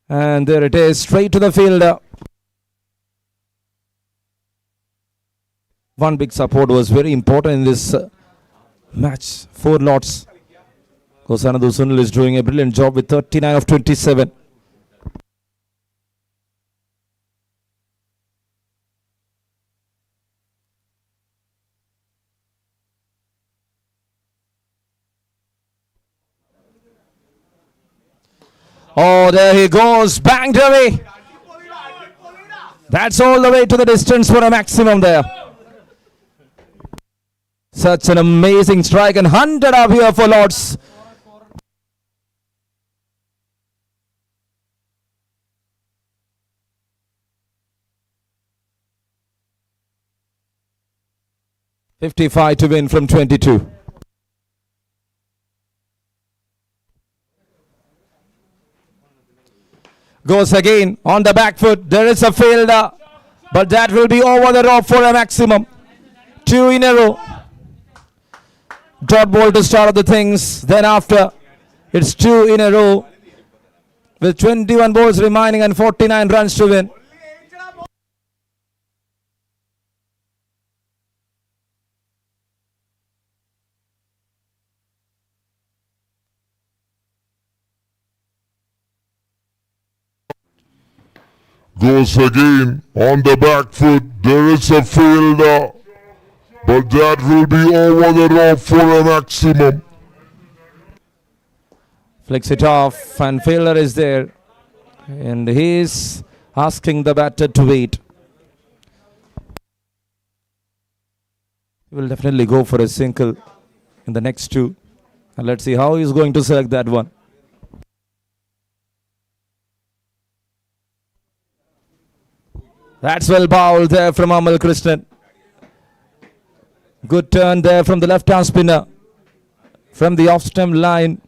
And there it is, straight to the fielder. One big support was very important in this match. 4 lots. Because Anadu Sunil is doing a brilliant job with 39 of 27. Oh, there he goes, banged away. That's all the way to the distance for a maximum there. Such an amazing strike and 100 up here for Lords. $55 to win from 22. Goes again on the back foot. There is a fielder, but that will be over the rope for a maximum. 2 in a row. Dot ball to start the things. Then after, it's 2 in a row with 21 balls remaining and 49 runs to win. Goes again on the back foot. There is a fielder, but that will be over the rope for a maximum. Flicks it off, and fielder is there. And he is asking the batter to wait. He will definitely go for a single in the next two. And let's see how he's going to select that one. That's well bowled there from Amal Krishnan. Good turn there from the left-hand spinner. From the off-stump line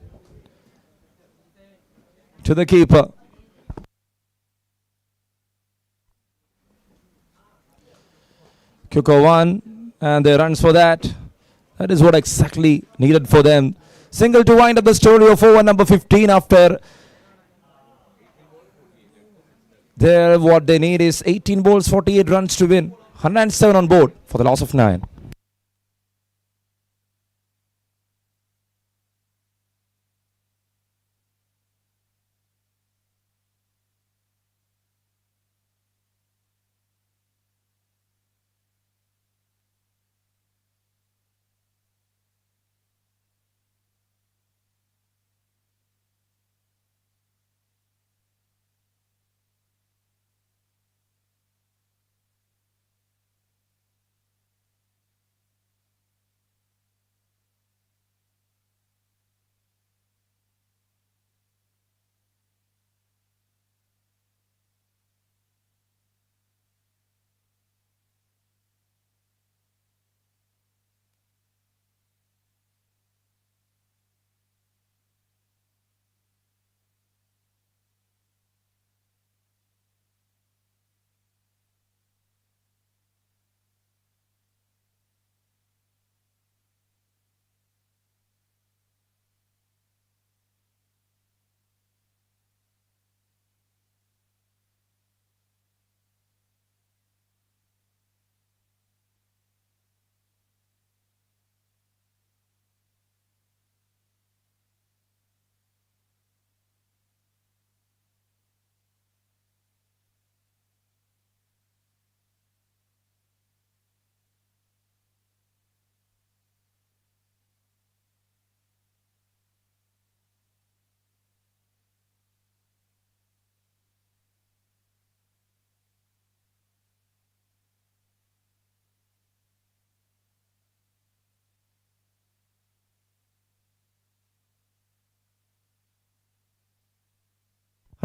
to the keeper. Kuko one, and they runs for that. That is what exactly needed for them. Single to wind up the story of over number 15 after there. What they need is 18 balls, 48 runs to win. 107 on board for the loss of 9.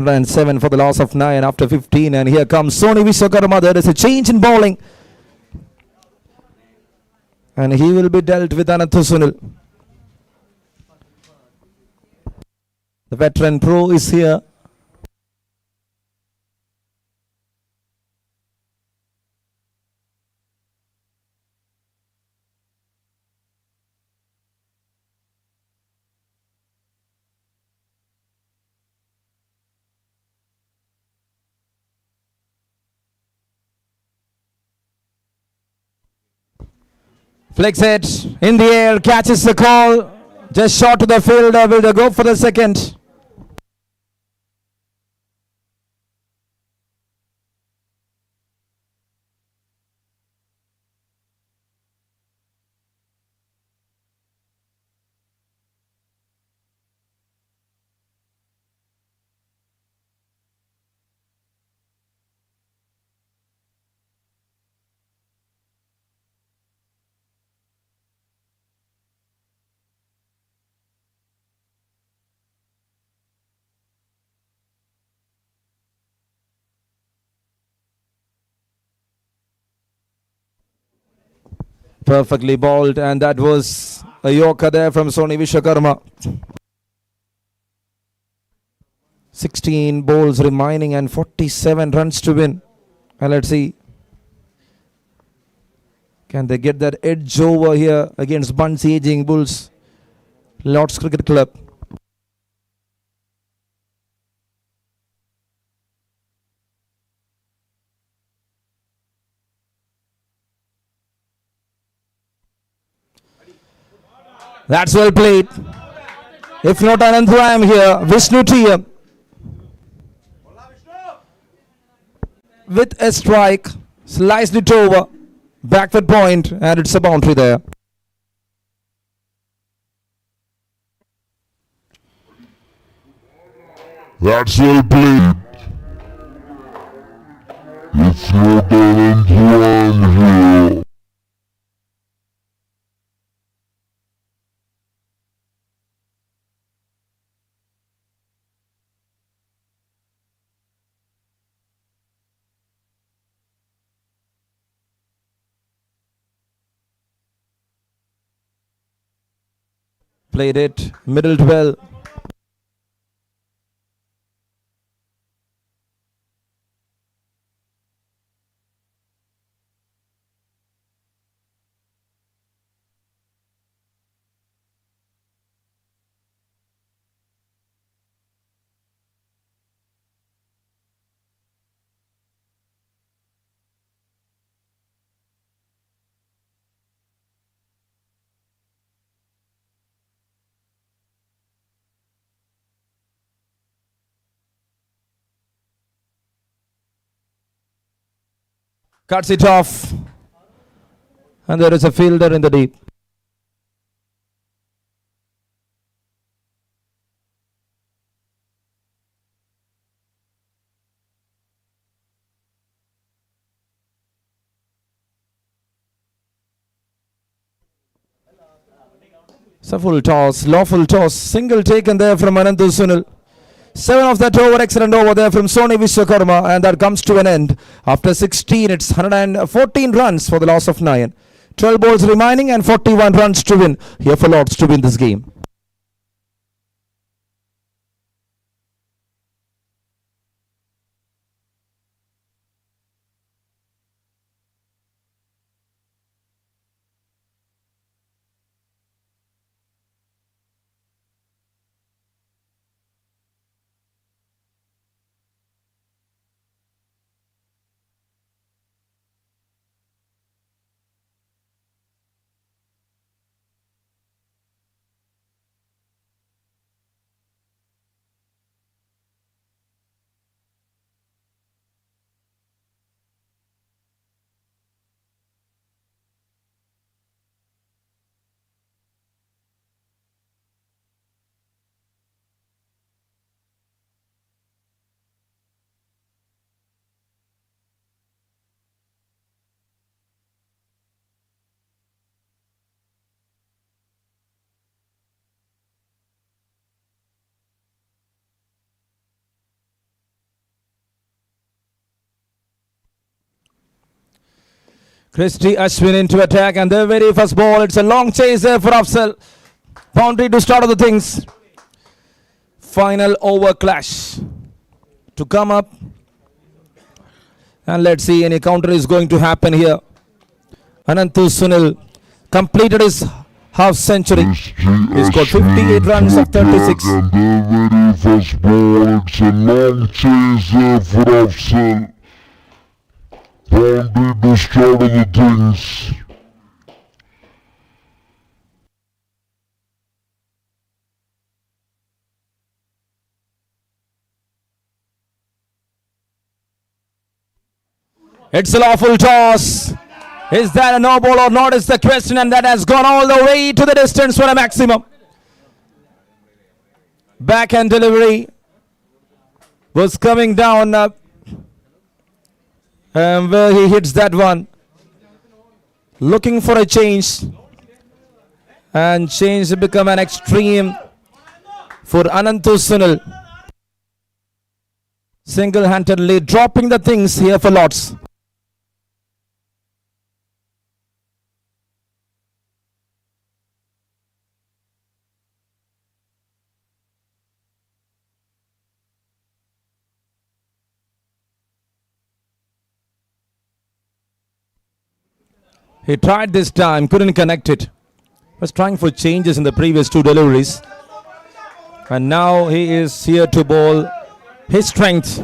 And 7 for the loss of 9 after 15. And here comes Sony Vishwakarma. There is a change in bowling. And he will be dealt with Anathu Sunil. The veteran pro is here. Flicks it in the air, catches the call. Just short to the fielder. Will they go for the second? Perfectly bowled, and that was a yorker there from Sony Vishwakarma. 16 balls remaining and 47 runs to win. And let's see, can they get that edge over here against Bunce aging Bulls, Lord's Cricket Club. That's well played. If not Ananthu, I am here. Vishnu to you. with a strike, sliced it over, back foot point, and it's a boundary there. That's well played. It's your turn to run here. Played it, middled well. Cuts it off. And there is a fielder in the deep. It's a full toss, lawful toss, single taken there from Anantu Sunil. 7 of that over, excellent over there from Sony Vishwakarma, and that comes to an end. After 16, it's 114 runs for the loss of 9. 12 balls remaining and 41 runs to win. Here for Lords to win this game. Christie Ashwin into attack, and the very first ball, it's a long chase there for Afzal. Boundary to start of the things. Final over clash to come up. And let's see, any counter is going to happen here. Anantu Sunil completed his half century. He scored 58 runs of 36. And the very first ball, it's a long chase there for Afzal. Boundary to start of the things. It's a lawful toss. Is that a no ball or not is the question, and that has gone all the way to the distance for a maximum. Backhand delivery was coming down where he hits that one. Looking for a change, and change to become an extreme for Anantu Sunil. Single-handedly dropping the things here for Lords. He tried this time, couldn't connect it. Was trying for changes in the previous 2 deliveries. And now he is here to bowl his strength.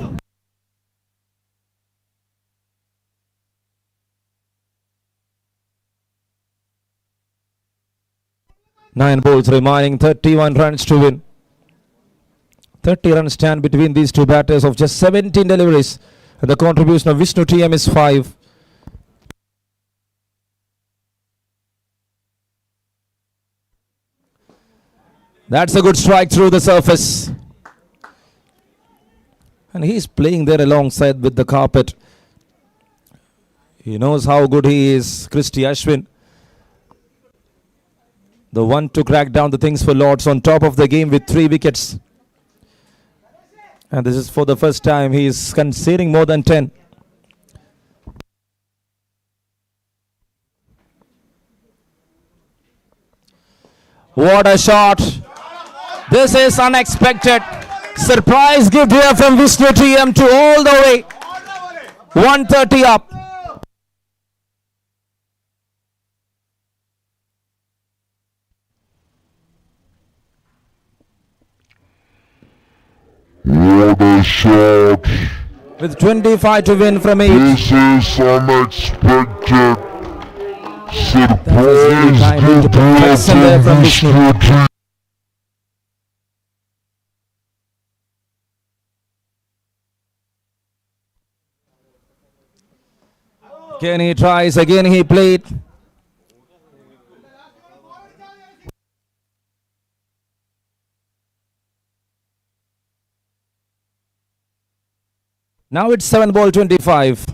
Nine balls remaining, 31 runs to win. 30 runs stand between these two batters of just 17 deliveries. The contribution of Vishnu TM is 5. That's a good strike through the surface. And he's playing there alongside with the carpet. He knows how good he is, Christie Ashwin. The one to crack down the things for Lords on top of the game with 3 wickets. And this is for the first time he is conceding more than 10. What a shot. This is unexpected. Surprise gift here from Vishnu TM to all the way. 130 up. What a shot. With 25 to win from 8. This is unexpected. really Surprise kind into gift here protection there from from Vishnu. Vishnu TM. Again he tries, again he played. Now it's 7 ball 25.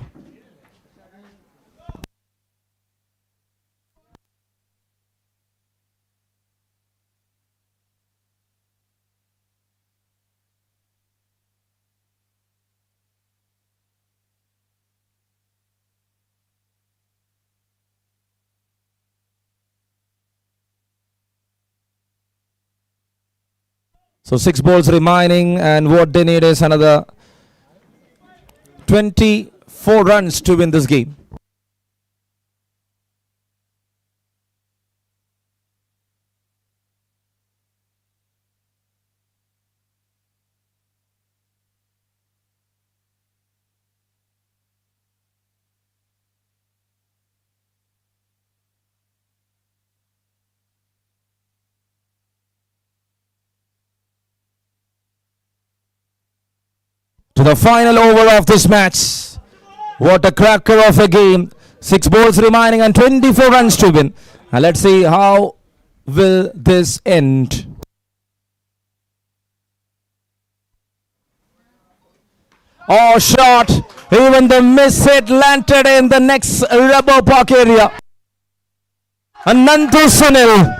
So 6 balls remaining, and what they need is another 24 runs to win this game. To the final over of this match. What a cracker of a game. 6 balls remaining and 24 runs to win. And let's see how will this end. Oh, shot. Even the miss hit landed in the next rubber park area. Anantu Sunil.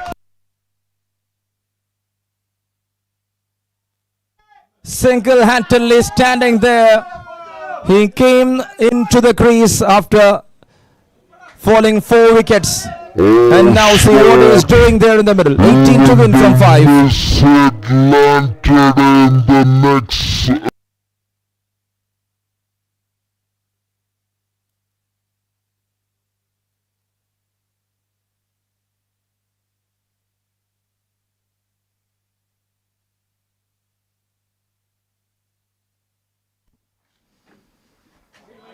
Single-handedly standing there. He came into the crease after falling 4 wickets. And now see what he is doing there in the middle. 18 to win from 5. This hit landed in the next.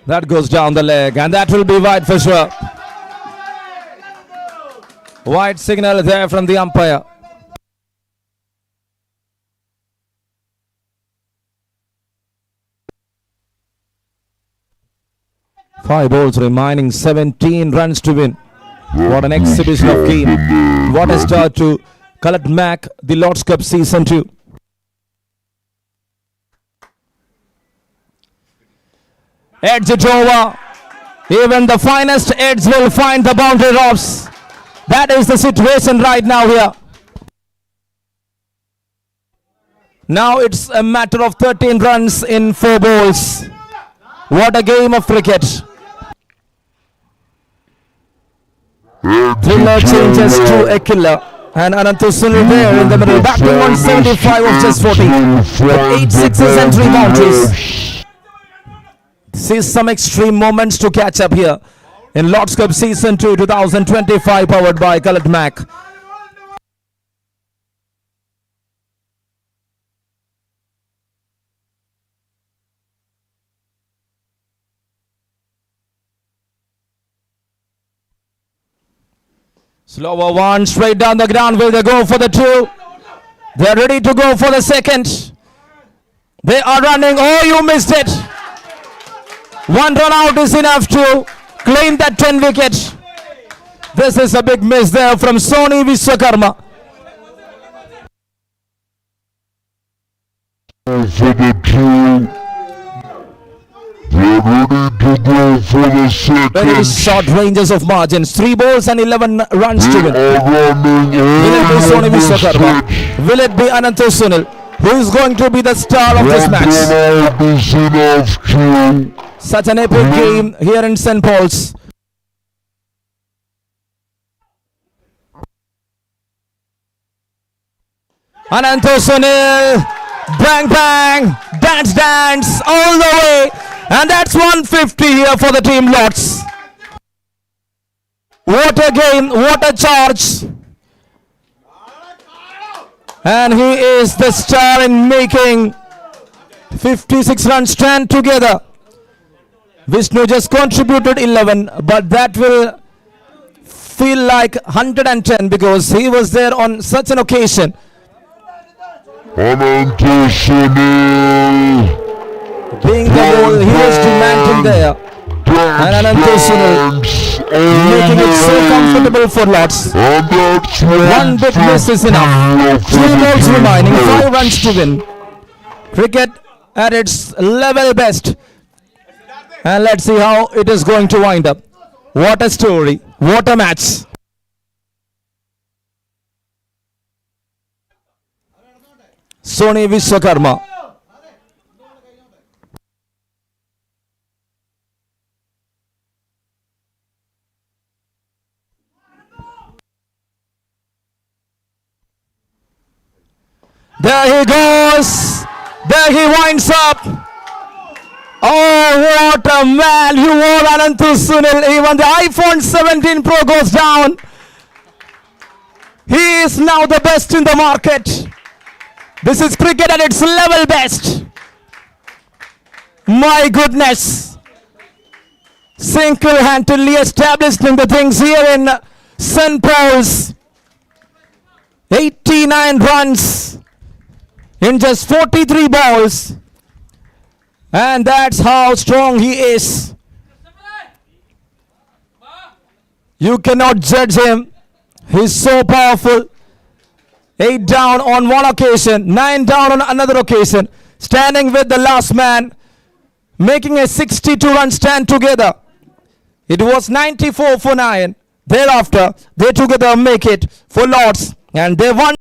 That goes down the leg, and that will be wide for sure. Wide signal there from the umpire. Five balls remaining, 17 runs to win. What an exhibition of game. What a start to Khaled Mack, the Lord's Cup Season 2. Edge it over. Even the finest edge will find the boundary ropes. That is the situation right now here. Now it's a matter of 13 runs in 4 balls. What a game of cricket. Thriller changes to a killer. And Anantu Sunil there in the middle. Batting 175 of just 40. With 8 sixes and 3 boundaries. See some extreme moments to catch up here in Lord's Cup Season 2 2025, powered by Khaled Mack. Slower one, straight down the ground. Will they go for the 2? They're ready to go for the second. They are running. Oh, you missed it. One run out is enough to claim that 10 wicket. This is a big miss there from Sony Vishwakarma. For the two. They're ready to go for the second. Very short ranges of margins. 3 balls and 11 runs to win. Will it be Sony Vishwakarma? Will it be Ananto Sunil? Who is going to be the star of this match? Such an epic game here in St. Paul's. Ananto Sunil, bang bang, dance dance all the way, and that's 150 here for the team Lots. What a game, what a charge. And he is the star in making 56 runs stand together. Vishnu just contributed 11, but that will feel like 110 because he was there on such an occasion. Ananto Sunil. Being the ball, he was demanding there. And Ananto Sunil making it so comfortable for Lots. One big miss is enough. 3 balls remaining, 5 runs to win. Cricket at its level best. And let's see how it is going to wind up. What a story. What a match. Sony Vishwakarma. There he goes. There he winds up. Oh, what a man. You all Ananto Sunil. Even the iPhone 17 Pro goes down. He is now the best in the market. This is cricket at its level best. My goodness. Single-handedly establishing the things here in St. Paul's. 89 runs in just 43 balls. And that's how strong he is. You cannot judge him. He's so powerful. 8 down on one occasion, 9 down on another occasion, standing with the last man, making a 62-run stand together. It was 94 for 9. Thereafter, they together make it for Lots, and they won.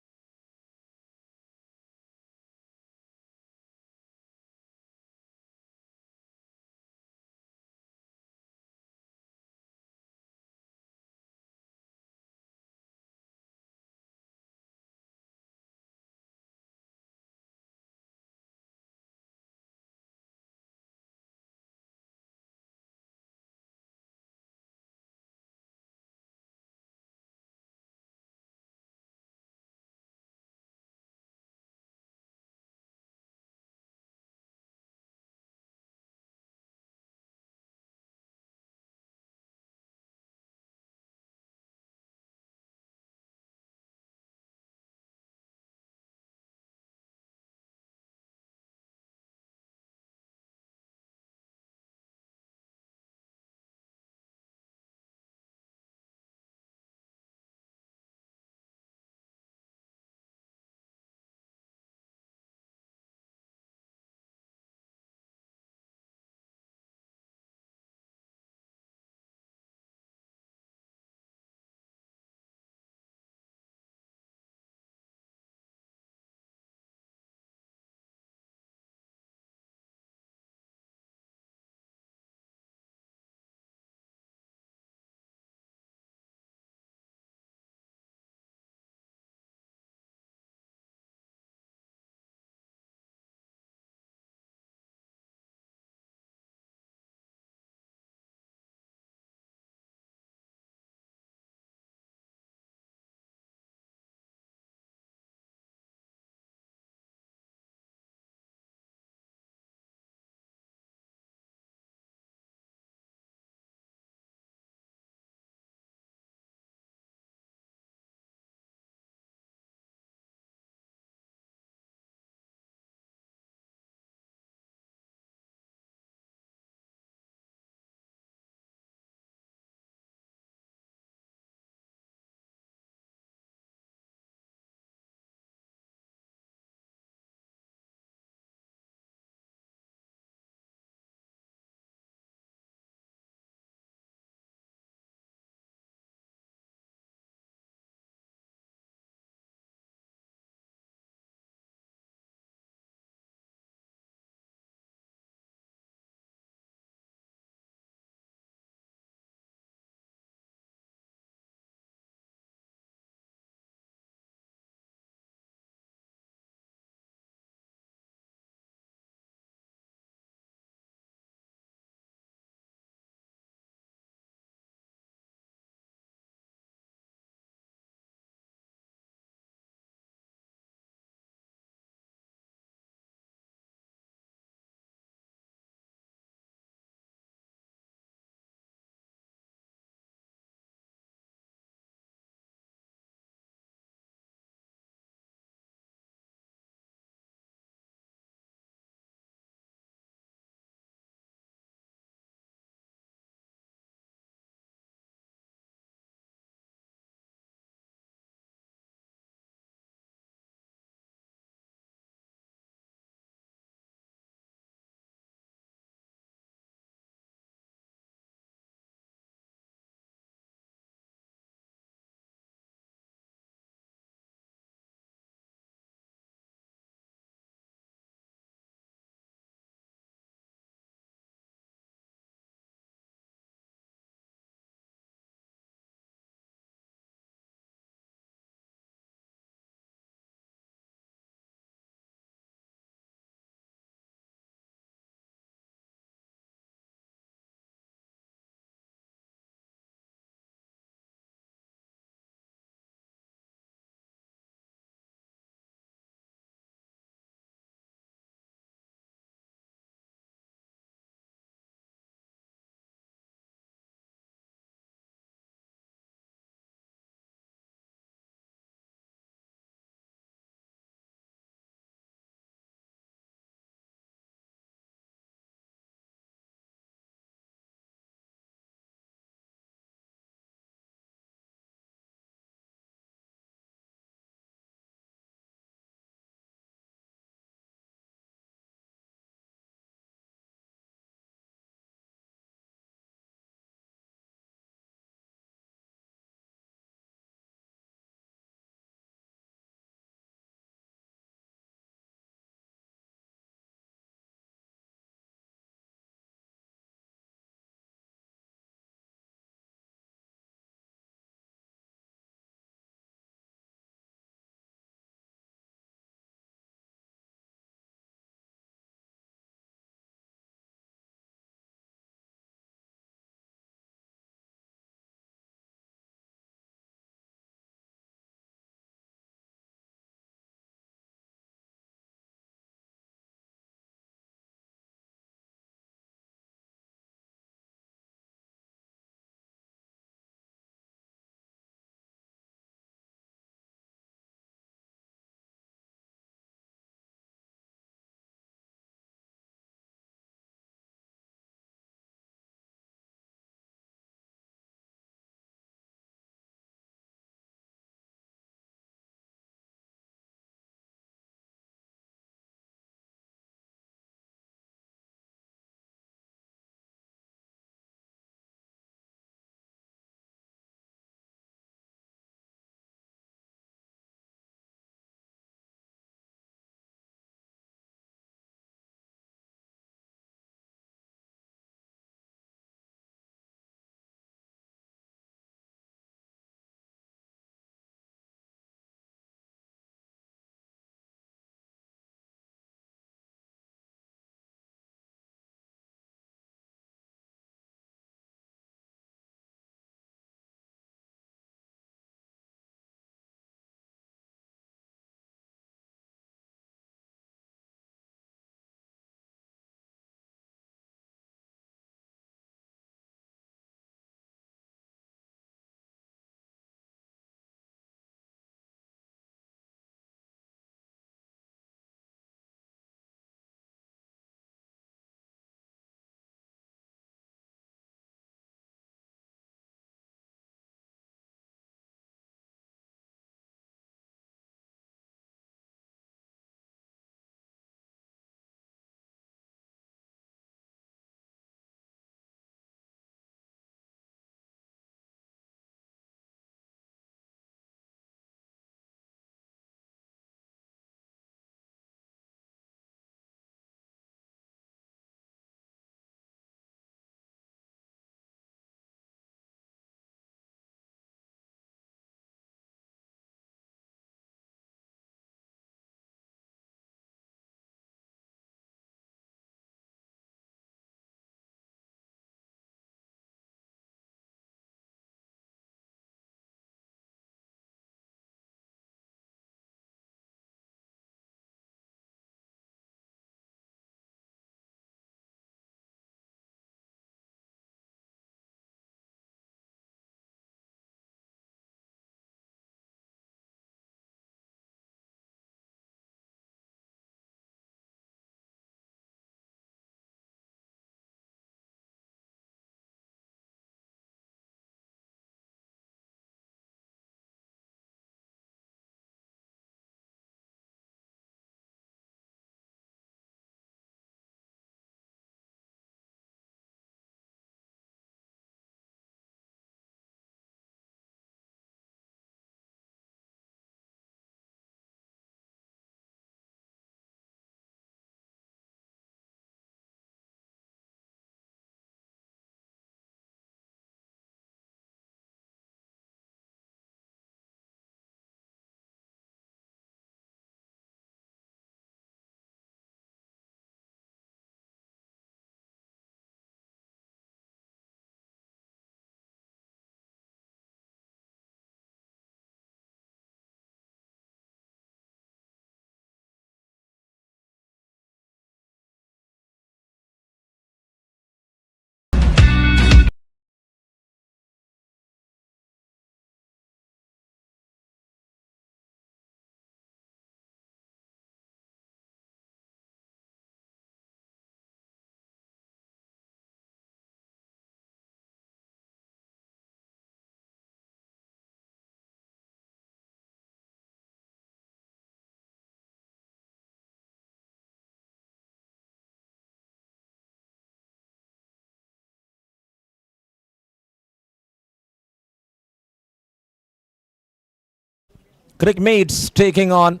Crickmates taking on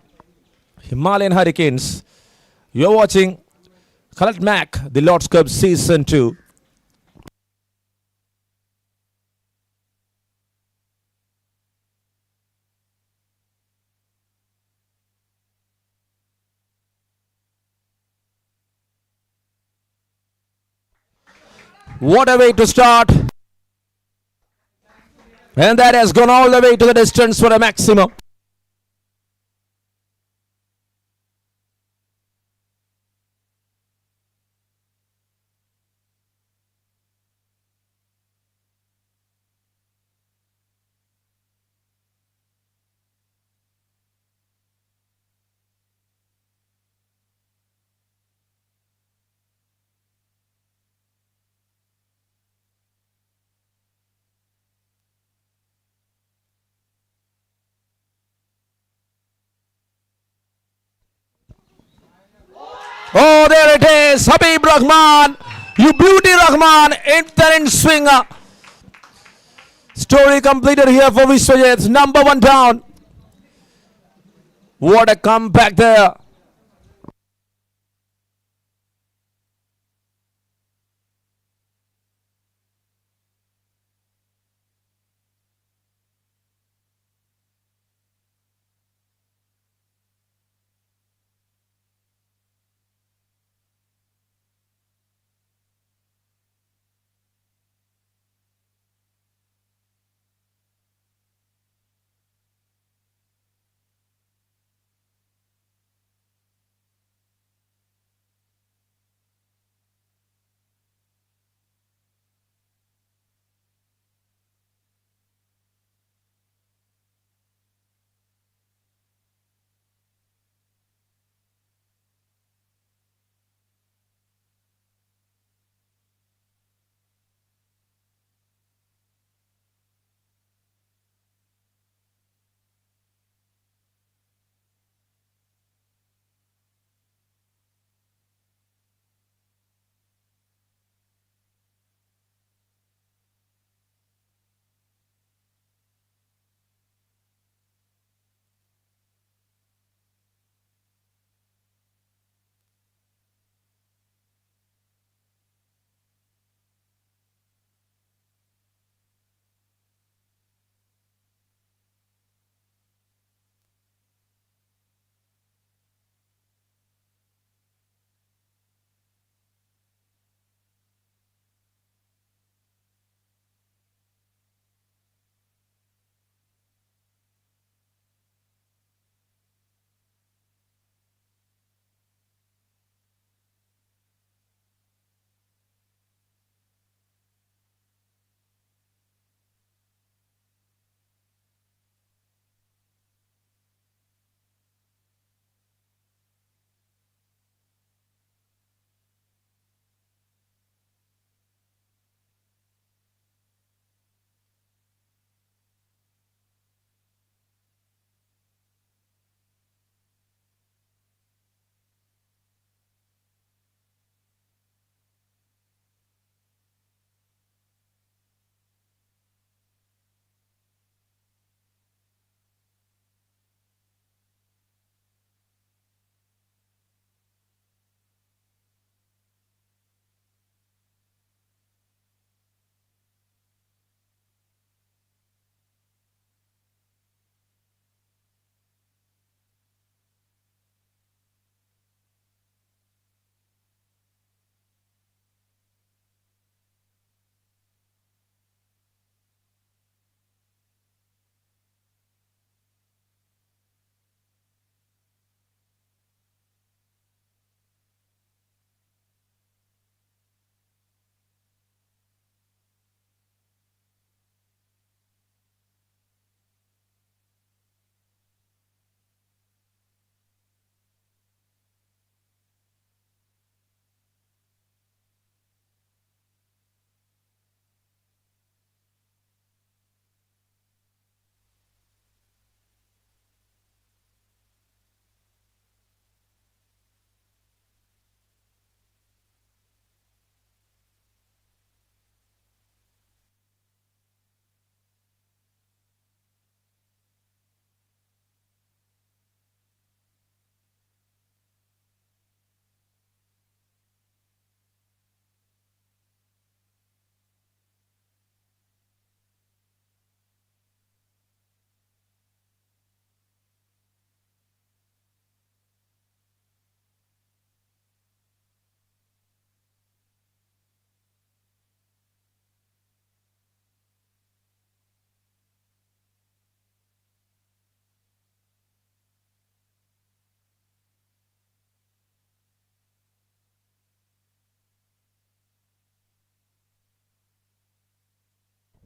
Himalayan Hurricanes. You're watching Climax, the Lord's Cup Season 2. What a way to start. And that has gone all the way to the distance for a maximum. Oh, there it is. Habib Rahman. You beauty, Rahman. Entering swinger. Story completed here for Vishwajit. Number 1 down. What a comeback there.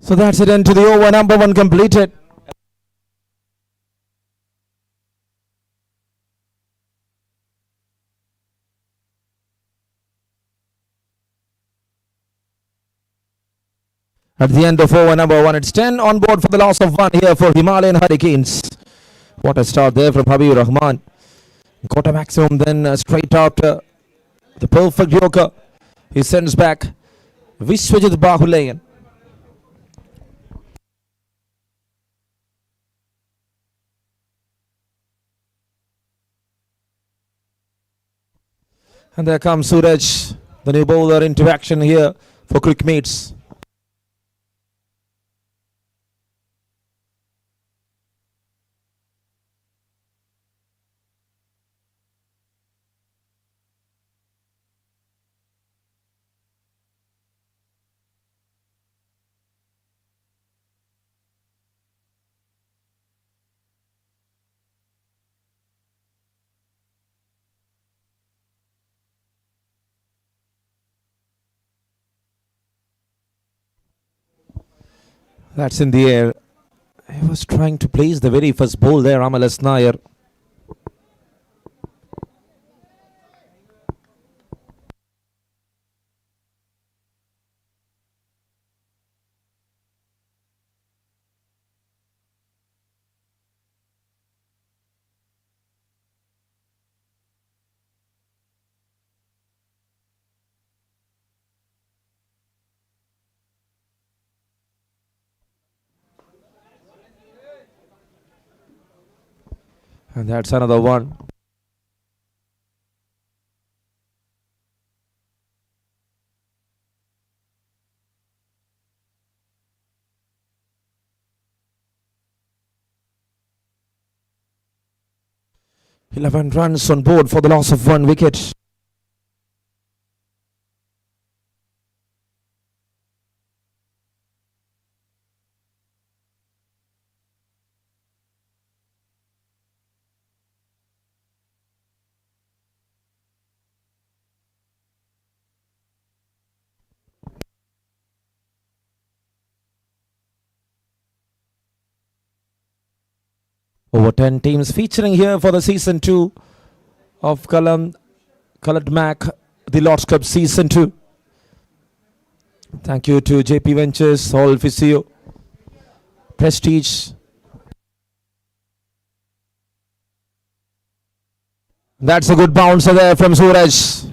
So that's it, end to the over. Number 1 completed. At the end of over number 1, it's 10 on board for the loss of 1 here for Himalayan Hurricanes. What a start there from Habib Rahman. Got a maximum, then straight after the perfect Yorker. He sends back Vishwajit Bahulayan. And there comes Suraj, the new bowler, into action here for quick mates. That's in the air. He was trying to place the very first ball there, Amalas Nair. And that's another one. "11 runs on board for the loss of 1 wicket. Over 10 teams featuring here for the season 2 of Colored Mac, the Lord's Cup season 2. Thank you to JP Ventures, All Physio, Prestige. That's a good bouncer there from Suraj.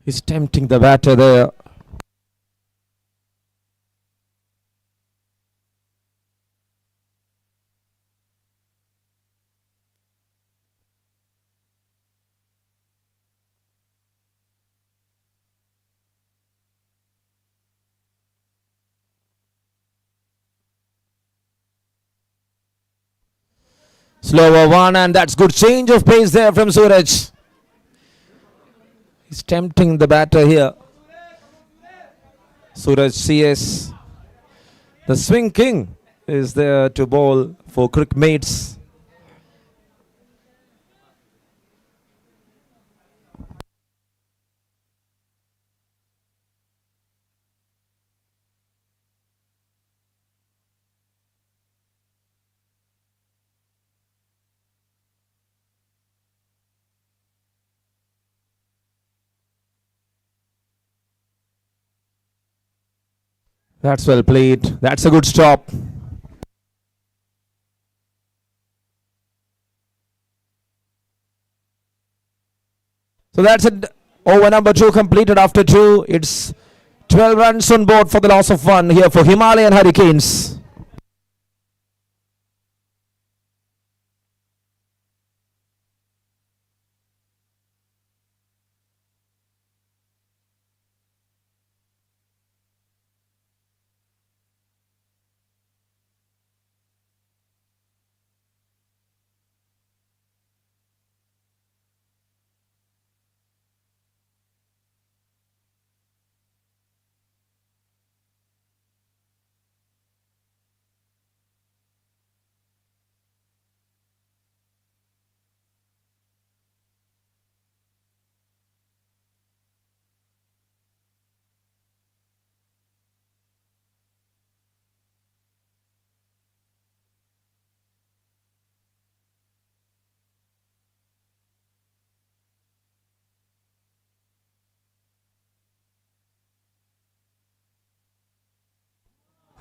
He's tempting the batter there. Slower one, and that's good change of pace there from Suraj. He's tempting the batter here. Suraj CS, the swing king, is there to bowl for cricket mates. That's well played. That's a good stop. So that's it. Over number 2 completed after 2. It's 12 runs on board for the loss of 1 here for Himalayan Hurricanes.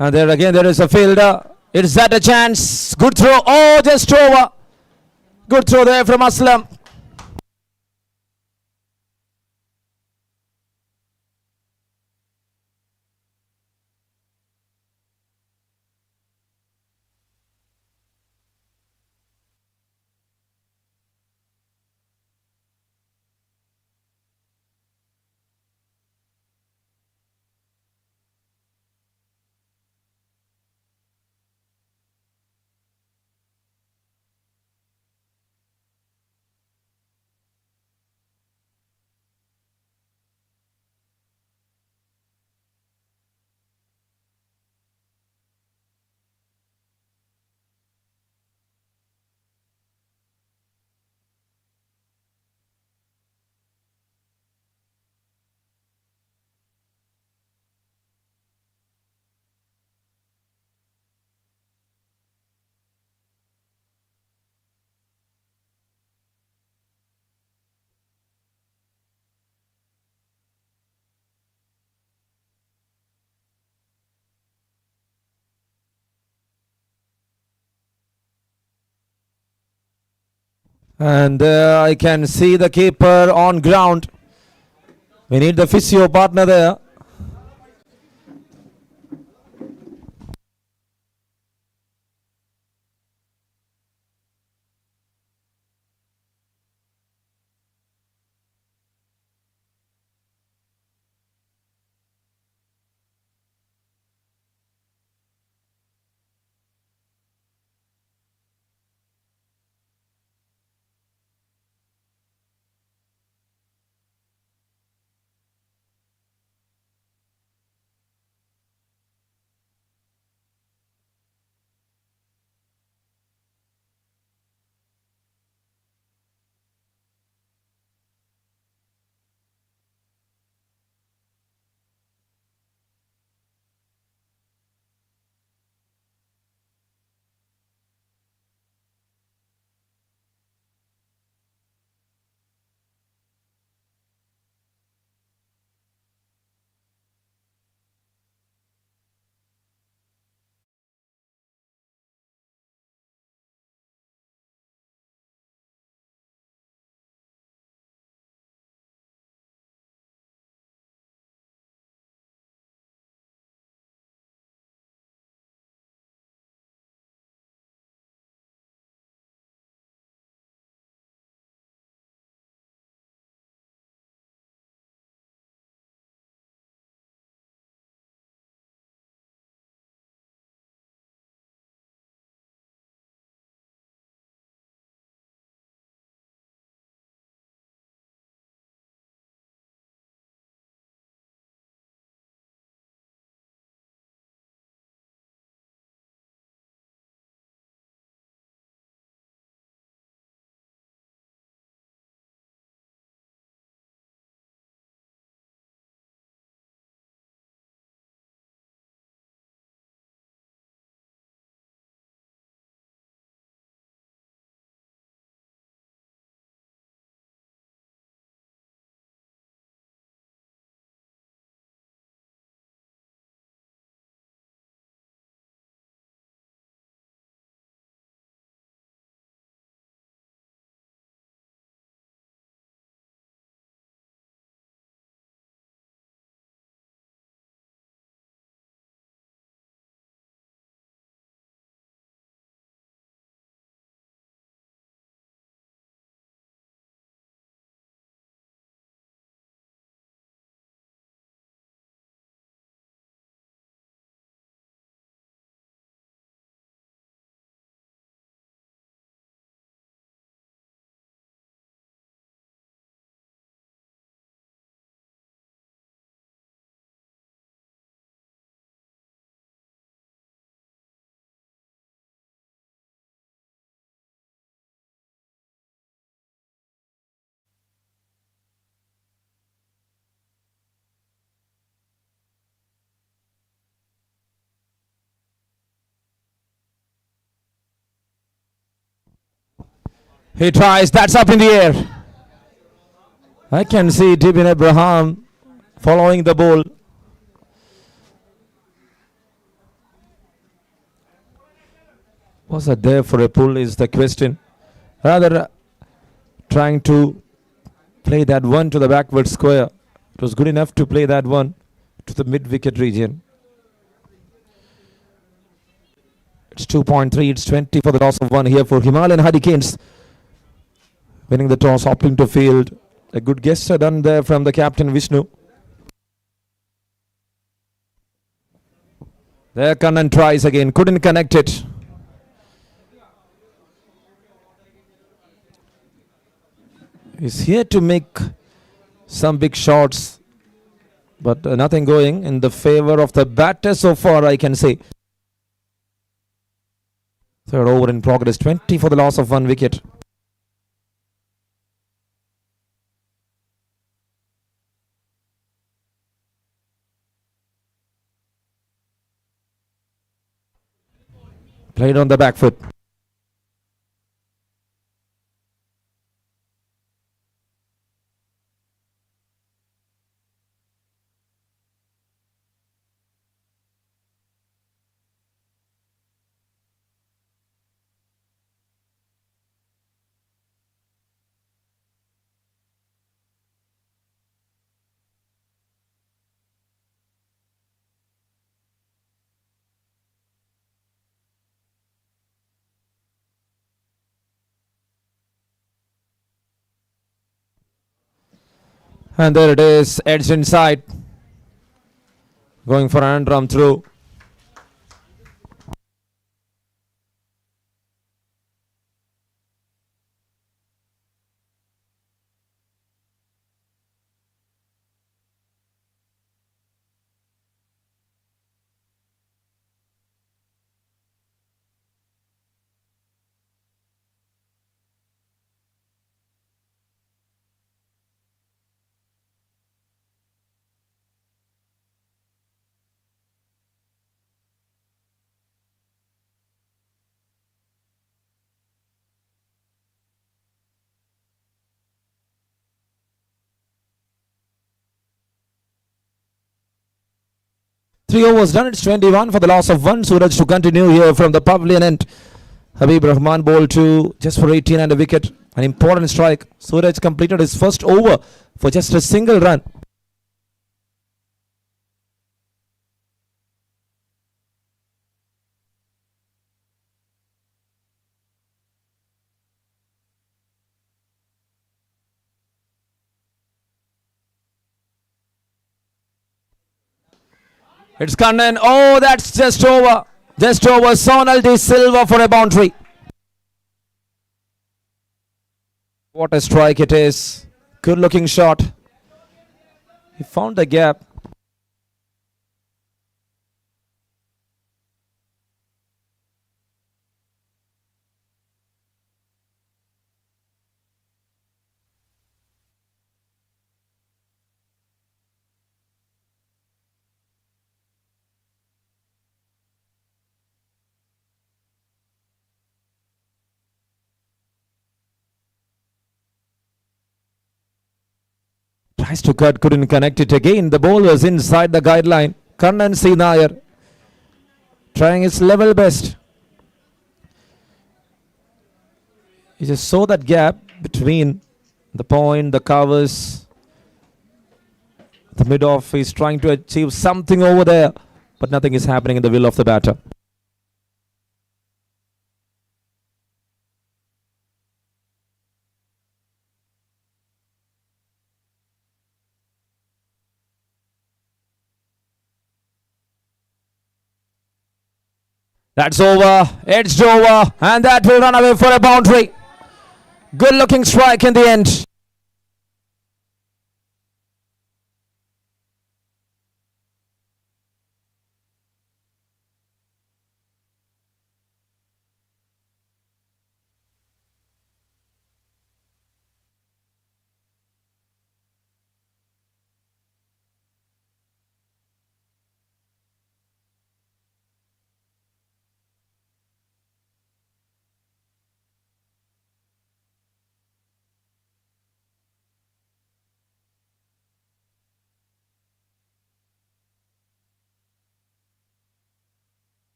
And there again, there is a fielder. It's that a chance. Good throw. Oh, just over. Good throw there from Aslam. And I can see the keeper on ground. We need the physio partner there. He tries. That's up in the air. I can see Tibin Abraham following the ball. Was that there for a pull is the question. Rather trying to play that one to the backward square. It was good enough to play that one to the mid-wicket region. It's 2.3, it's 20 for the loss of one here for Himalayan Hurricanes. Winning the toss, opting to field. A good gesture done there from the captain Vishnu. There Kannan tries again, couldn't connect it. He's here to make some big shots, but nothing going in the favor of the batter so far, I can say. Third over in progress, 20 for the loss of one wicket. Played on the back foot. And there it is, edged inside. Going for an run through. Three overs done, it's 21 for the loss of one. Suraj to continue here from the pavilion end. Habib Rahman bowled to just for 18 and a wicket. An important strike. Suraj completed his first over for just a single run. It's Kannan. Oh, that's just over. Just over. Sonal De Silva for a boundary. What a strike it is. Good looking shot. He found the gap. Tries to cut, couldn't connect it again. The ball was inside the guideline. Kannan C. Nair trying his level best. He just saw that gap between the point, the covers, the mid-off. He's trying to achieve something over there, but nothing is happening in the will of the batter. That's over, edged over, and that will run away for a boundary. Good looking strike in the end.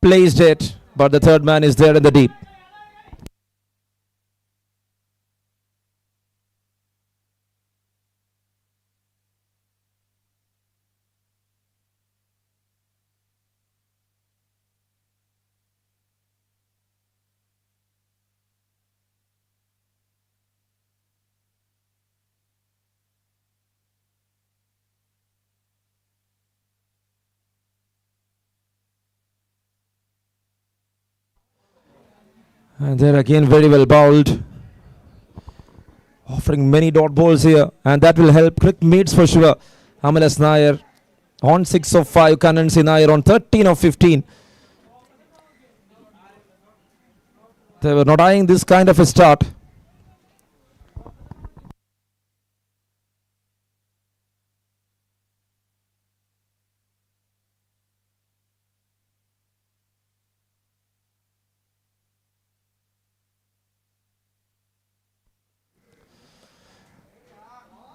placed it, but the third man is there in the deep. And they're again very well bowled, offering many dot balls here, and that will help quick meets for sure. Amalas Nair on 6 of 5, Kanansi Nair on 13 of 15. They were not eyeing this kind of a start.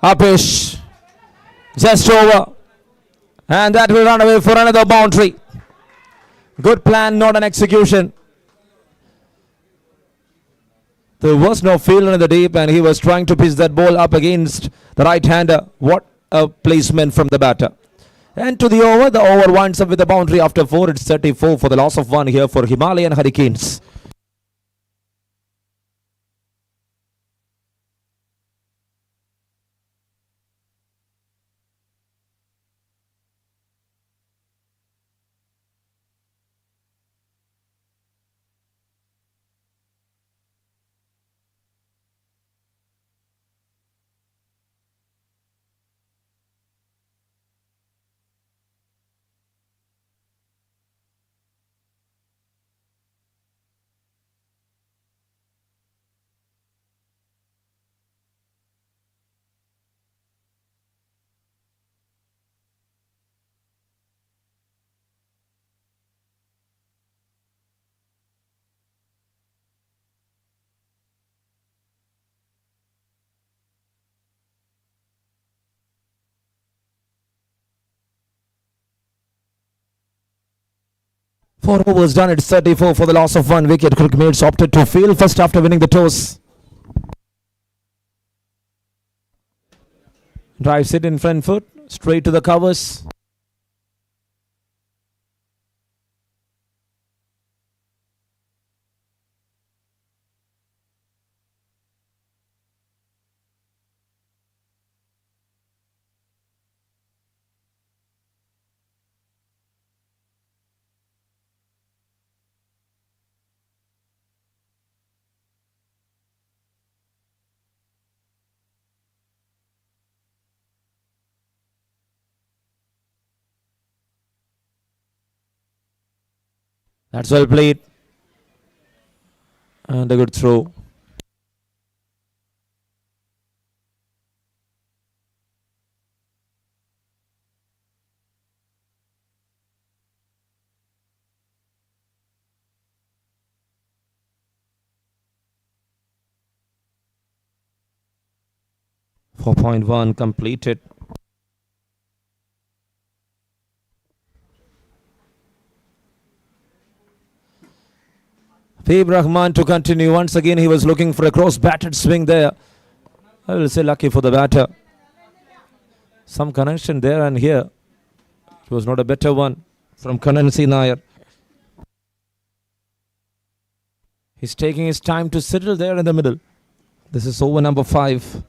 Upish, just over, and that will run away for another boundary. Good plan, not an execution. There was no fielder in the deep, and he was trying to pitch that ball up against the right-hander. What a placement from the batter. And to the over winds up with the boundary after 4. It's 34 for the loss of 1 here for Himalayan Hurricanes. Four overs done. It's 34 for the loss of 1 wicket. Crickmates opted to field first after winning the toss. Drives it in front foot, straight to the covers. That's well played. And a good throw. .1 completed. Habib Rahman to continue. Once again, he was looking for a cross-batted swing there. I will say lucky for the batter. Some connection there and here. It was not a better one from Kanansi Nair. He's taking his time to settle there in the middle. This is over number 5.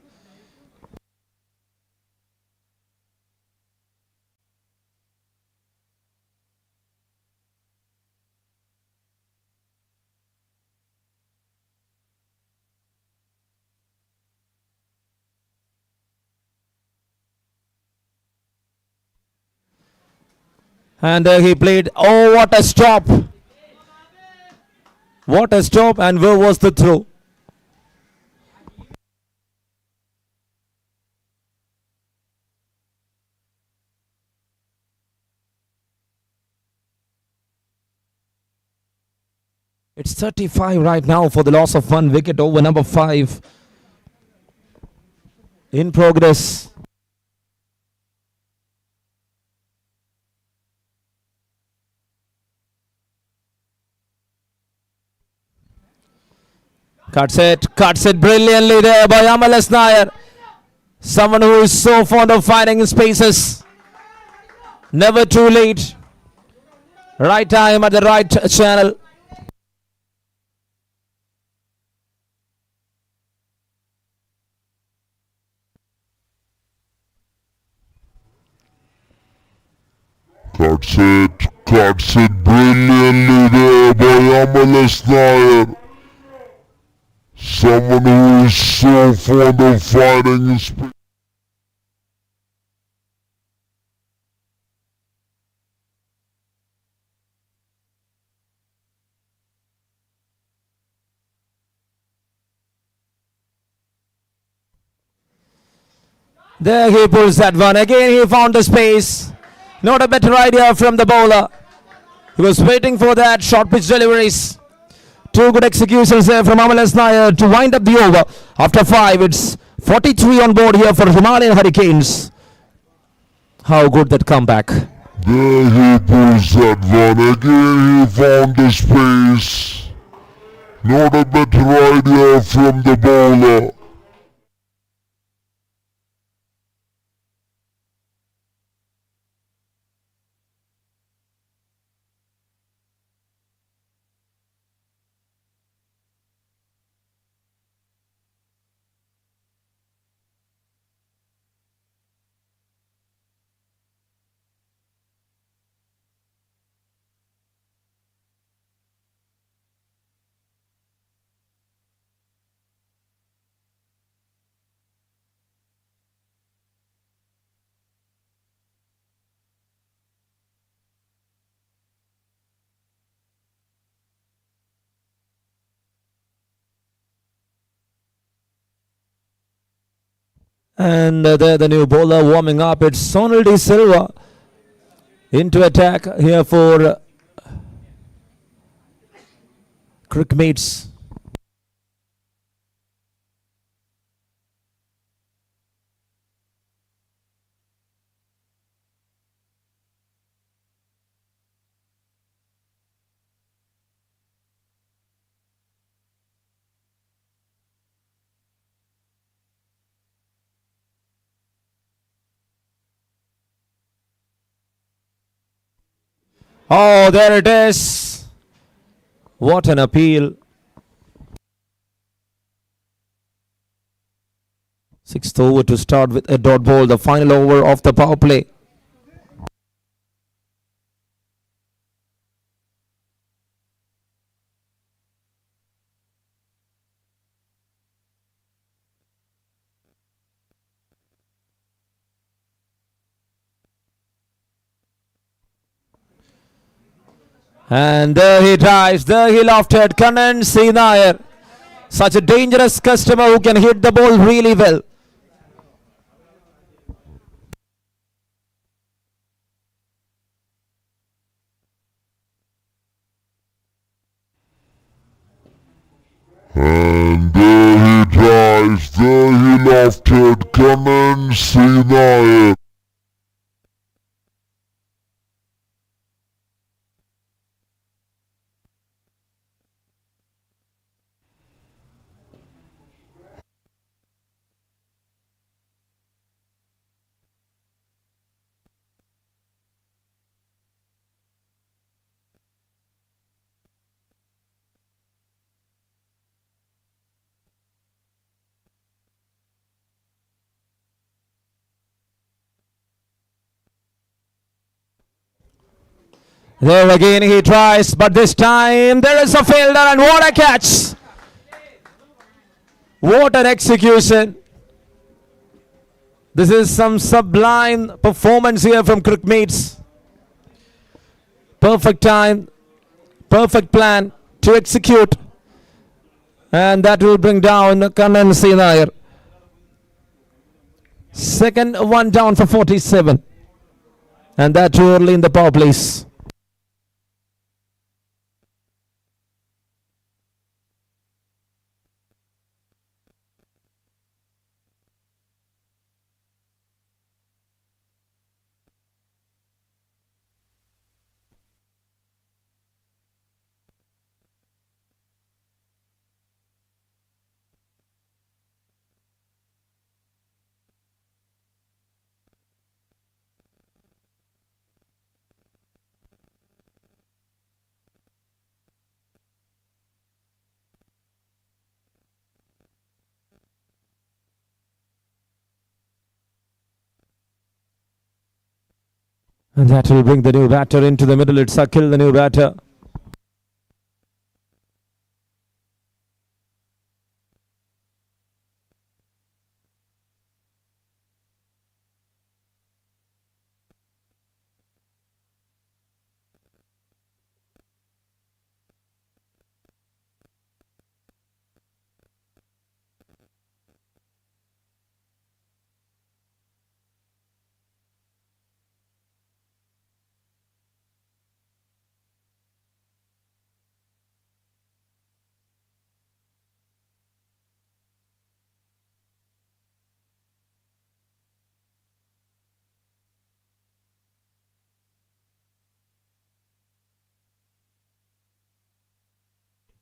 And he played. Oh, what a stop! What a stop, and where was the throw? It's 35 right now for the loss of 1 wicket over number 5. In progress. Cuts it brilliantly there by MLS Nair. Someone who is so fond of finding spaces. Never too late. Right time at the right channel. Cuts it brilliantly there by MLS Nair. Someone who is so fond of finding space. There he pulls that one. Again he found the space. Not a better idea from the bowler. He was waiting for that short pitch deliveries. Two good executions there from MLS Nair to wind up the over. After 5, it's 43 on board here for Himalayan Hurricanes. How good that comeback. There he pulls that one. Again he found the space. Not a better idea from the bowler. And there the new bowler warming up. It's Sonal De Silva into attack here for Crickmates. Oh, there it is. What an appeal. Sixth over to start with a dot ball, the final over of the power play. And there he drives, there he lofted, Kannan C. Nair. Such a dangerous customer who can hit the ball really well. And there he drives, there he lofted, Kannan C. Nair. There again he tries, but this time there is a fielder, and what a catch! What an execution! This is some sublime performance here from Crickmates. Perfect time, perfect plan to execute, and that will bring down Kannan C. Nair. Second one down for 47, and that too early in the power plays. And that will bring the new batter into the middle. It's Akil, the new batter.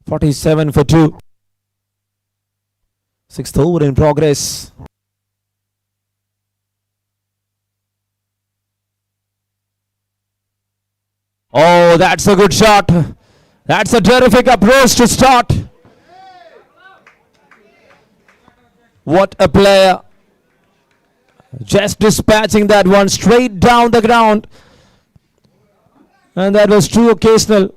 .47 for 2. Sixth over in progress. Oh, that's a good shot. That's a terrific approach to start. What a player. Just dispatching that one straight down the ground. And that was too occasional.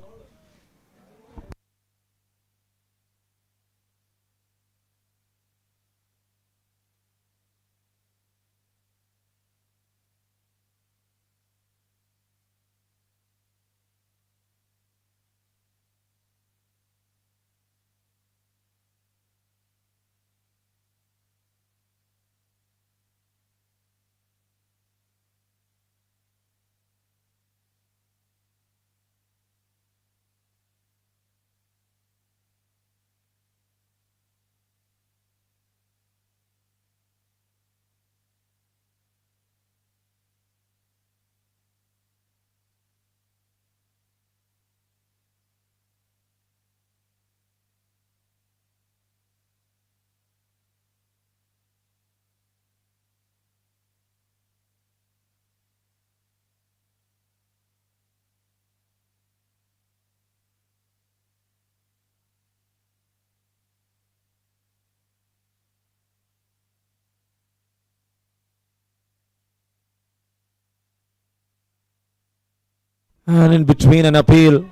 And in between an appeal,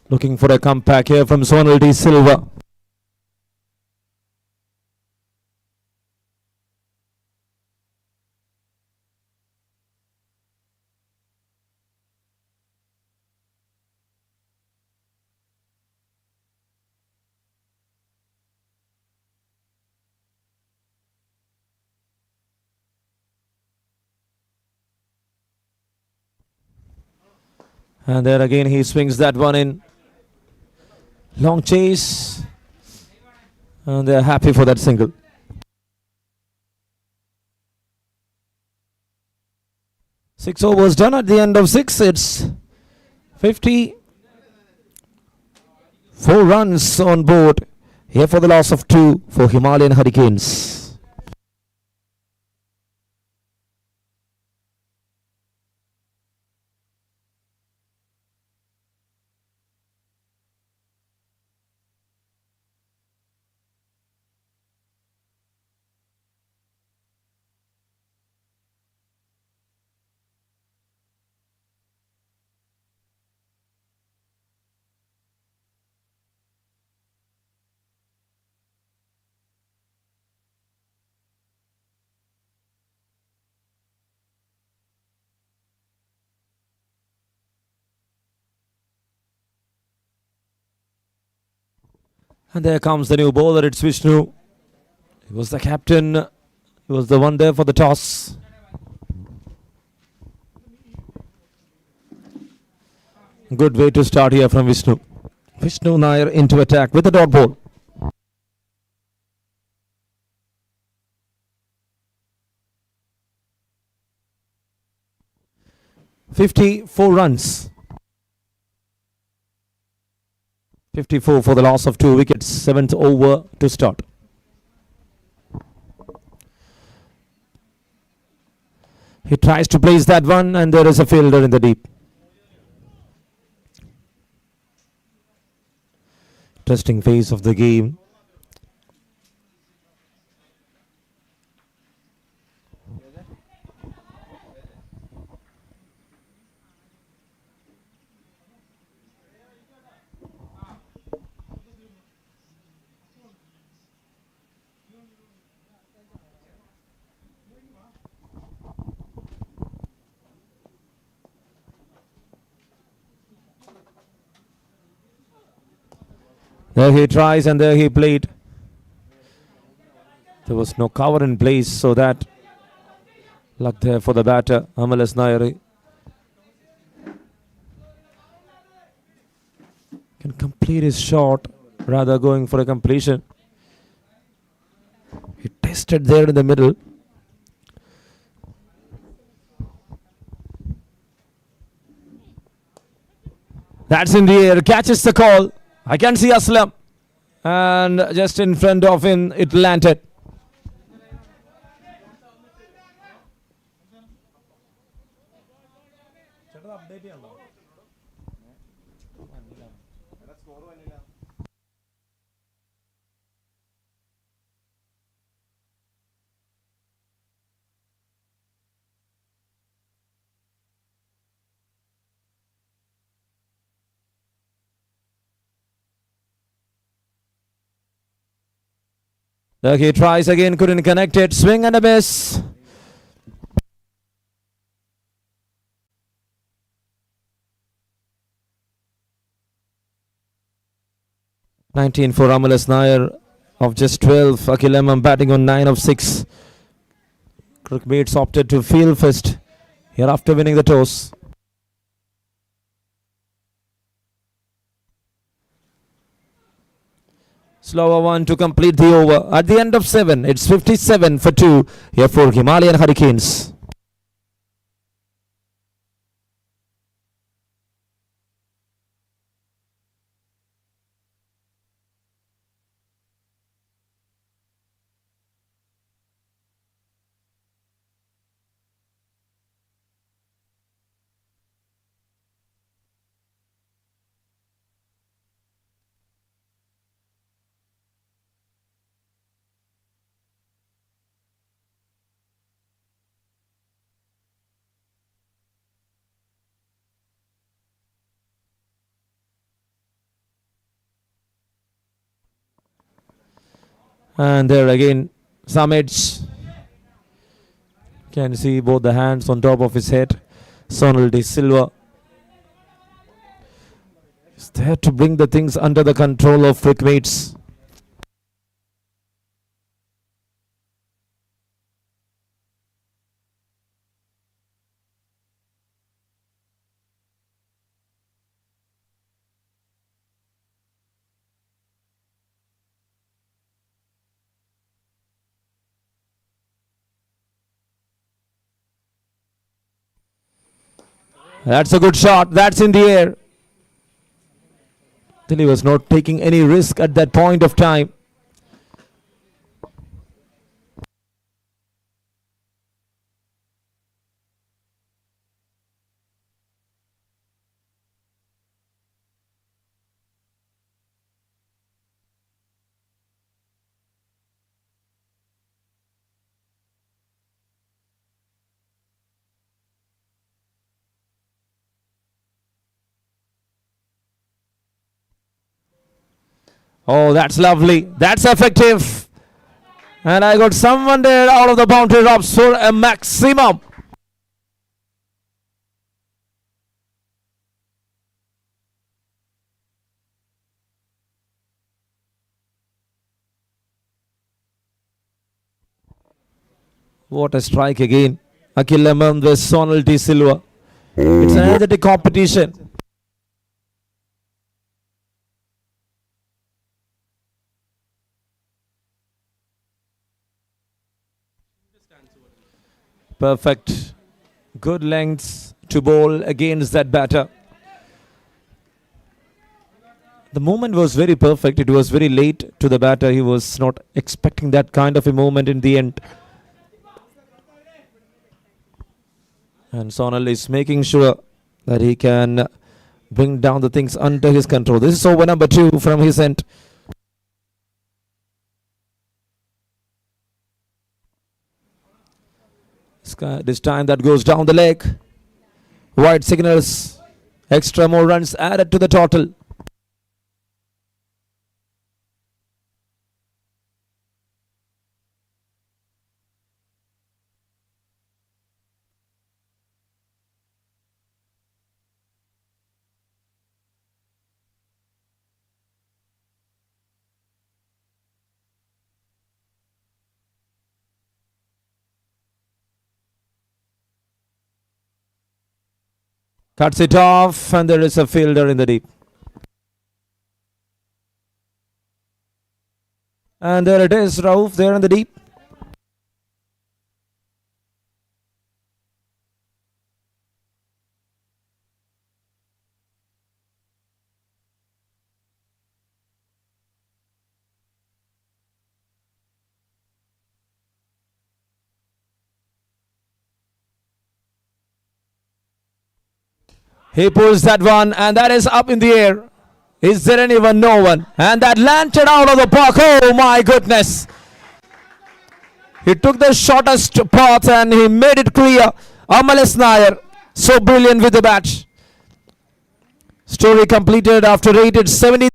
looking for a comeback here from Sonal D. Silva. And there again he swings that one in. Long chase. And they're happy for that single. Six overs done at the end of 6. It's 54 runs on board. Here for the loss of 2 for Himalayan Hurricanes. And there comes the new bowler. It's Vishnu. He was the captain. He was the one there for the toss. Good way to start here from Vishnu. Vishnu Nair into attack with the dot ball. .54 runs. 54 for the loss of 2 wickets. 7th over to start. He tries to place that one and there is a fielder in the deep. Interesting phase of the game. There he tries and there he played. There was no cover in place, so that luck there for the batter, Amalas Nair. Can complete his shot, rather going for a completion. He tested there in the middle. That's in the air, catches the call. I can see Aslam. And just in front of him, it landed. There he tries again, couldn't connect it. Swing and a miss. (19) for Amalas Nair of just 12. Akil Emam batting on 9 of 6. Crickmates opted to field first here after winning the toss. Slower one to complete the over. At the end of 7, it's 57 for 2 here for Himalayan Hurricanes. And there again, Samich. Can see both the hands on top of his head. Sonal De Silva is there to bring the things under the control of Crickmates. That's a good shot. That's in the air. He was not taking any risk at that point of time. Oh, that's lovely. That's effective. And I got someone there out of the boundary drops for a maximum. What a strike again. Akil Emam with Sonal De Silva. It's an energetic competition. Perfect. Good lengths to bowl against that batter. The movement was very perfect. It was very late to the batter. He was not expecting that kind of a movement in the end. And Sonal is making sure that he can bring down the things under his control. This is over number 2 from his end. This time that goes down the leg. Wide signals. Extra more runs added to the total. Cuts it off, and there is a fielder in the deep. And there it is, Rauf, there in the deep. He pulls that one, and that is up in the air. Is there anyone? No one. And that landed out of the park. Oh my goodness. He took the shortest path and he made it clear. Amalas Nair, so brilliant with the bat. Story completed after rated 70.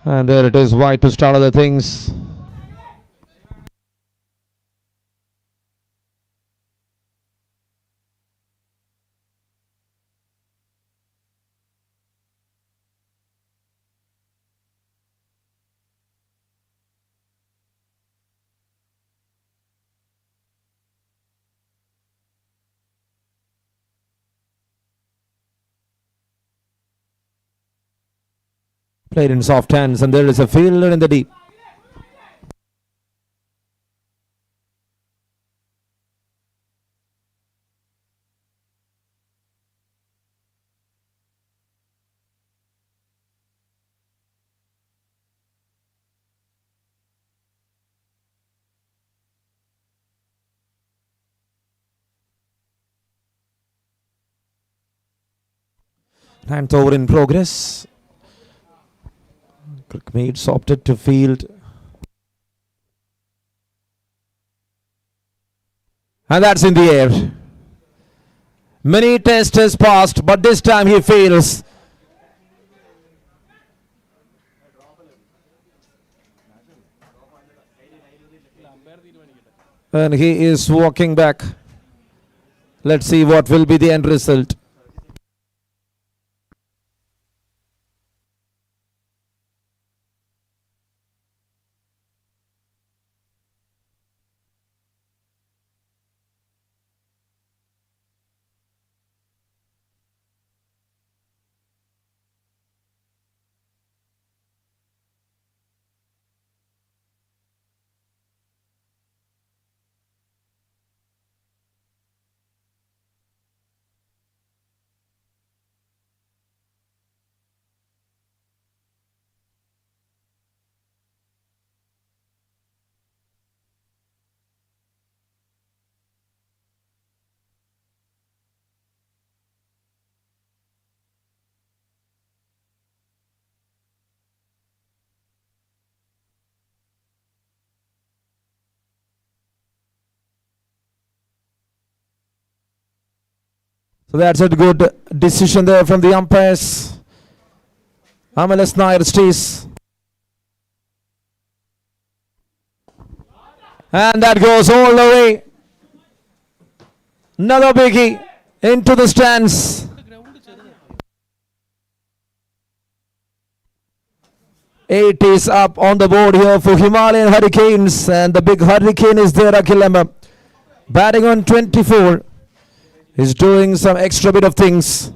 And there it is, wide to start other things. Played in soft hands, and there is a fielder in the deep. Ninth over in progress. Crickmates opted to field. And that's in the air. Many tests has passed, but this time he fails. And he is walking back. Let's see what will be the end result. So that's a good decision there from the umpires. Amalas Nair stays. And that goes all the way. Another biggie into the stands. Eight is up on the board here for Himalayan Hurricanes. And the big hurricane is there, Akilamba. Batting on 24. He's doing some extra bit of things.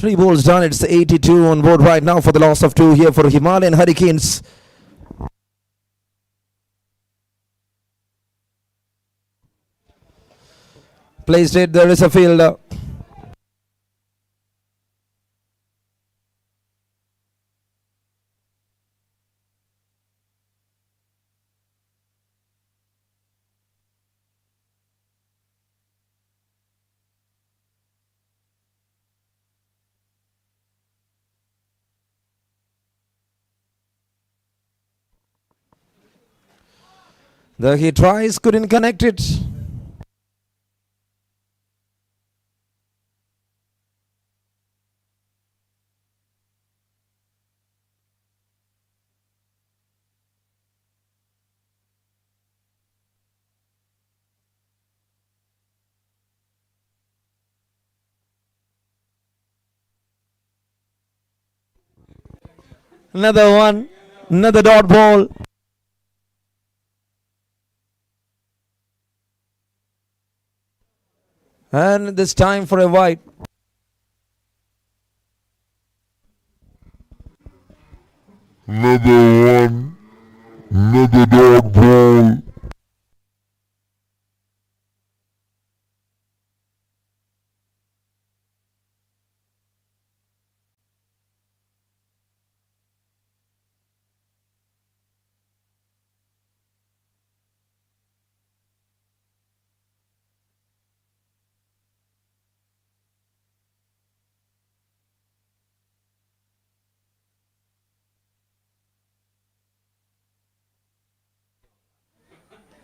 3 balls done. It's 82 on board right now for the loss of 2 here for Himalayan Hurricanes. Placed it. There is a fielder. There he tries, couldn't connect it. Another one, another dot ball. And this time for a wide. Another one. Another dot ball.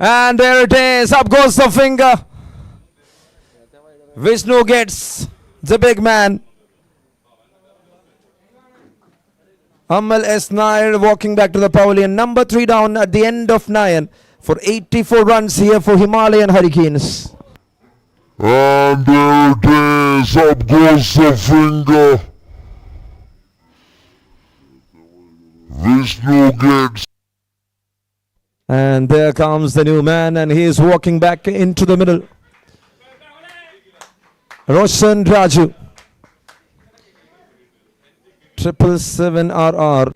And there it is. Up goes the finger. Vishnu gets the big man. Amal S. Nair walking back to the pavilion. Number 3 down at the end of 9 for 84 runs here for Himalayan Hurricanes. And there it is. Up goes the finger. Vishnu gets. And there comes the new man, and he is walking back into the middle. Roshan Raju. 777 RR.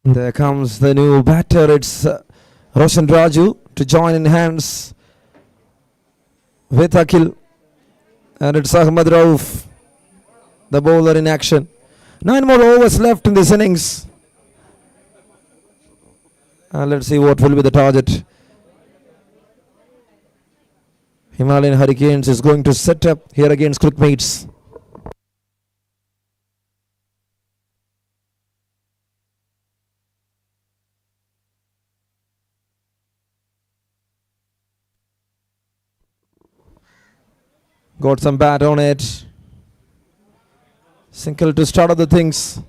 There comes the new batter. It's Roshan Raju to join in hands with Akhil. And it's Ahmad Rauf, the bowler in action. 9 more overs left in this innings. Let's see what will be the target. Himalayan Hurricanes is going to set up here against Crookmates. Got some bat on it. Single to start other things.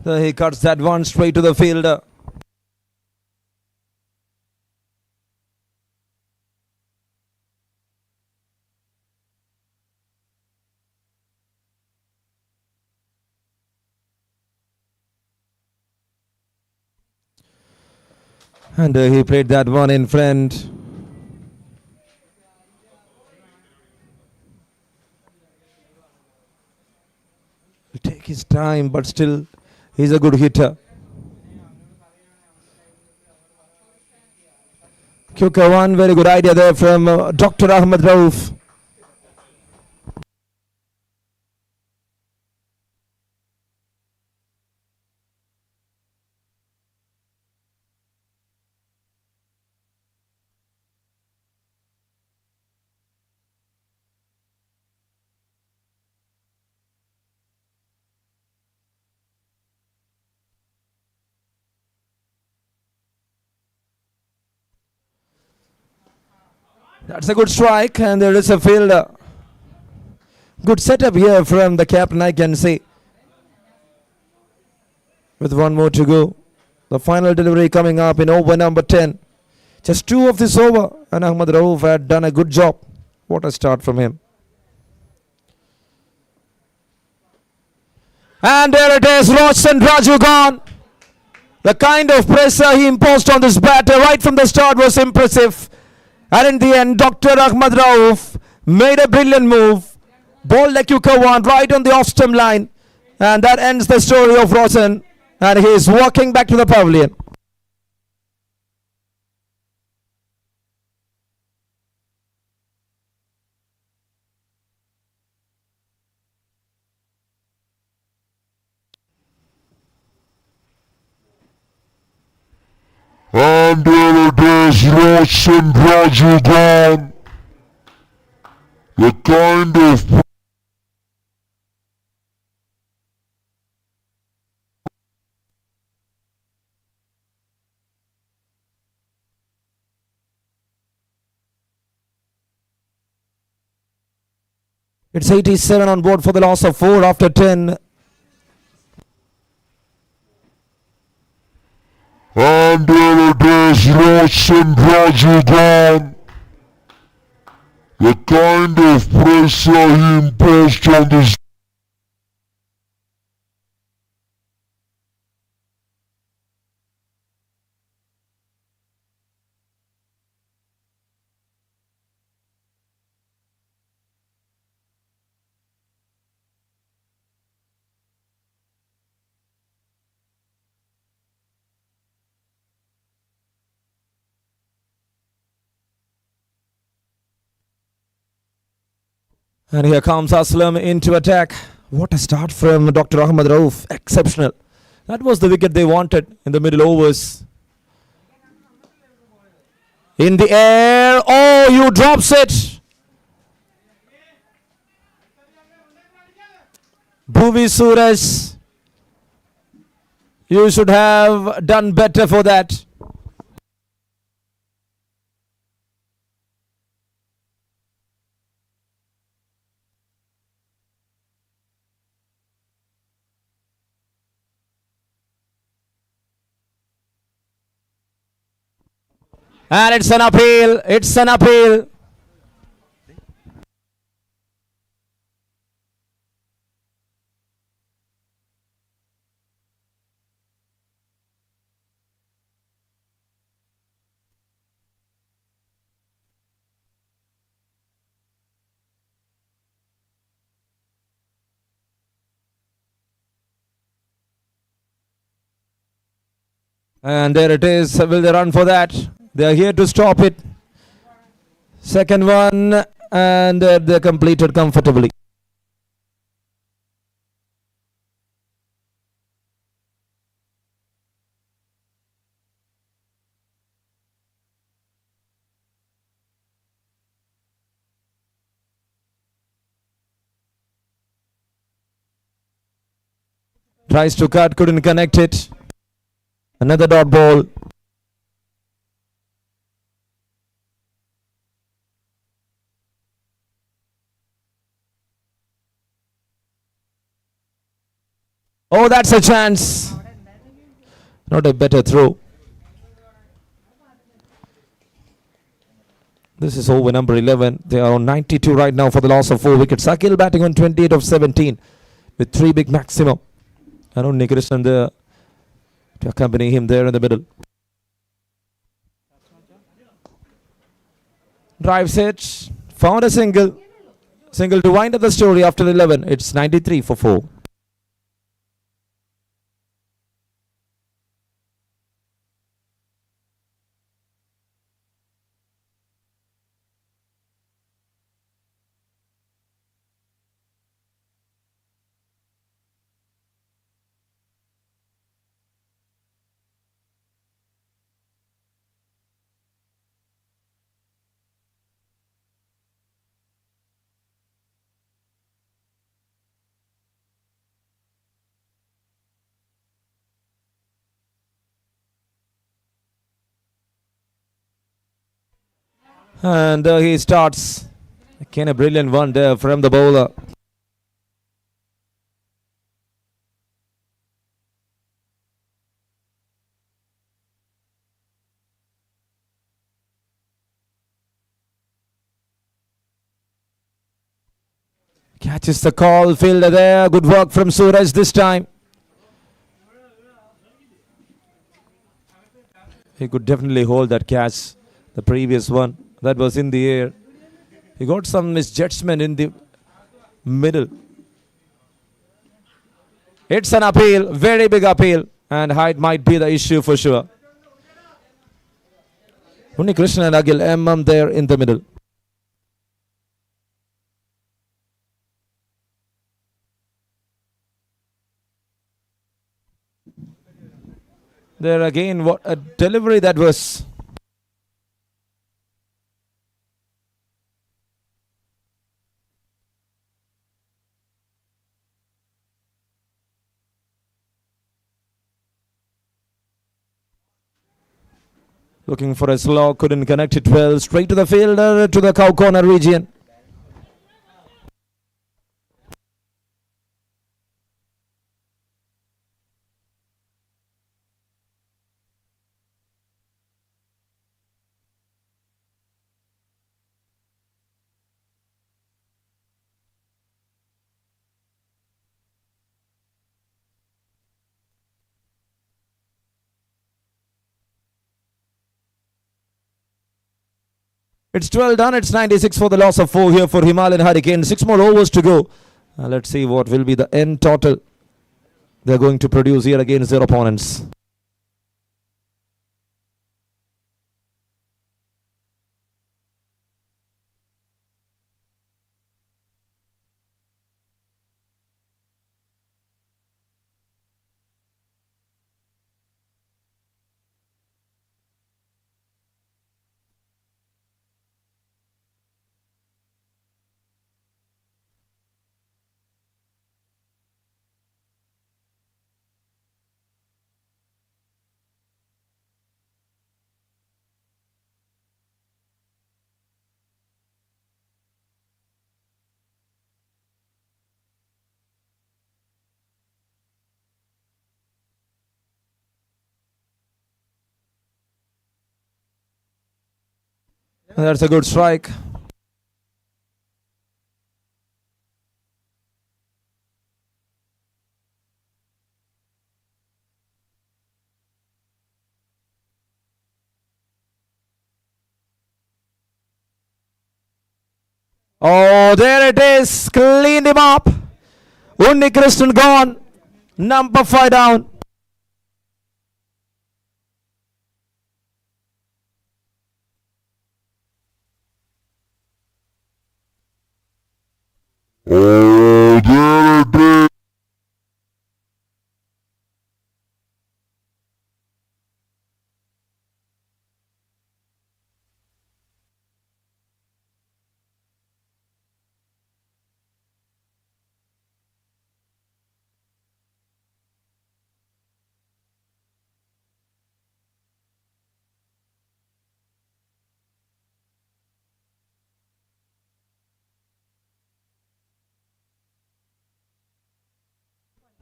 So he cuts that one straight to the fielder. And he played that one in front. He'll take his time, but still he's a good hitter. Quicker one, very good idea there from Dr. Ahmed Rauf. That's a good strike, and there is a fielder. Good setup here from the captain, I can say. With one more to go. The final delivery coming up in over number 10. Just 2 of this over, and Ahmed Rauf had done a good job. What a start from him. And there it is, Roshan Raju gone. The kind of pressure he imposed on this batter right from the start was impressive. And in the end, Dr. Ahmed Rauf made a brilliant move. Bowled a quicker one right on the off-stump line. And that ends the story of Roshan. And he is walking back to the pavilion. And there it is, Roshan Raju gone. The kind of It's 87 on board for the loss of 4 after 10. And there it is, Roshan Raju gone. The kind of pressure he imposed on this. And here comes Aslam into attack. What a start from Dr. Ahmed Rauf. Exceptional. That was the wicket they wanted in the middle overs. In the air. Oh, you drops it. Bhuvi Suraj. You should have done better for that. And it's an appeal. It's an appeal. And there it is. Will they run for that? They are here to stop it. Second one, and they completed comfortably. Tries to cut, couldn't connect it. Another dot ball. Oh, that's a chance. Not a better throw. This is over number 11. They are on 92 right now for the loss of 4 wickets. Akil batting on 28 of 17 with 3 big maximum. I know Nikrishnan there to accompany him there in the middle. Drives it. Found a single. Single to wind up the story after 11. It's 93 for 4. And he starts. Again, a brilliant one there from the bowler. Catches the call, fielder there. Good work from Suraj this time. He could definitely hold that catch. The previous one that was in the air. He got some misjudgment in the middle. It's an appeal, very big appeal, and height might be the issue for sure. Only Krishna and Agil MM there in the middle. There again, what a delivery that was. Looking for a slow, couldn't connect it well. Straight to the fielder, to the cow corner region. It's 12 done. It's 96 for the loss of 4 here for Himalayan Hurricanes. 6 more overs to go. Let's see what will be the end total they're going to produce here against their opponents. That's a good strike. Oh, there it is. Cleaned him up. Only Kristen gone. Number 5 down. Oh, there it is.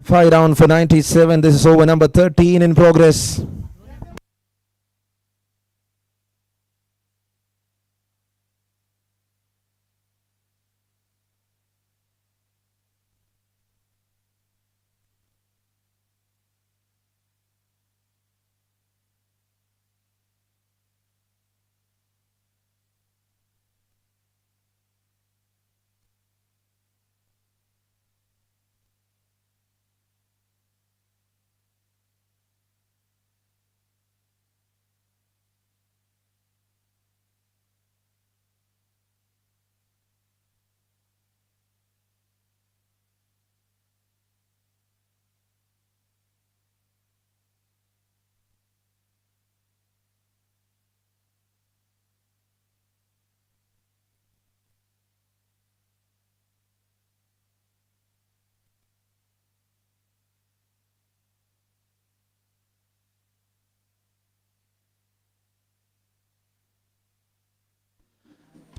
Five down for 97. This is over number 13 in progress.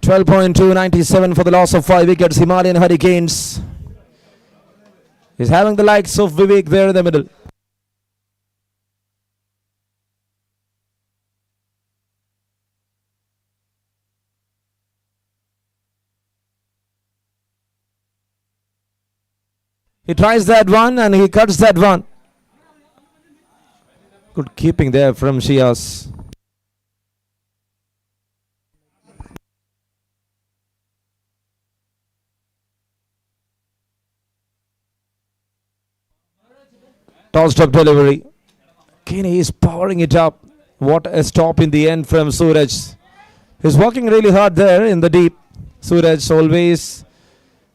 12.297 for the loss of 5 wickets. Himalayan Hurricanes is having the likes of Vivek there in the middle. He tries that one and he cuts that one. Good keeping there from Shias. Tossed up delivery. Kane is powering it up. What a stop in the end from Suraj. He's working really hard there in the deep. Suraj always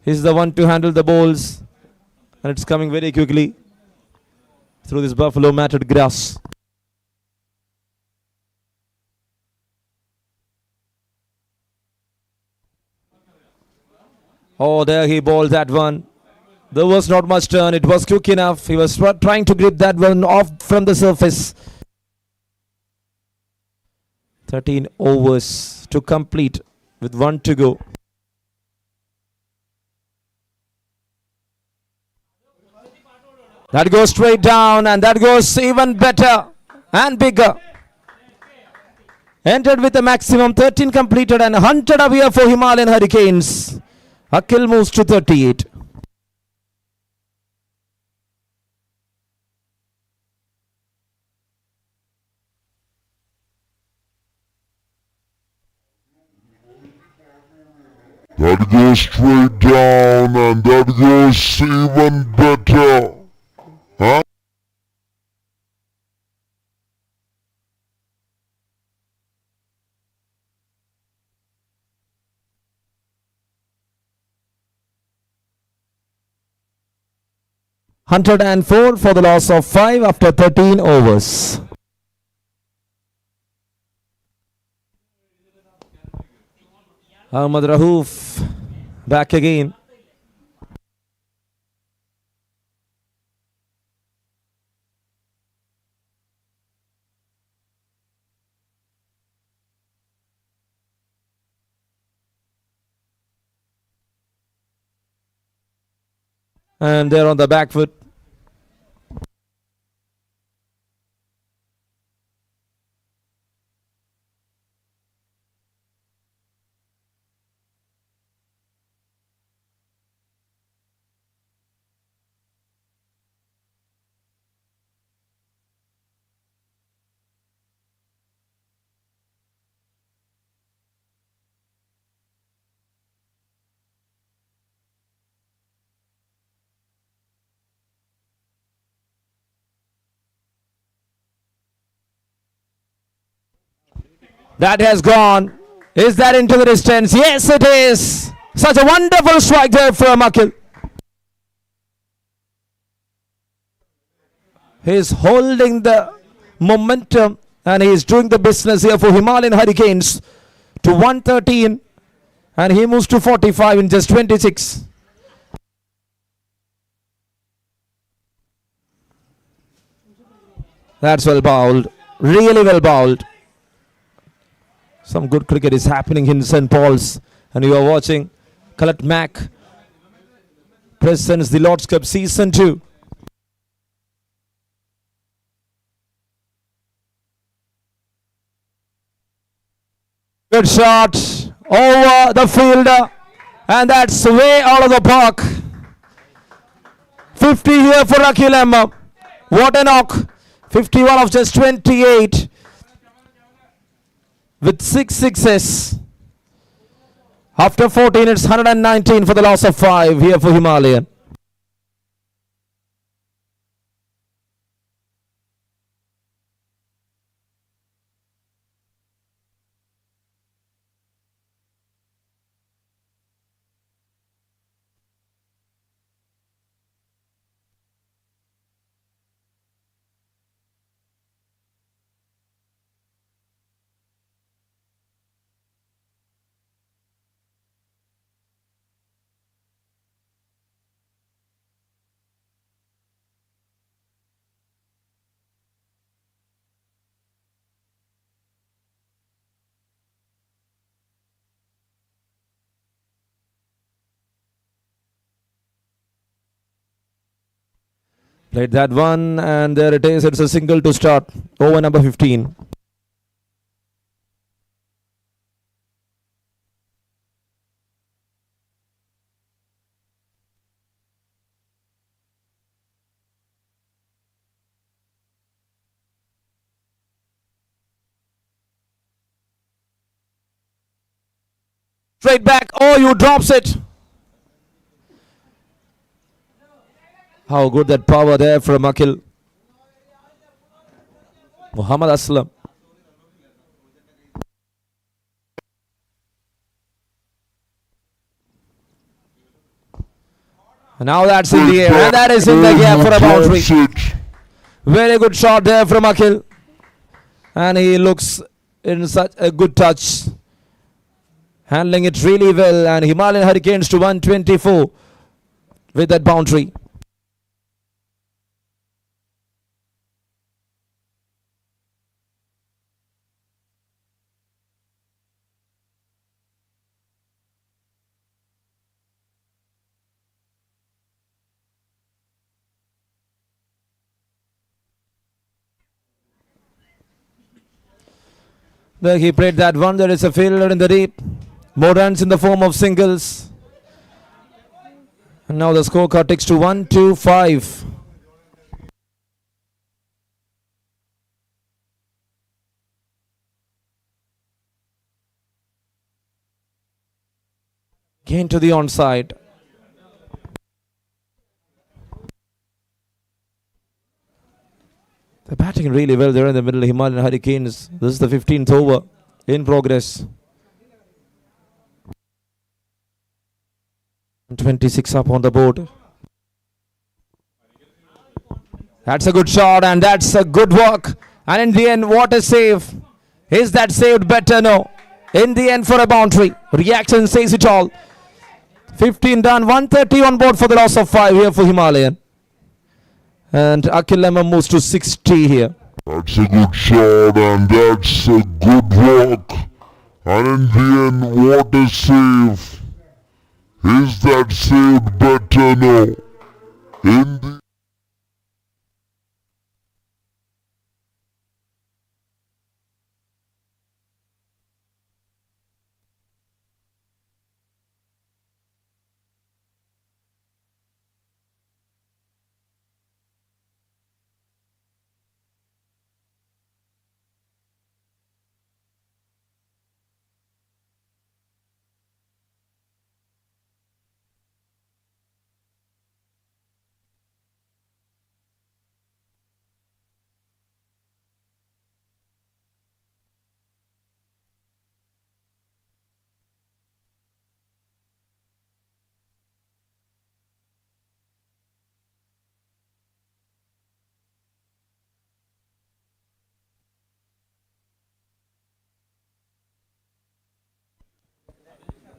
is the one to handle the balls. And it's coming very quickly through this buffalo matted grass. Oh, there he bowled that one. There was not much turn. It was quick enough. He was trying to grip that one off from the surface. 13 overs to complete with 1 to go. That goes straight down and that goes even better and bigger. Entered with a maximum 13 completed and 100 away for Himalayan Hurricanes. Akil moves to 38. That goes straight down and that goes even better. Huh? Hundred and 4 for the loss of 5 after 13 overs. Ahmad Rahouf back again. And they're on the back foot. That has gone. Is that into the distance? Yes, it is. Such a wonderful strike there from Akil. He's holding the momentum and he's doing the business here for Himalayan Hurricanes to 113 and he moves to 45 in just 26. That's well bowled. Really well bowled. Some good cricket is happening in St. Paul's and you are watching Colette Mack presents the Lord's Cup Season 2. Good shot over the fielder and that's way out of the park. 50 here for Akil Emma. What a knock. 51 of just 28. With 6 sixes. After 14, it's 119 for the loss of 5 here for Himalayan. Played that one, and there it is. It's a single to start. Over number 15. Straight back. Oh, you drops it. How good that power there from Akhil. Muhammad Aslam. And now that's in the air. And that is in the gap for a boundary. Very good shot there from Akhil. And he looks in such a good touch. Handling it really well. And Himalayan Hurricanes to 124 with that boundary. There he played that one. There is a fielder in the deep. More runs in the form of singles. And now the scorecard takes to 1-2-5. Gain to the onside. They're batting really well there in the middle. Himalayan Hurricanes. This is the 15th over in progress. 26 up on the board. That's a good shot and that's a good work. And in the end, what a save. Is that saved better? No. In the end, for a boundary. Reaction says it all. 15 done. 130 on board for the loss of 5 here for Himalayan. And Akhil Lemon moves to 60 here. That's a good shot and that's a good work. And in the end, what a save. Is that saved better? No. In the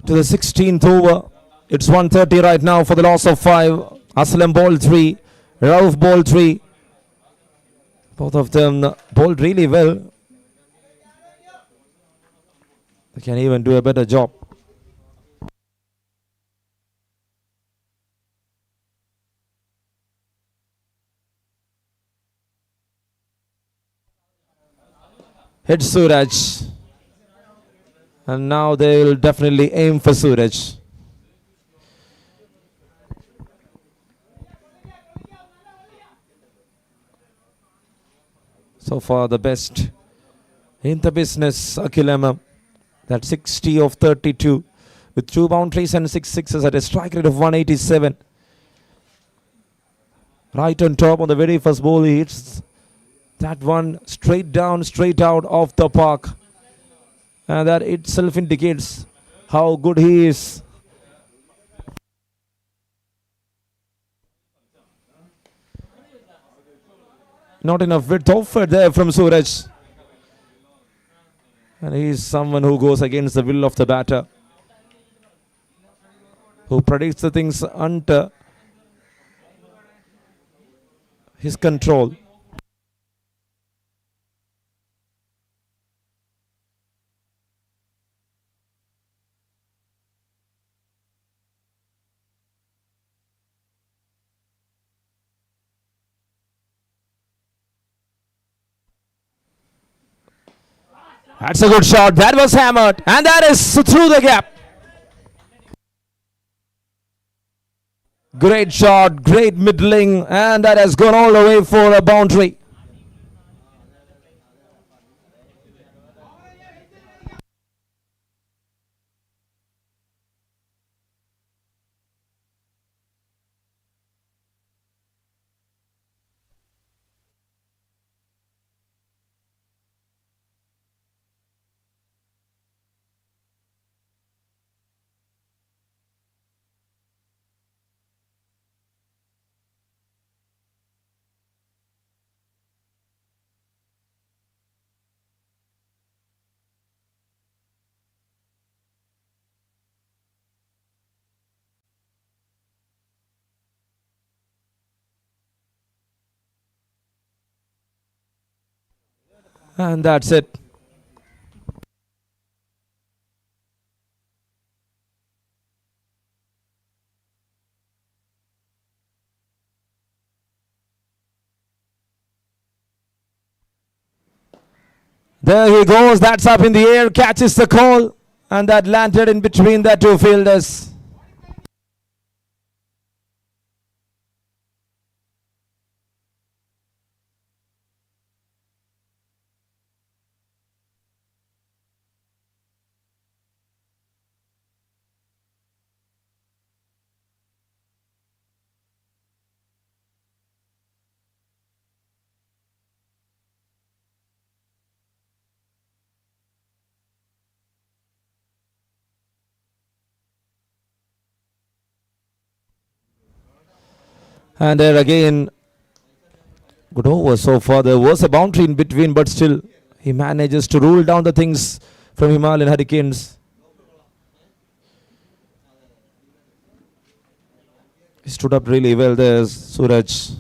To the 16th over. It's 130 right now for the loss of 5. Aslam ball 3. Rauf ball 3. Both of them bowled really well. They can even do a better job. Hit Suraj. And now they will definitely aim for Suraj. So far the best in the business, Akhil. That 60 of 32 with 2 boundaries and 6 sixes at a strike rate of 187. Right on top on the very first ball, he hits that one straight down, straight out of the park. And that itself indicates how good he is. Not enough width offered there from Suraj. And he is someone who goes against the will of the batter, who predicts the things under his control. That's a good shot. That was hammered. And that is through the gap. Great shot. Great middling. And that has gone all the way for a boundary. And that's it. There he goes. That's up in the air. Catches the call. And that landed in between the two fielders. And there again, good over so far. There was a boundary in between, but still he manages to rule down the things from Himalayan Hurricanes. He stood up really well there, Suraj.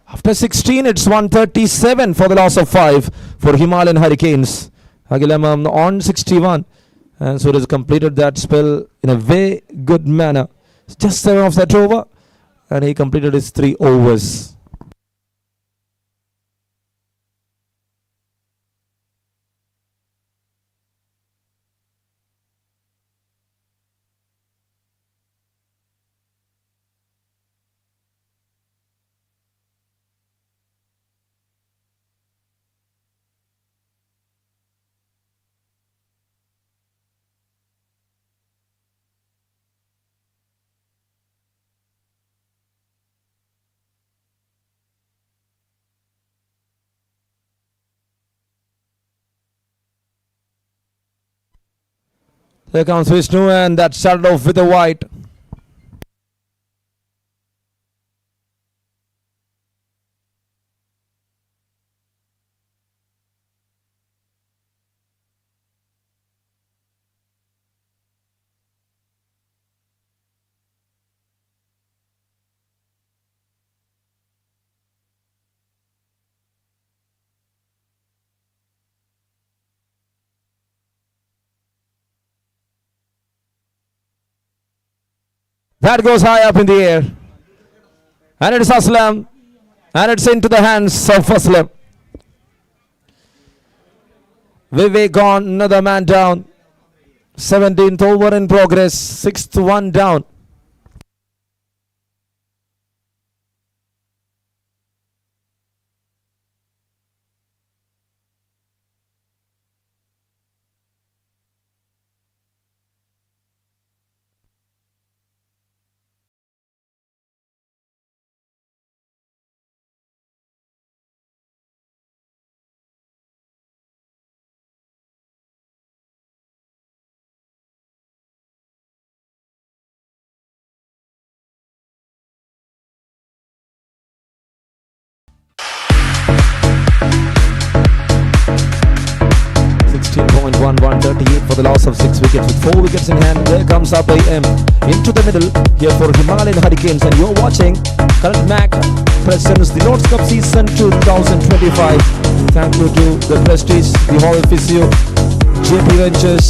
After 16, it's 137 for the loss of 5 for Himalayan Hurricanes. Agilam on 61. And Suraj completed that spell in a very good manner. Just 7 of that over. And he completed his 3 overs. There comes Vishnu, and that started off with a wide. That goes high up in the air. And it's Aslam. And it's into the hands of Aslam. Vivek gone, another man down. 17th over in progress. 6th one down. .1, 138 for the loss of 6 wickets with 4 wickets in hand. There comes up AM into the middle here for Himalayan Hurricanes, and you're watching Current Mac presents the Lord's Cup season 2025. Thank you to the Prestige, the Hall Physio, JP Ventures.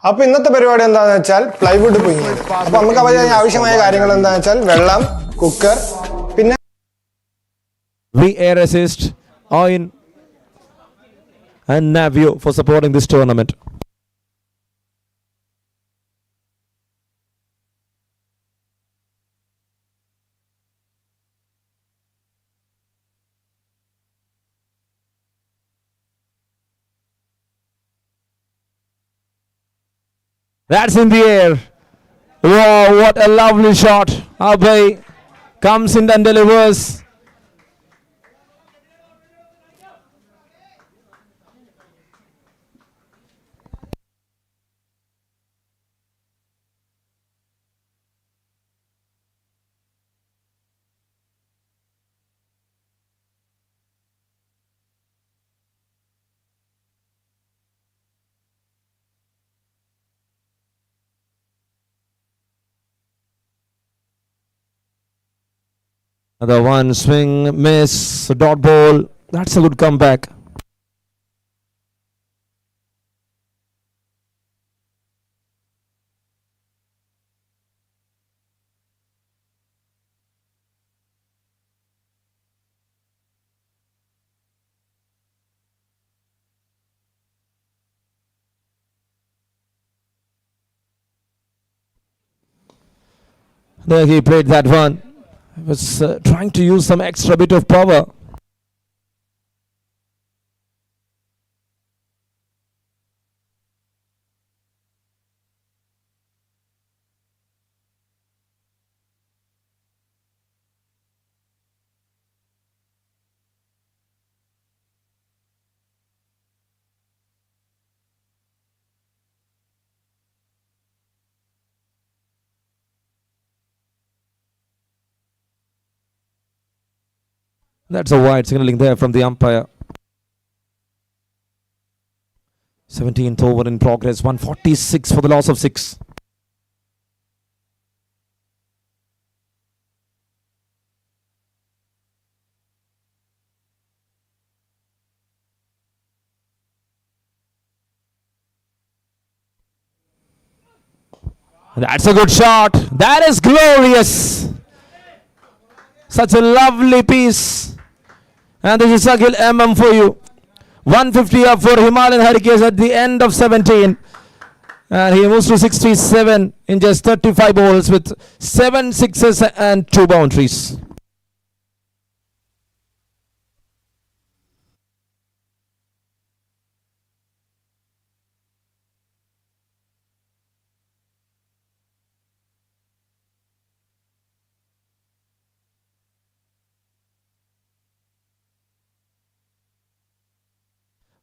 അപ്പോൾ ഇന്നത്തെ പരിപാടി എന്താണെന്ന് വെച്ചാൽ plywood പുഴുങ്ങിയത്. അപ്പോൾ നമുക്ക് ആവശ്യമായ കാര്യങ്ങൾ എന്താണെന്ന് വെച്ചാൽ വെള്ളം, കുക്കർ, പിന്നെ VAR assist, Oin and Navio for supporting this tournament. That's in the air. Wow, what a lovely shot. Abhay comes in and delivers. Another one swing, miss, dot ball. That's a good comeback. There he played that one. He was trying to use some extra bit of power. That's a wide signaling there from the umpire. 17th over in progress. 146 for the loss of 6. That's a good shot. That is glorious. Such a lovely piece. And this is Akhil MM for you. 150 up for Himalayan Hurricanes at the end of 17. And he moves to 67 in just 35 balls with 7 sixes and 2 boundaries.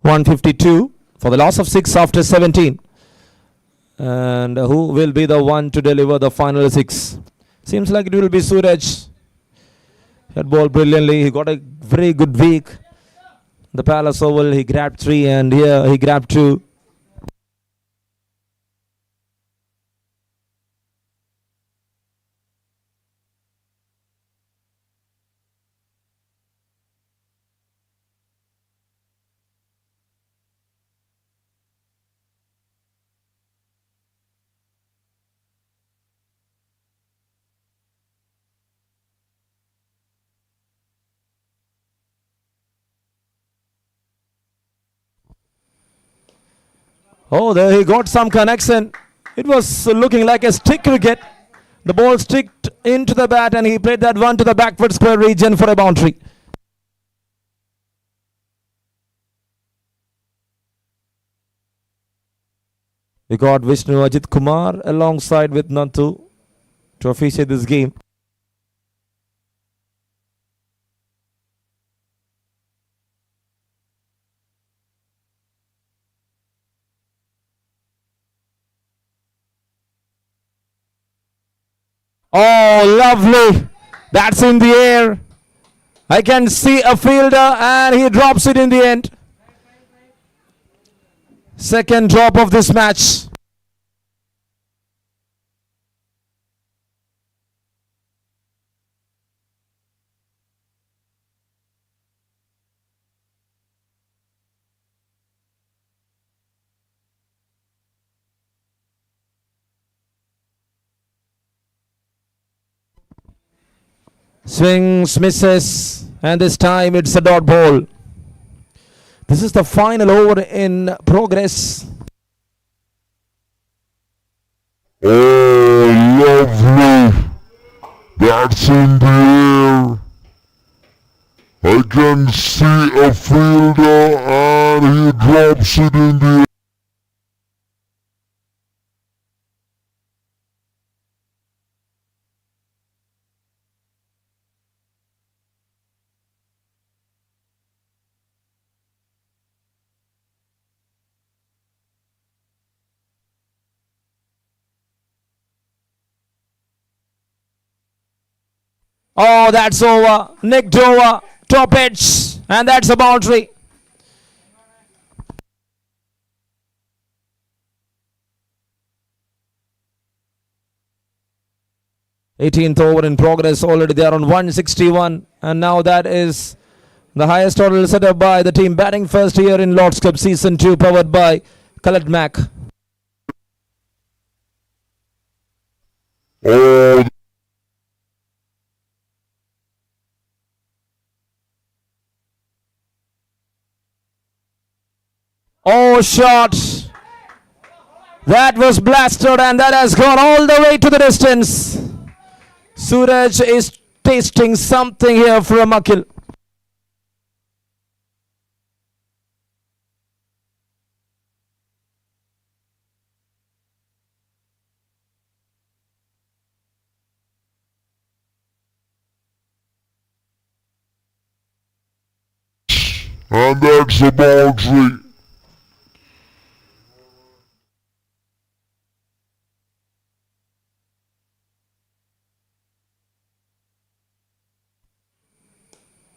$152 for the loss of 6 after 17. And who will be the one to deliver the final 6? Seems like it will be Suraj. Hit ball brilliantly. He got a very good week. The Palace Oval, he grabbed 3 and here he grabbed 2. Oh, there he got some connection. It was looking like a stick wicket. The ball sticked into the bat and he played that one to the backward square region for a boundary. We got Vishnu Ajit Kumar alongside with Nantu to officiate this game. Oh, lovely. That's in the air. I can see a fielder and he drops it in the end. Second drop of this match. Swings, misses, And this time it's a dot ball. This is the final over in progress. Oh, lovely. That's in the air. I can see a fielder and he drops it in the air. Oh, that's over. Nicked over. Top edge. And that's a boundary. '18th over in progress. Already they are on 161. And now that is the highest total set up by the team batting first here in Lord's Cup Season 2, powered by Colored Mac. Oh, Oh, shot. That was blasted and that has gone all the way to the distance. Suraj is tasting something here from Akhil. and that's a boundary.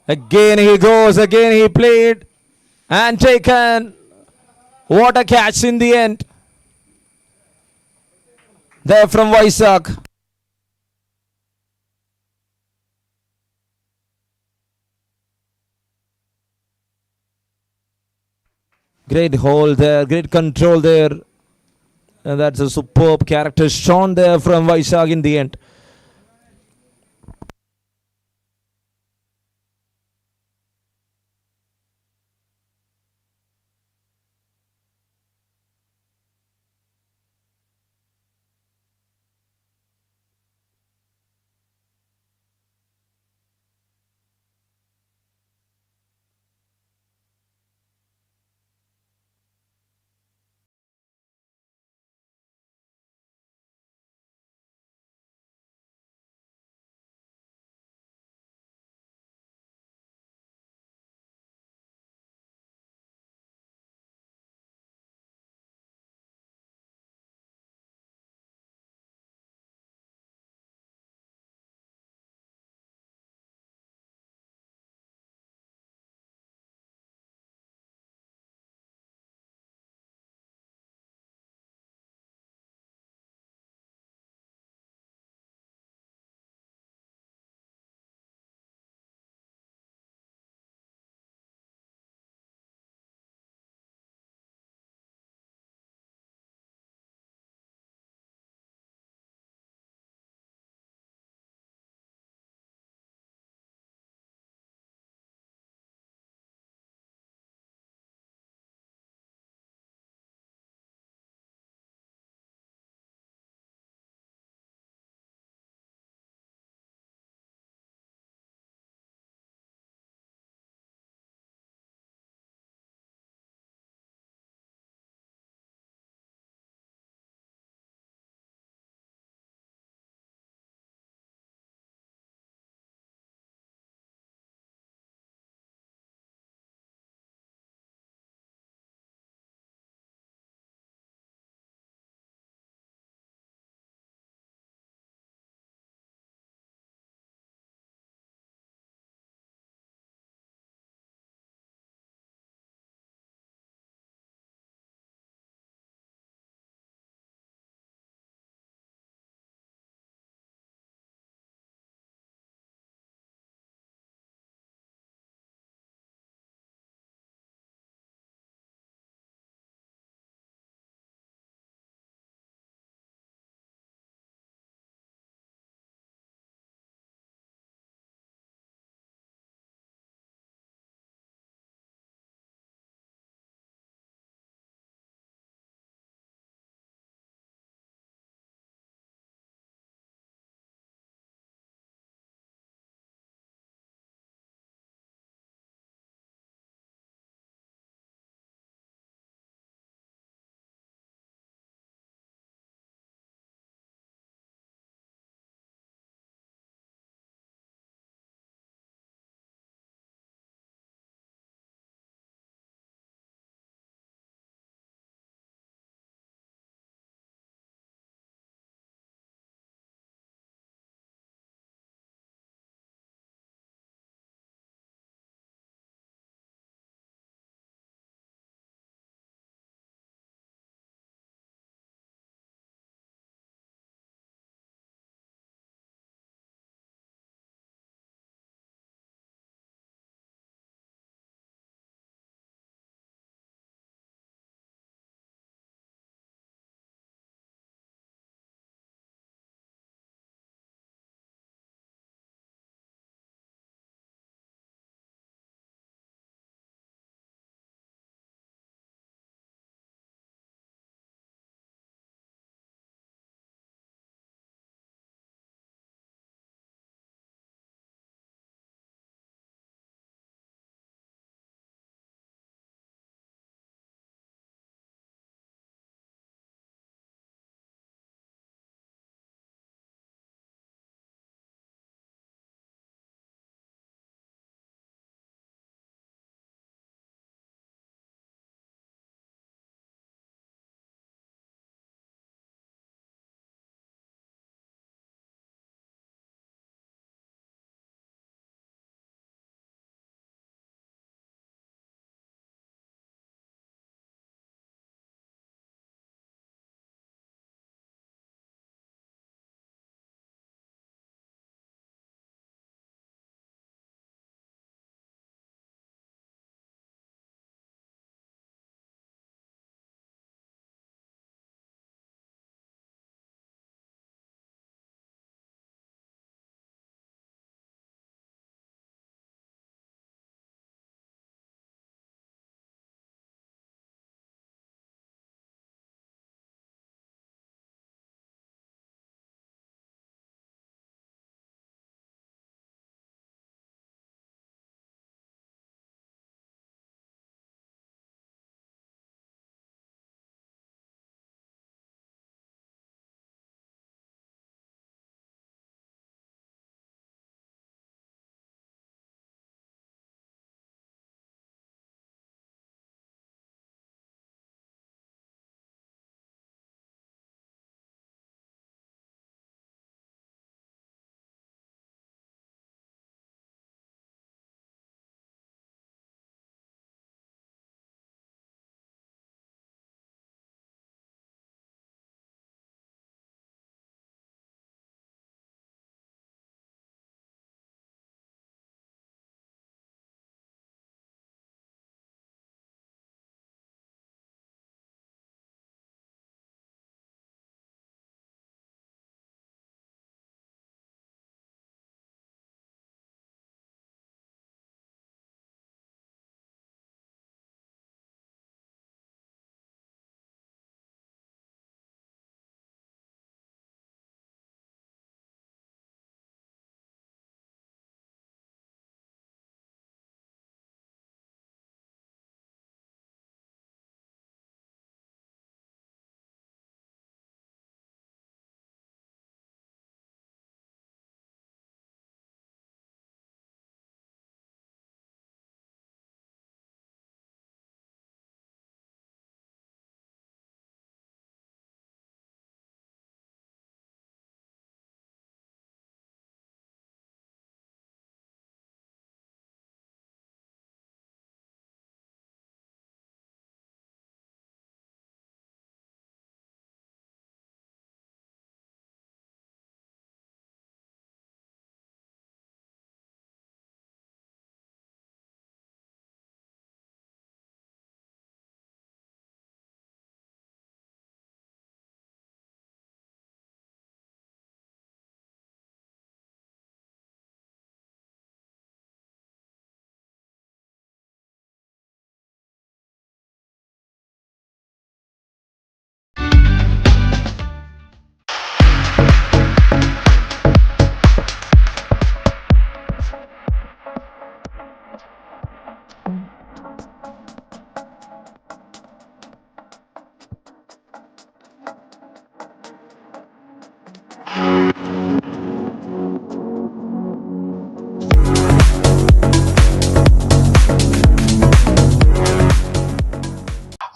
Again he goes, again he played and taken. What a catch in the end. There from Vaisak. Great hold there, great control there. And that's a superb character shown there from Vaisak in the end.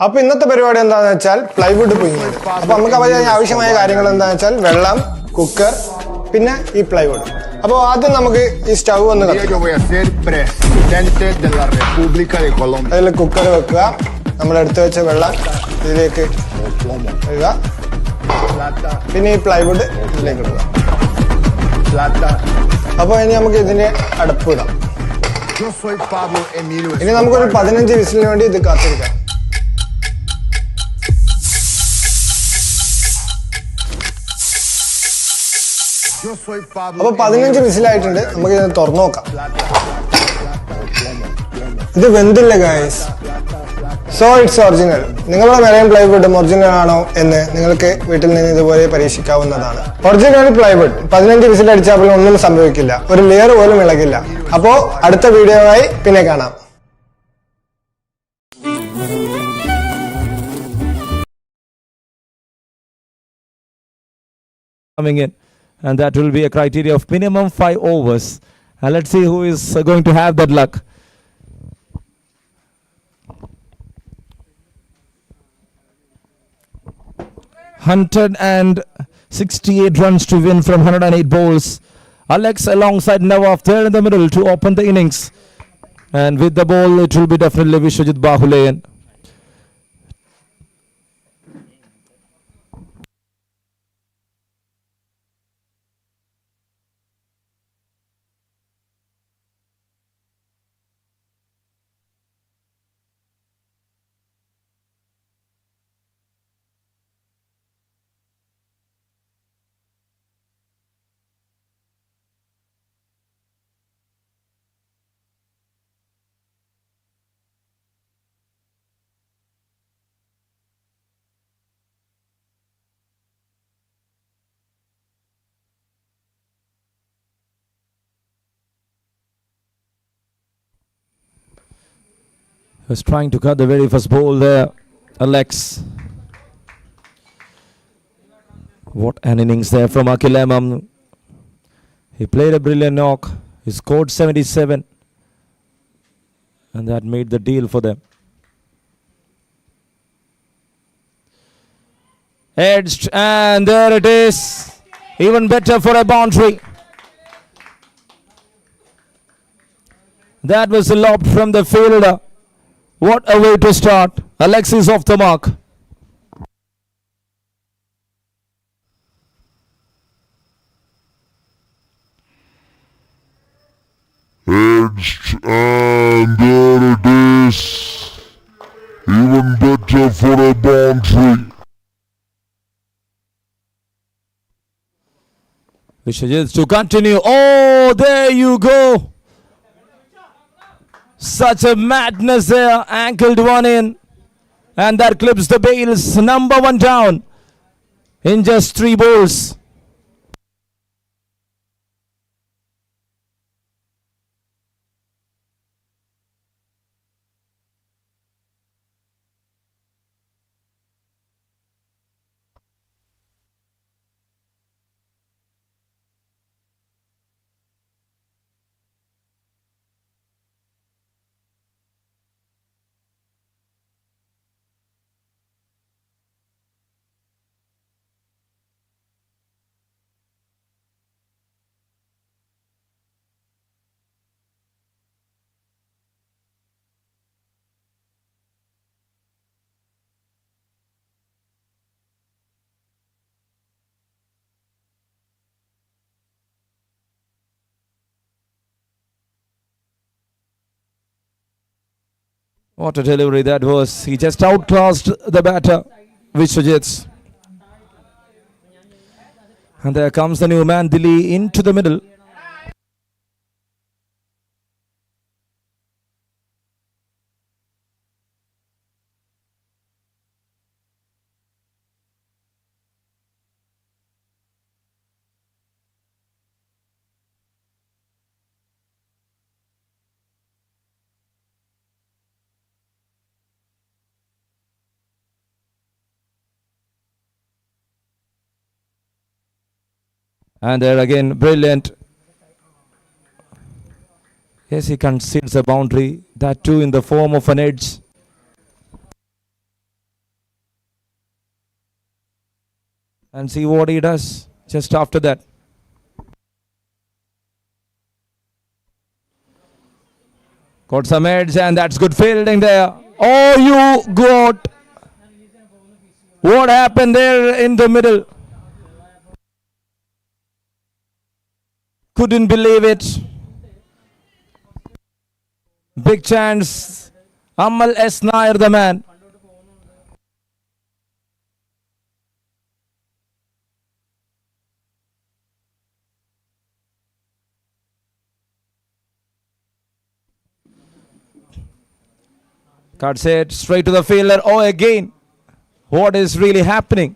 അപ്പൊ ഇന്നത്തെ പരിപാടി എന്താണെന്ന് വെച്ചാൽ plywood പുഴുങ്ങിയത്. അപ്പൊ നമുക്ക് ആവശ്യമായ കാര്യങ്ങൾ എന്താണെന്ന് വെച്ചാൽ വെള്ളം, കുക്കർ, പിന്നെ ഈ പ്ലൈവുഡ്. അപ്പോൾ ആദ്യം നമുക്ക് ഈ സ്റ്റൗ ഒന്ന് അതിൽ കുക്കർ വെക്കുക. നമ്മൾ എടുത്തു വെച്ച വെള്ളം ഇതിലേക്ക് ഇടുക. പിന്നെ ഈ പ്ലൈവുഡ് ഇതിലേക്ക് ഇടുക. അപ്പോൾ ഇനി നമുക്ക് ഇതിന്റെ അടപ്പ് ഇടാം. ഇനി നമുക്കൊരു 15 വിസിലിന് വേണ്ടി ഇത് കാത്തിരിക്കാം. അപ്പൊ 15 വിസിലായിട്ടുണ്ട്. നമുക്ക് ഇത് തുറന്നു നോക്കാം. ഇത് വെന്തില്ല ഗൈസ്. So its original. നിങ്ങളുടെ മെറൈൻ പ്ലൈവുഡ് ഒറിജിനൽ ആണോ എന്ന് നിങ്ങൾക്ക് വീട്ടിൽ നിന്ന് ഇതുപോലെ പരീക്ഷിക്കാവുന്നതാണ്. ഒറിജിനൽ പ്ലൈവുഡ് 15 വിസിൽ അടിച്ചാൽ ഒന്നും സംഭവിക്കില്ല, ഒരു ലെയർ പോലും ഇളകില്ല. അപ്പോ അടുത്ത വീഡിയോയായി പിന്നെ കാണാം. Coming in, and that will be a criteria of minimum 5 overs. And let's see who is going to have that luck. Hunted and 68 runs to win from 108 balls. Alex alongside Nawaf there in the middle to open the innings. And with the ball, it will be definitely Vishwajit Bahuleyan. Was trying to cut the very first ball there, Alex. What an innings there from Akil Emam. He played a brilliant knock. He scored 77. And that made the deal for them. Edged, and there it is. Even better for a boundary. That was a lob from the fielder. What a way to start. Alex is off the mark. Edged, and there it is. Even better for a boundary. Vishwajit to continue. Oh, there you go. Such a madness there. Ankled one in. And that clips the bails. Number 1 down in just 3 balls. What a delivery that was. He just outclassed the batter, Vishwajit. And there comes the new man, Dilly, into the middle. And there again, brilliant. Yes, he concedes a boundary, that too in the form of an edge. And see what he does just after that. Got some edge, and that's good fielding there. Oh, you got. What happened there in the middle? Couldn't believe it. Big chance. Amal S. Nair, the man. Cuts it straight to the fielder. Oh, again. What is really happening?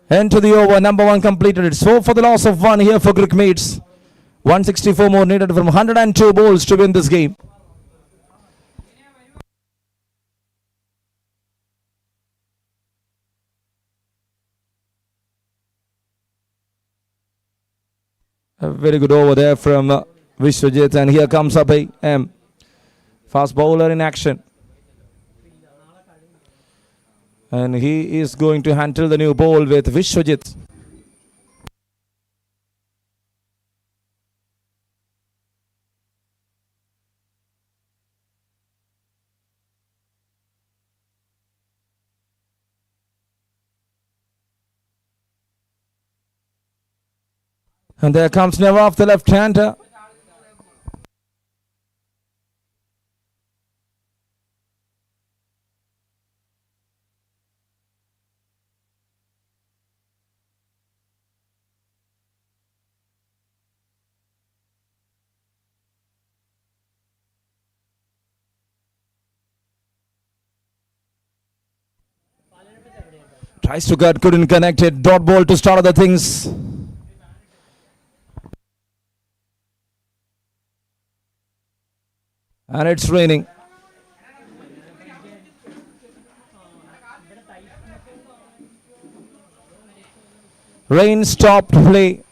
Into the over. Number one completed. It's 4 for the loss of 1 here for Crick Meets. 164 more needed from 102 balls to win this game. A very good over there from Vishwajit, and here comes up a fast bowler in action. And he is going to handle the new ball with Vishwajit. And there comes Never off the left-hander. Tries to cut, couldn't connect it. Dot ball to start other things. And it's raining. Rain stopped play.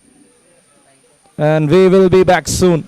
And we will be back soon.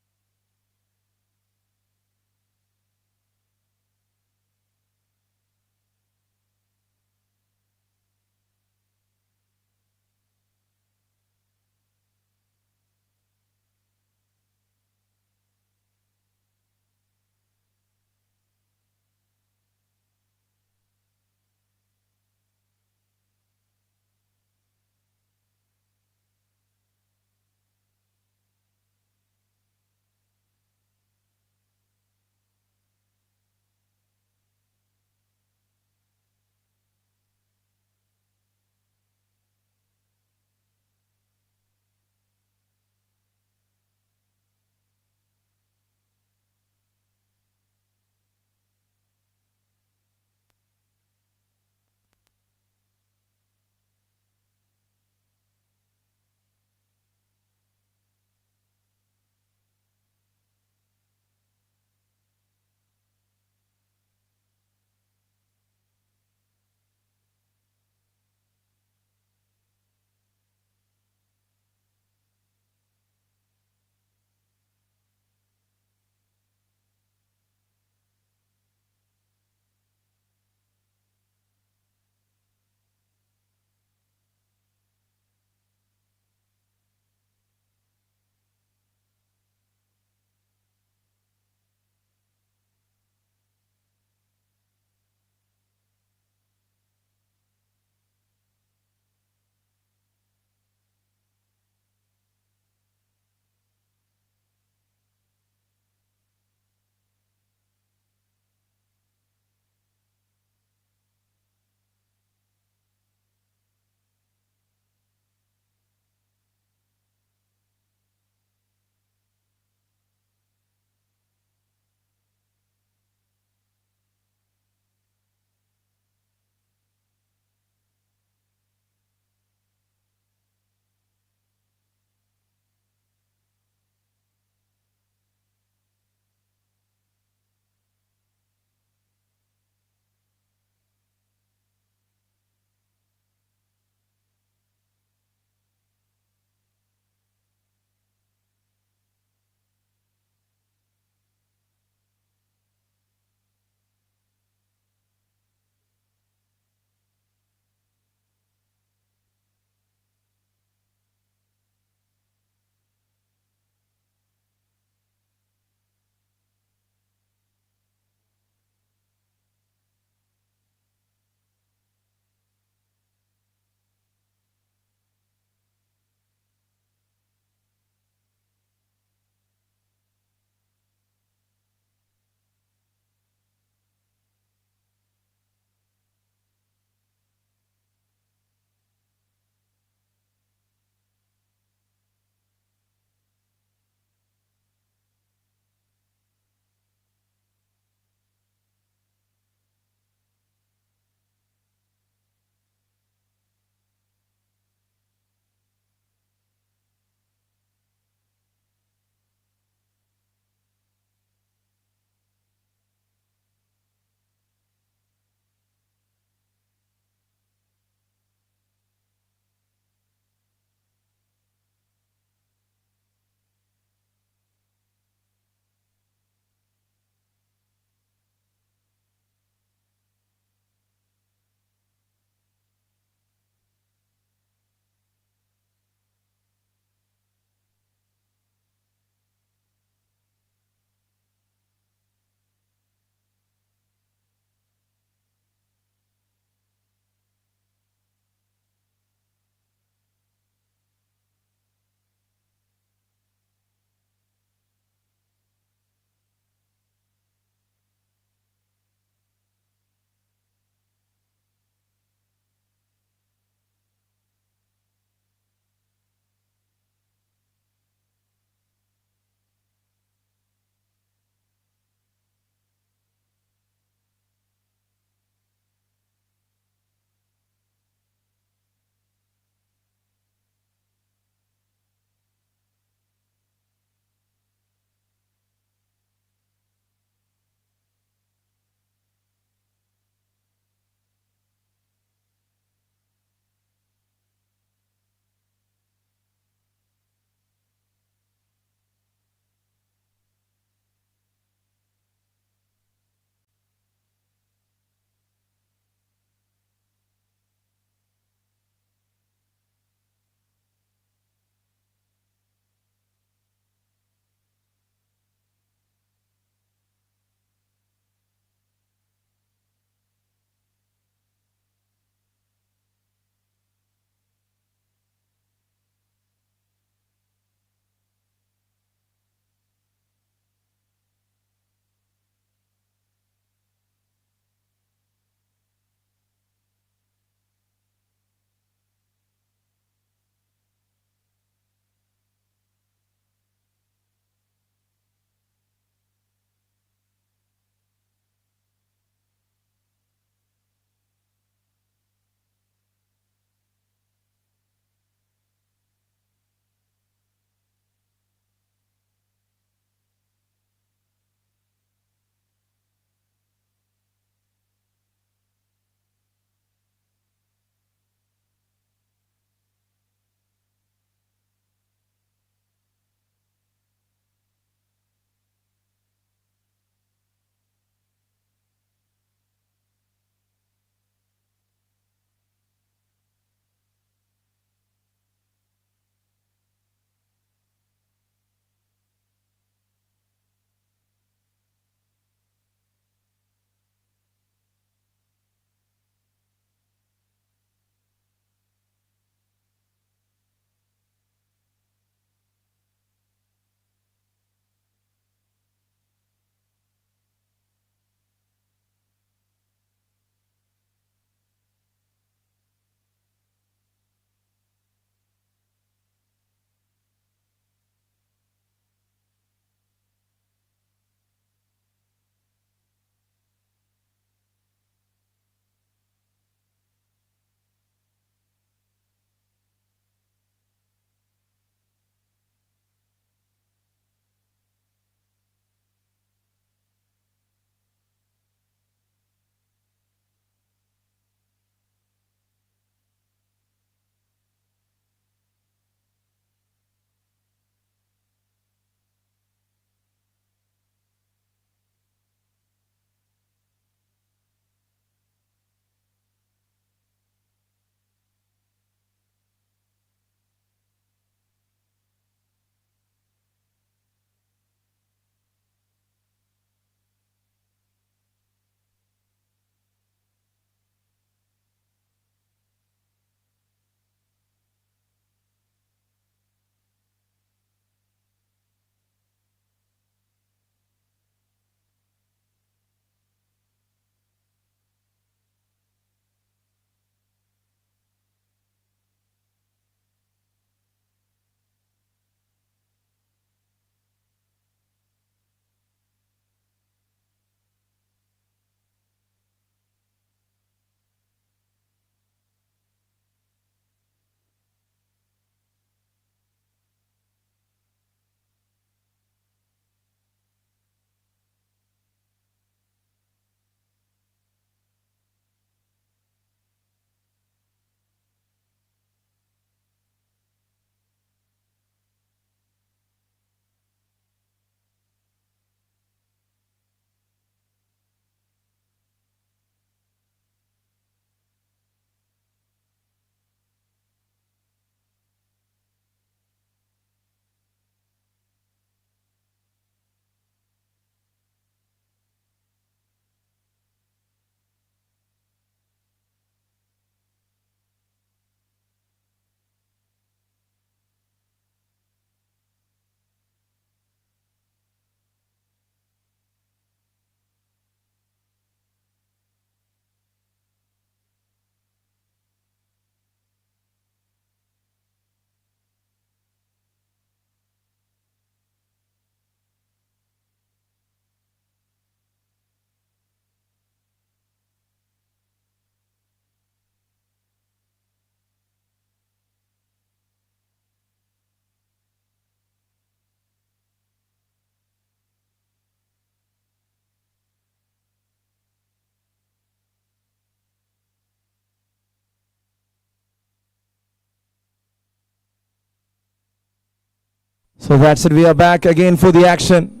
So that's it. We are back again for the action.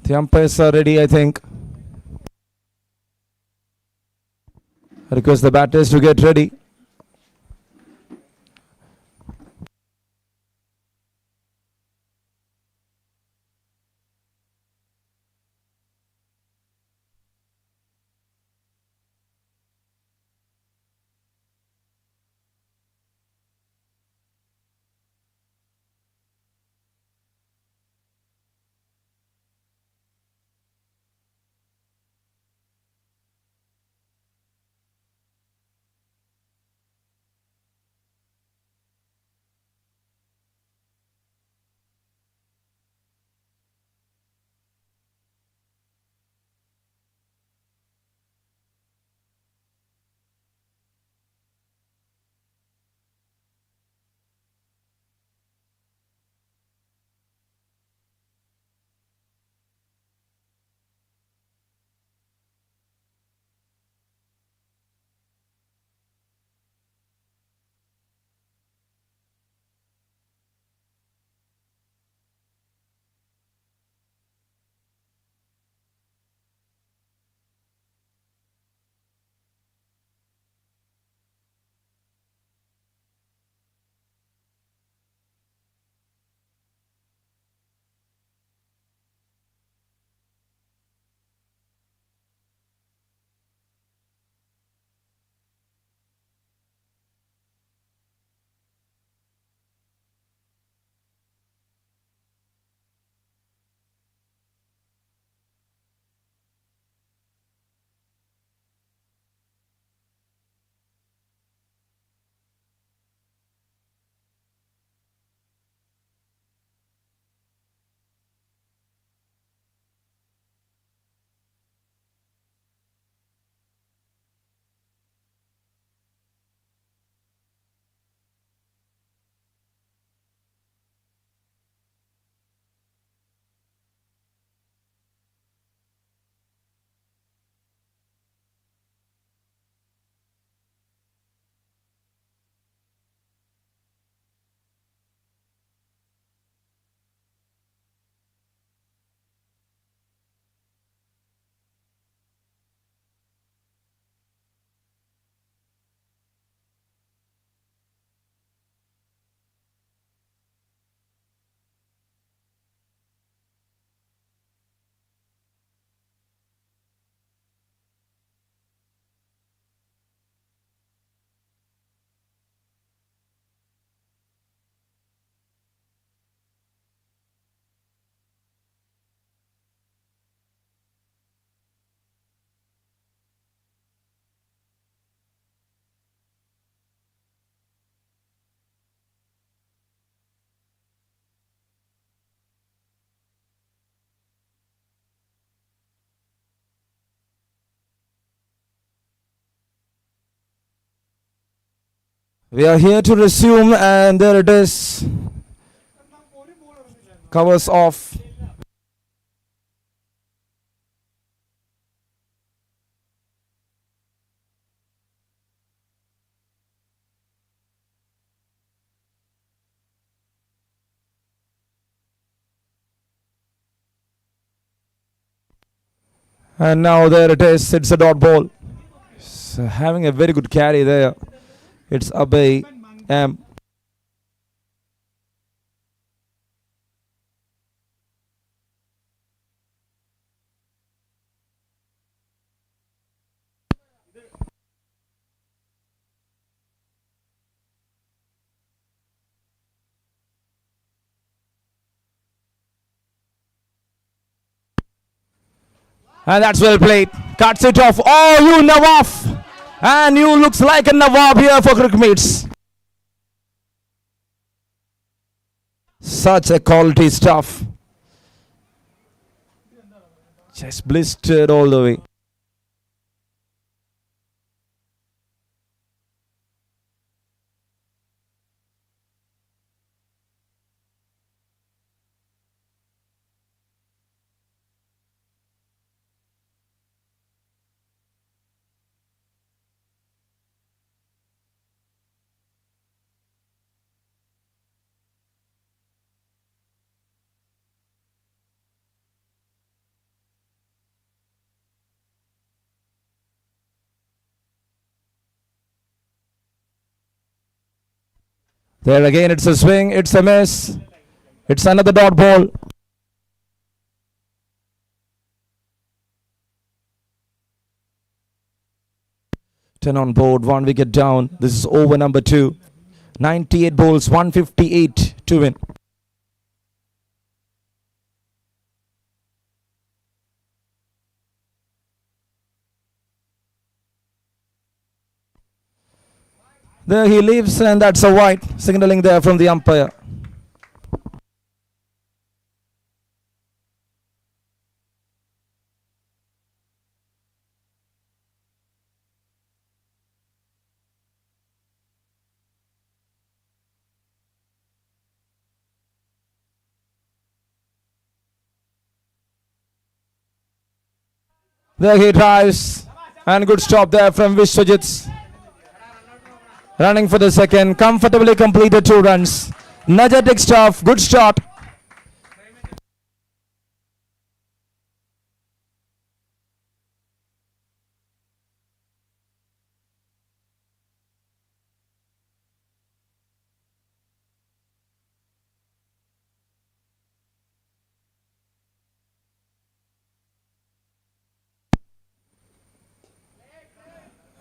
The umpires are ready, I think. I request the batters to get ready. We are here to resume, and there it is. Covers off. And now there it is. It's a dot ball. It's having a very good carry there. It's Abhay M. And that's well played. Cuts it off. Oh, you Nawaf. And you looks like a Nawab here for cricket mates. Such a quality stuff. Just blistered all the way. There again, it's a swing, it's a miss. It's another dot ball. Ten on board, 1 wicket down. This is over number 2. 98 balls, 158 to win. There he leaves, and that's a wide, signaling there from the umpire. There he drives, and good stop there from Vishwajit. Running for the second, comfortably completed 2 runs. Energetic stuff, good start.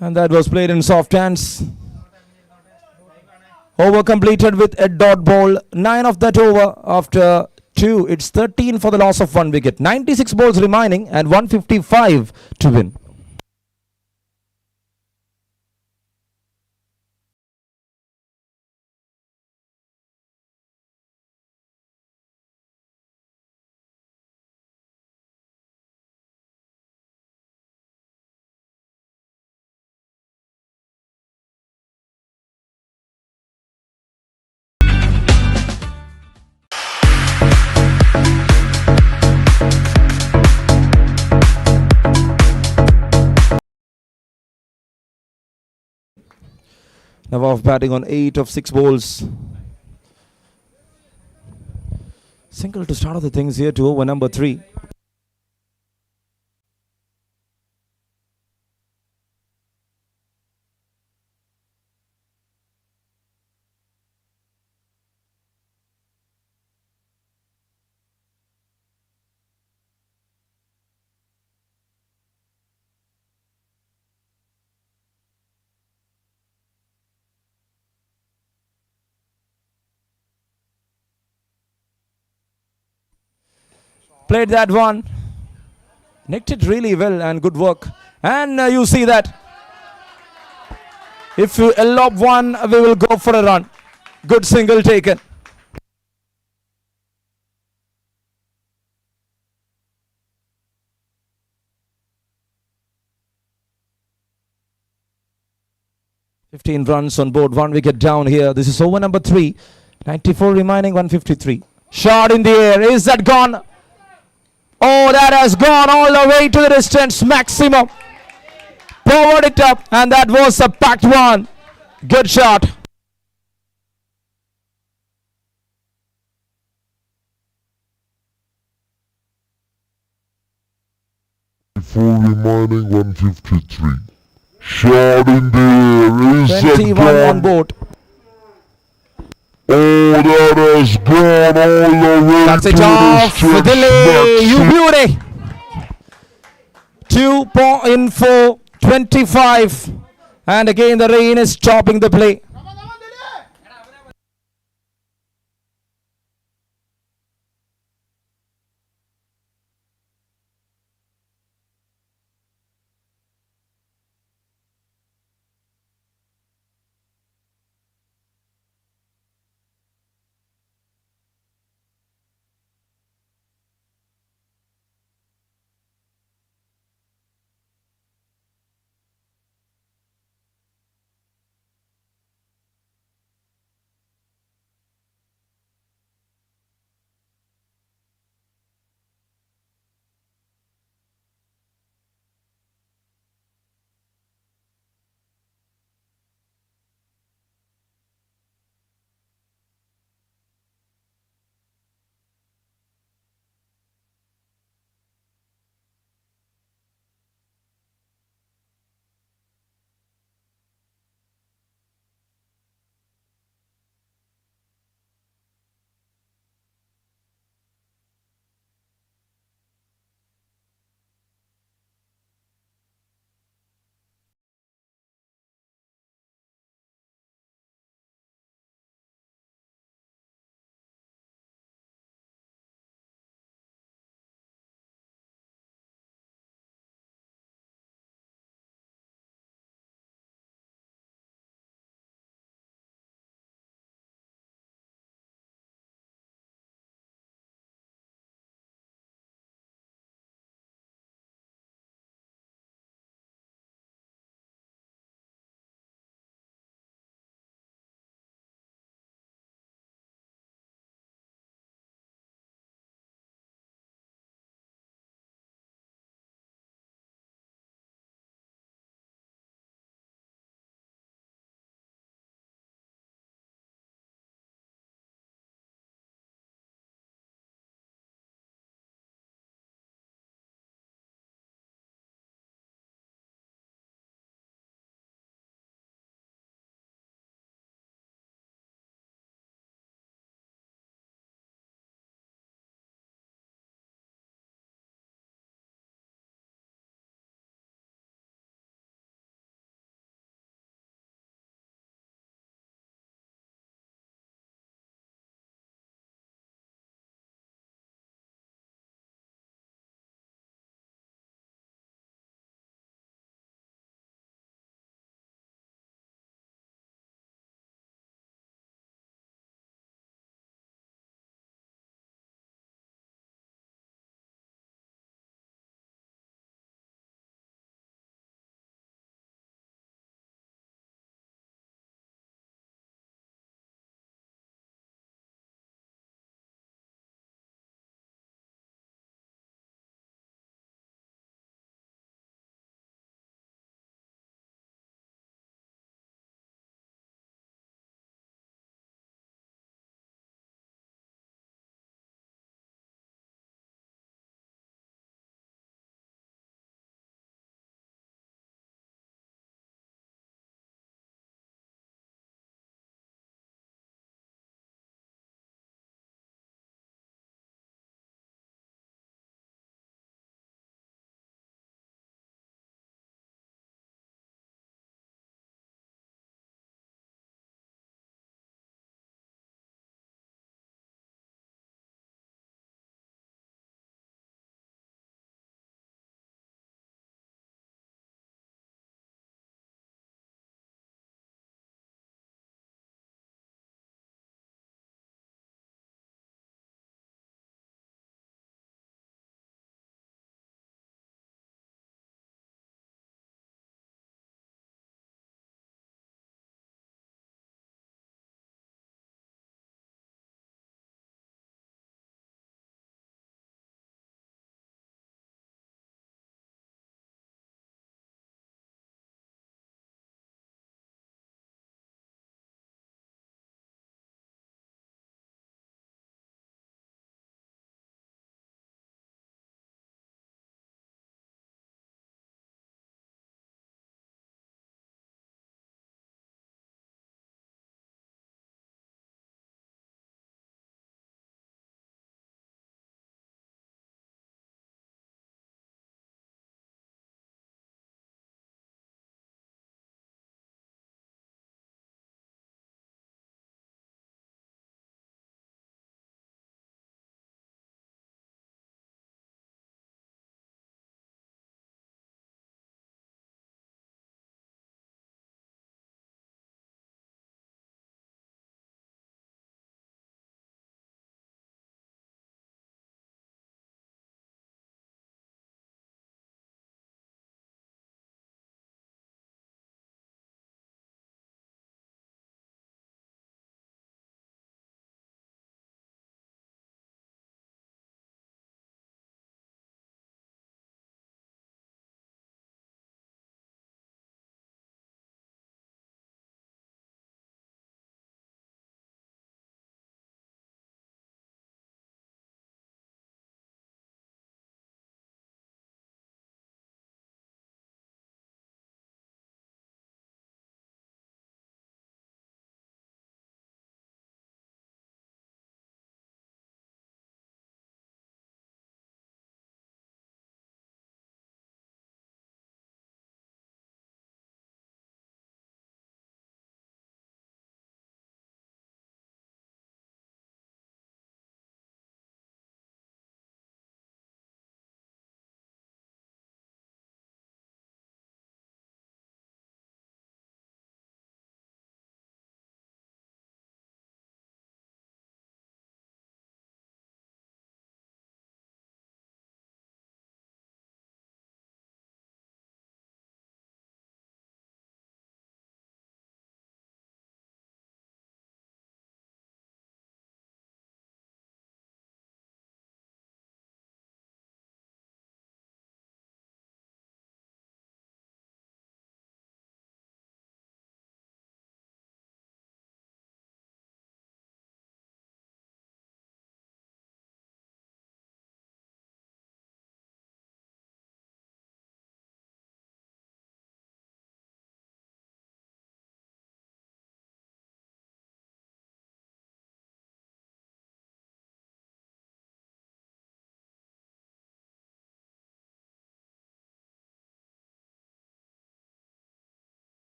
And that was played in soft hands. Over completed with a dot ball. 9 of that over after 2. It's 13 for the loss of 1 wicket. 96 balls remaining and 155 to win. Nawaf batting on 8 of 6 balls. Single to start off the things here to over number 3. Played that one. Nicked it really well and good work. And you see that. If you elope one, we will go for a run. Good single taken. (15 runs on board, 1 wicket down here. This is over number 3. 94 remaining, 153. Shot in the air. Is that gone? Oh, that has gone all the way to the distance, maximum. Powered it up, and that was a packed one. Good shot. Four remaining, 153. Shot in the air. Is that 21 gone? on board. Oh, that has gone all the way That's to it the off. distance, Delay, you maximum. beauty. 2 in 4, 25. And again the rain is stopping the play.